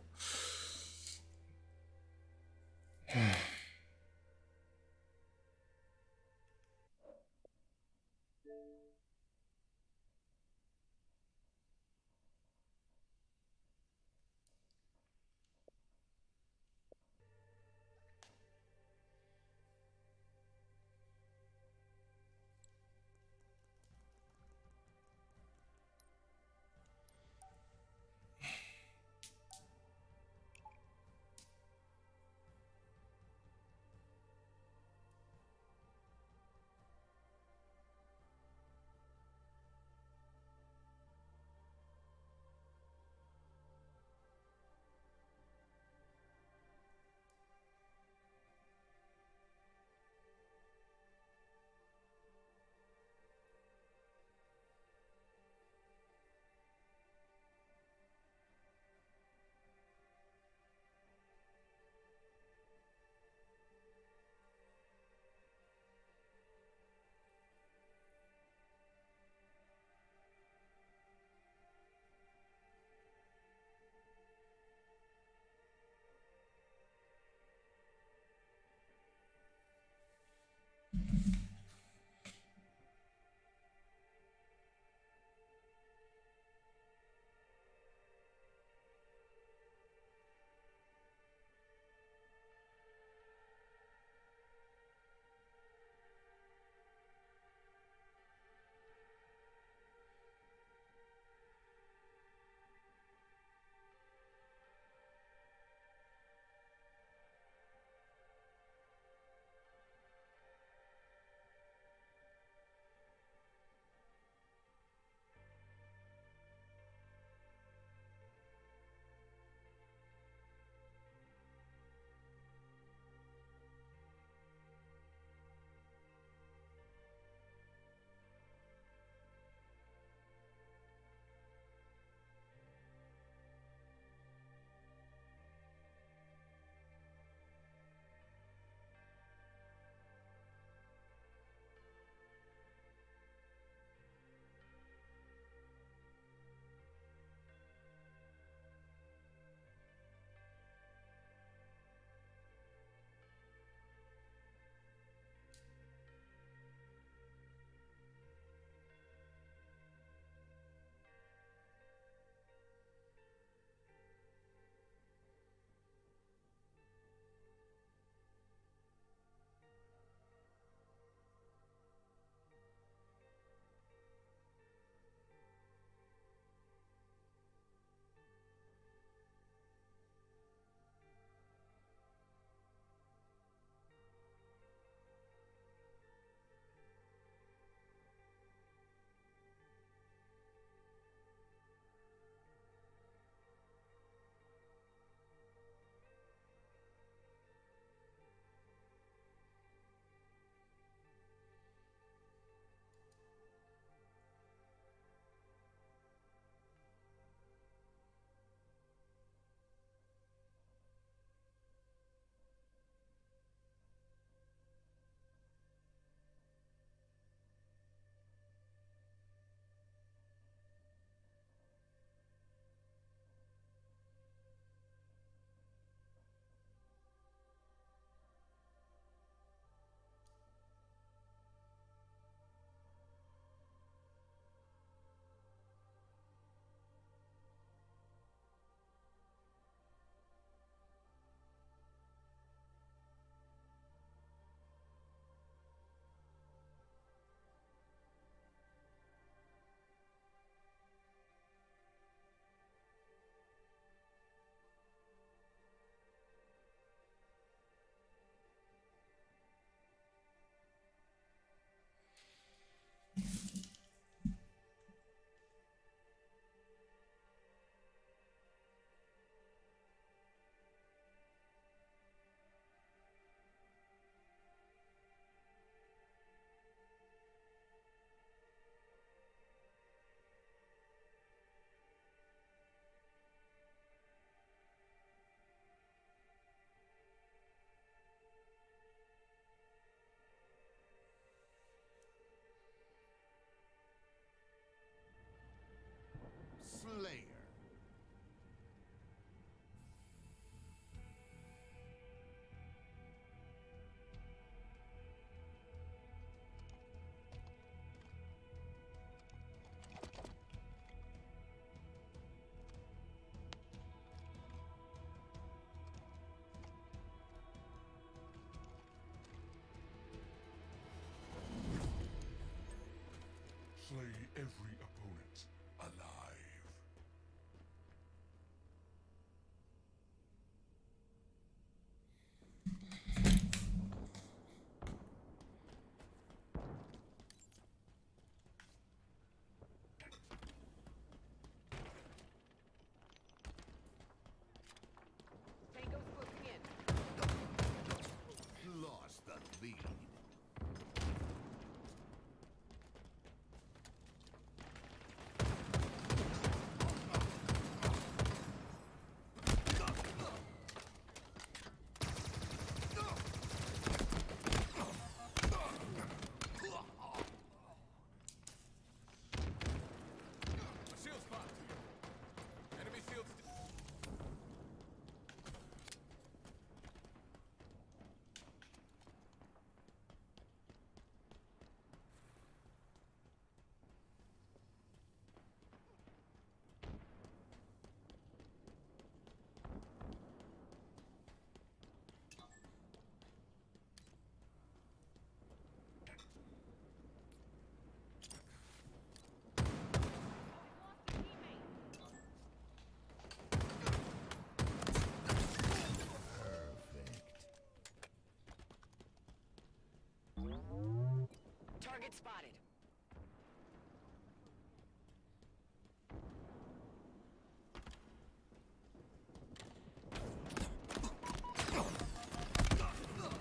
Target spotted.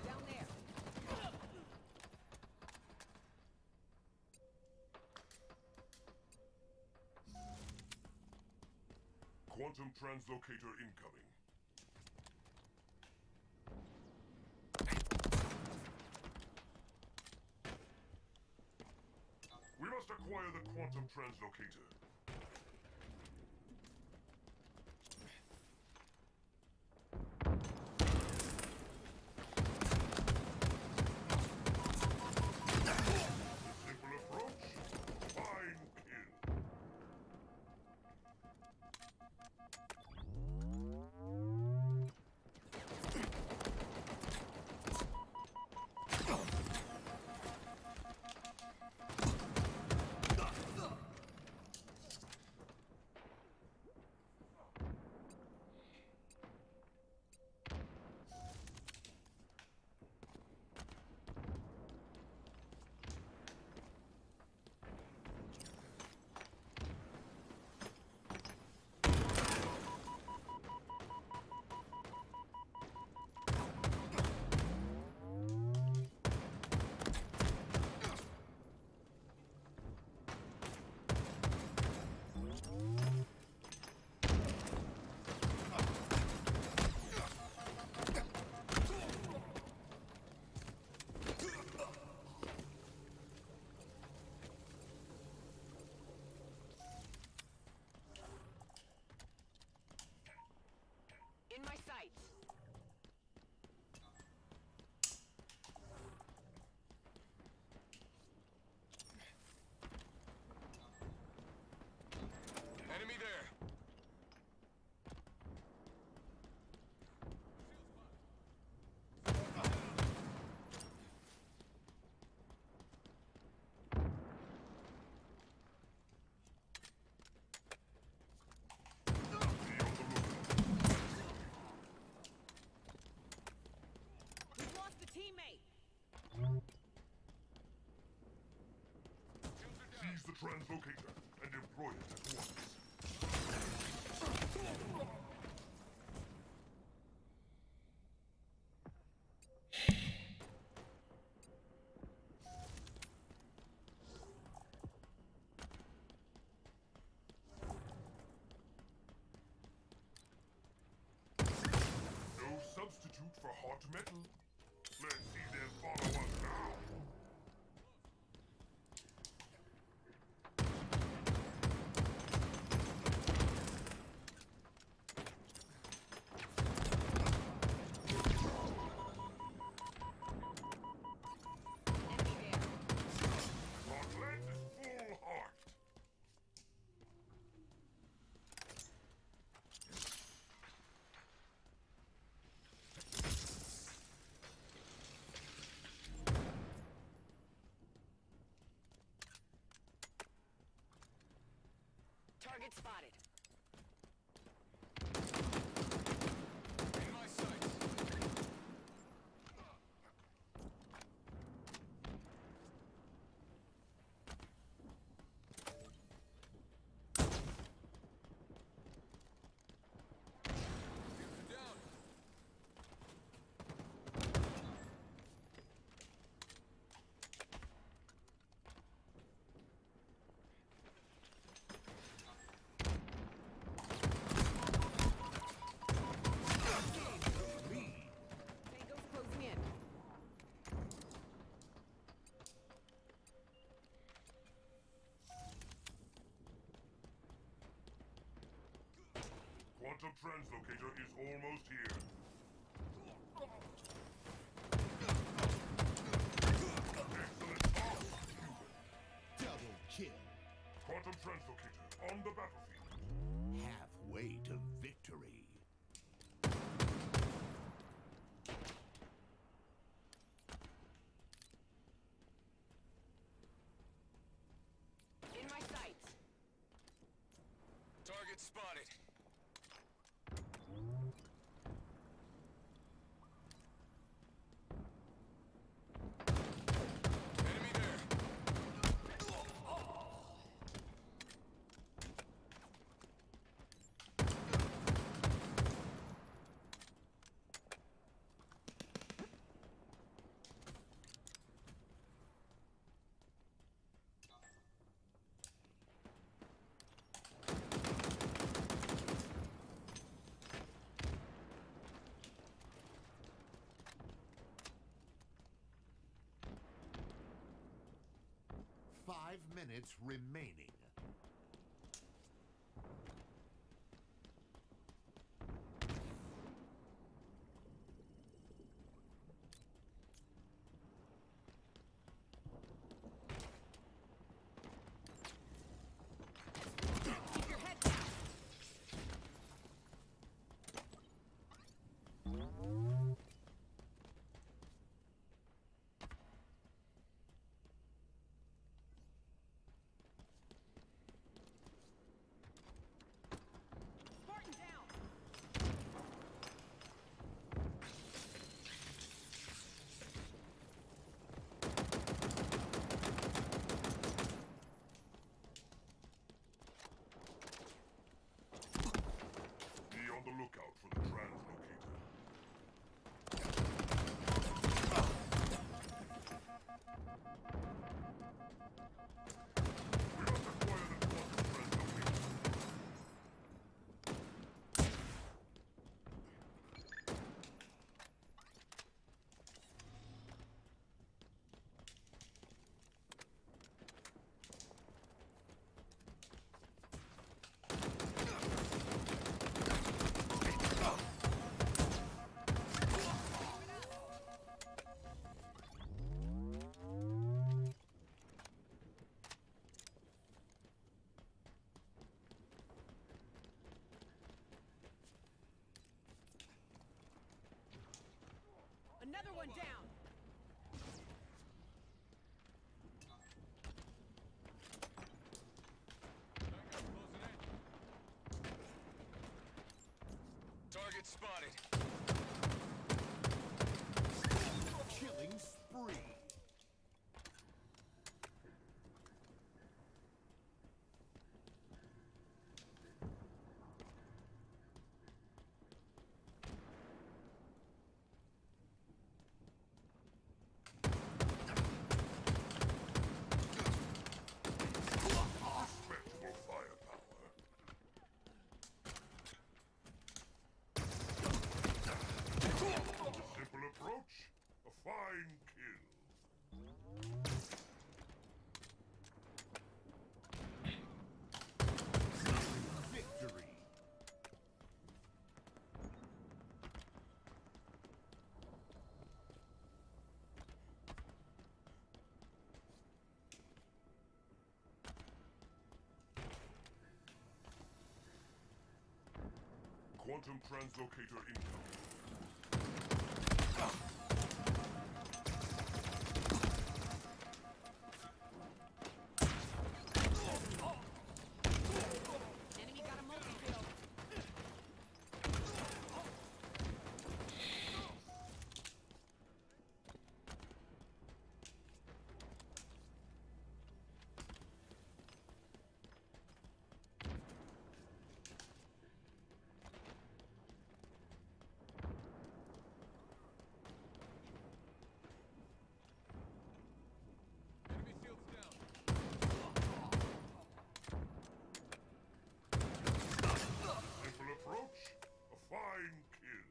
Down there. Quantum translocator incoming. We must acquire the quantum translocator. Simple approach, fine kill. In my sights. Enemy there. We've lost a teammate. Seize the translocator and employ it at once. No substitute for hot metal. Let's see them follow us now. Gauntlet, full heart. Target spotted. In my sights. Down. Tango's closing in. Quantum translocator is almost here. Excellent toss, Cuban. Double kill. Quantum translocator on the battlefield. Halfway to victory. In my sights. Target spotted. Enemy there. minutes remaining. Keep your head down. Spartan down. Be on the lookout for the translocator. We must acquire the quantum translocator. Another one down. Target spotted. Killing spree. Respectable firepower. A simple approach, a fine kill. Victory. Quantum translocator incoming. Enemy got a multi-kill. Enemy shields down. Simple approach, a fine kill.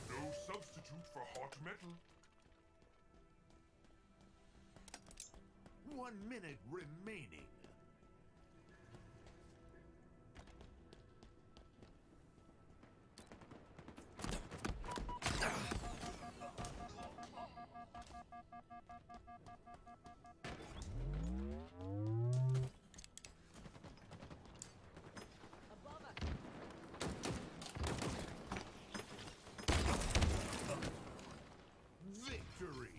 No substitute for hot metal. 1 minute remaining. Above us. Victory.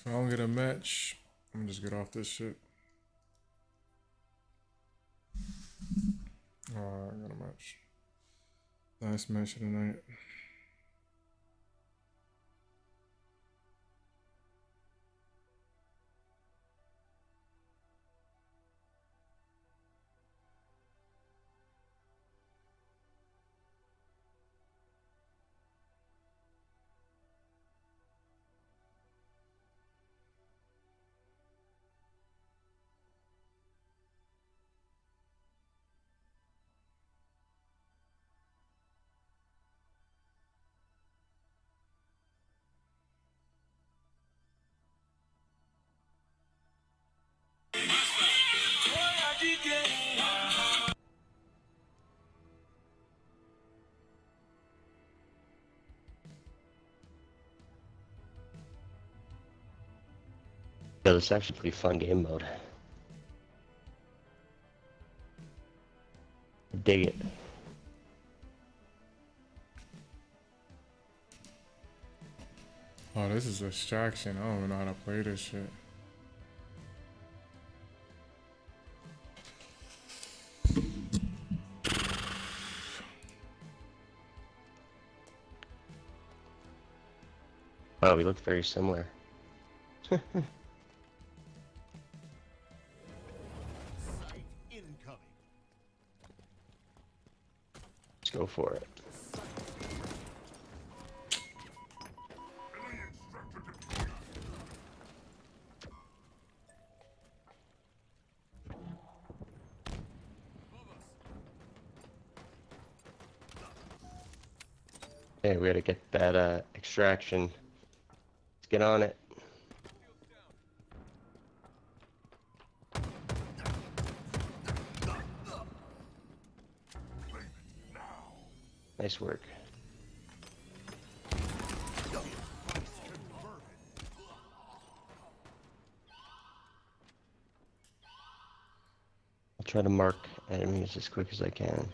If I don't get a match, I'm gonna just get off this shit. Alright, I got a match. Last match of the night. Yeah, this is actually a pretty fun game mode. Dig it. Oh, this is Extraction. I don't even know how to play this shit. Wow, we look very similar. Sight incoming. Let's go for it. Hey, we gotta get that extraction. Let's get on it. Nice work. I'll try to mark enemies as quick as I can.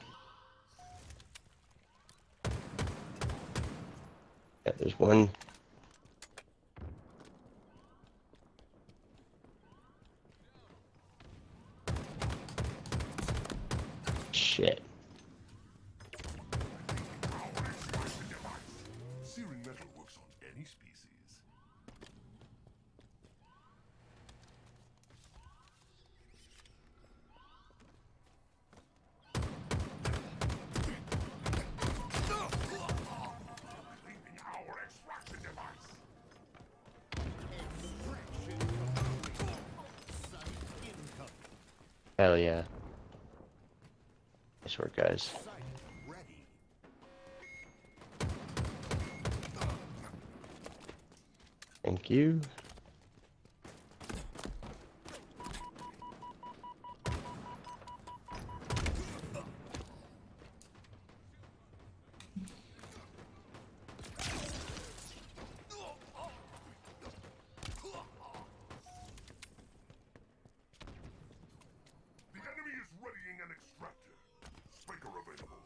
Yeah, there's one. Shit. Searing metal works on any species. Leaving our extraction device. Hell yeah. Nice work, guys. Thank you. The enemy is readying an extractor. Sprinkler available.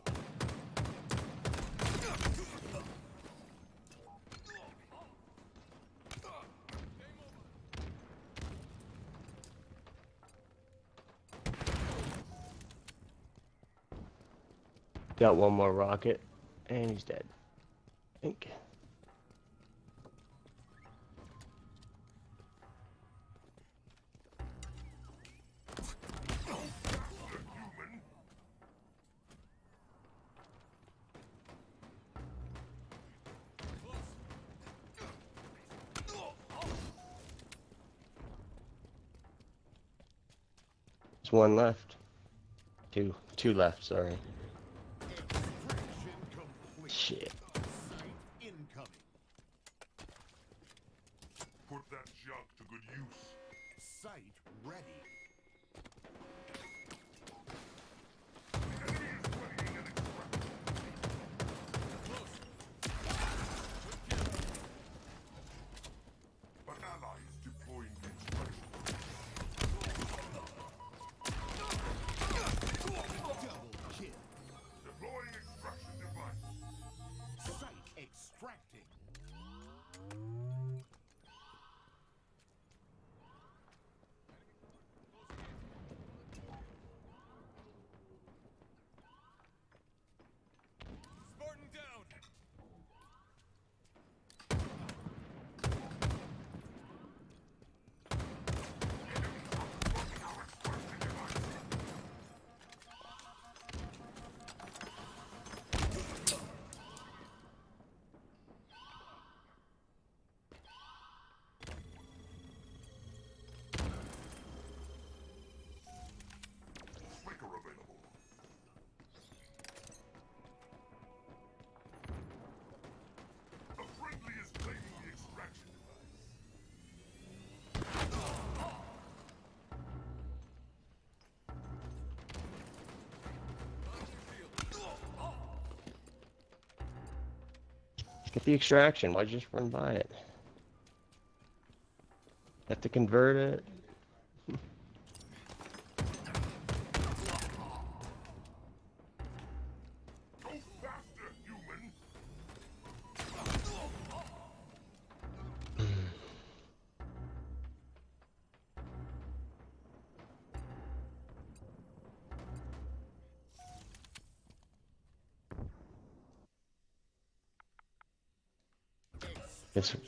Got one more rocket, and he's dead. I think. There's one left. Two left, sorry. Shit. Incoming. Put that junk to good use. Sight ready. An ally is deploying the extraction. Double kill. Deploying extraction device. Sight extracting. Get the extraction. Why'd you just run by it? Have to convert it. Go faster, human!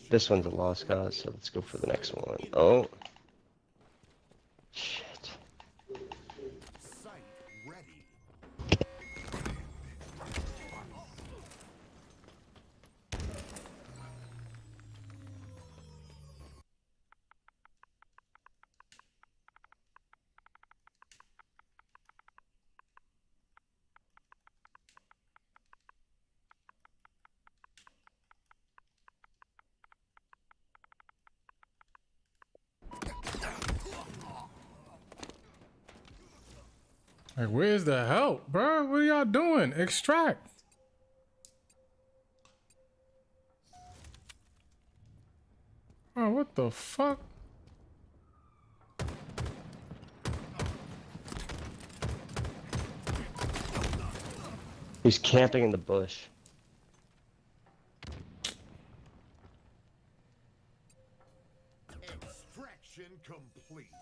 This one's a lost cause, so let's go for the next one. Oh. Shit. Site ready. Like, where's the help, bro? What are y'all doing? Extract. Oh, what the fuck? He's camping in the bush. Extraction complete.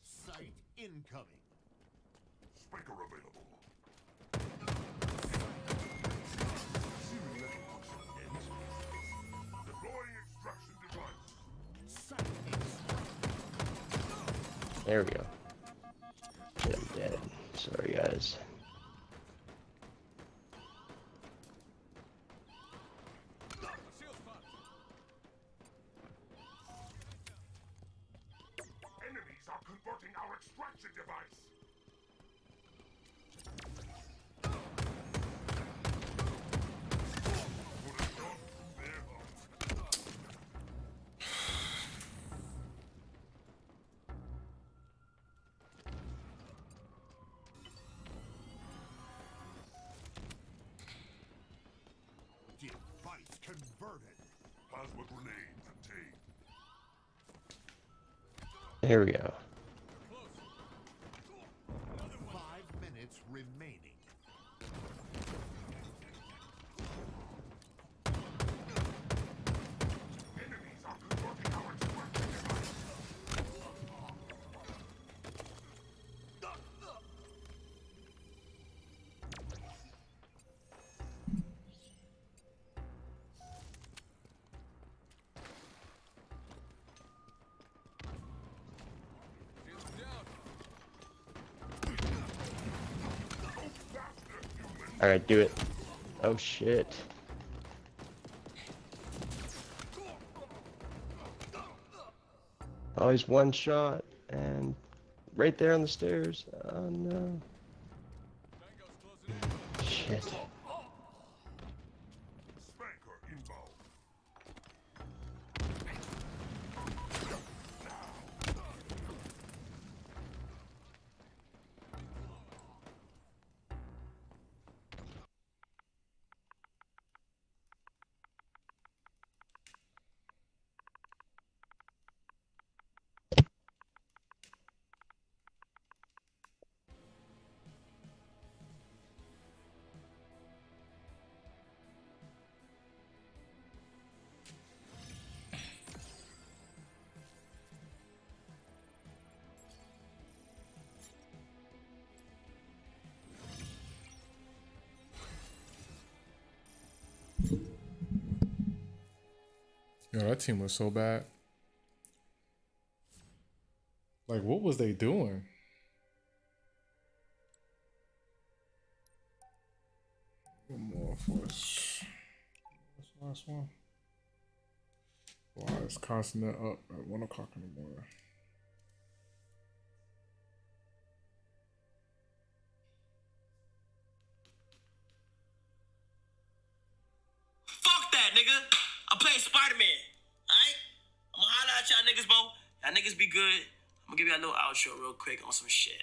Site incoming. Spiker available. Deploying extraction device. Site extract. There we go. Yeah, I'm dead. Sorry, guys. Enemies are converting our extraction device. Put a gun through their heart. Device converted. Plasma grenade contained. There we go. 5 minutes remaining. Enemies are converting our extraction device. Alright, do it. Oh shit. Oh, he's one shot and right there on the stairs. Oh no. Shit. Spanker inbound. Yo, that team was so bad. Like, what was they doing? One more for us. What's the last one? Wow, it's constant up at 1 o'clock in the morning. Fuck that, nigga. I'm playing Spider-Man. Alright? I'm gonna holler at y'all niggas, bro. Y'all niggas be good. I'm gonna give y'all a little outro real quick on some shit.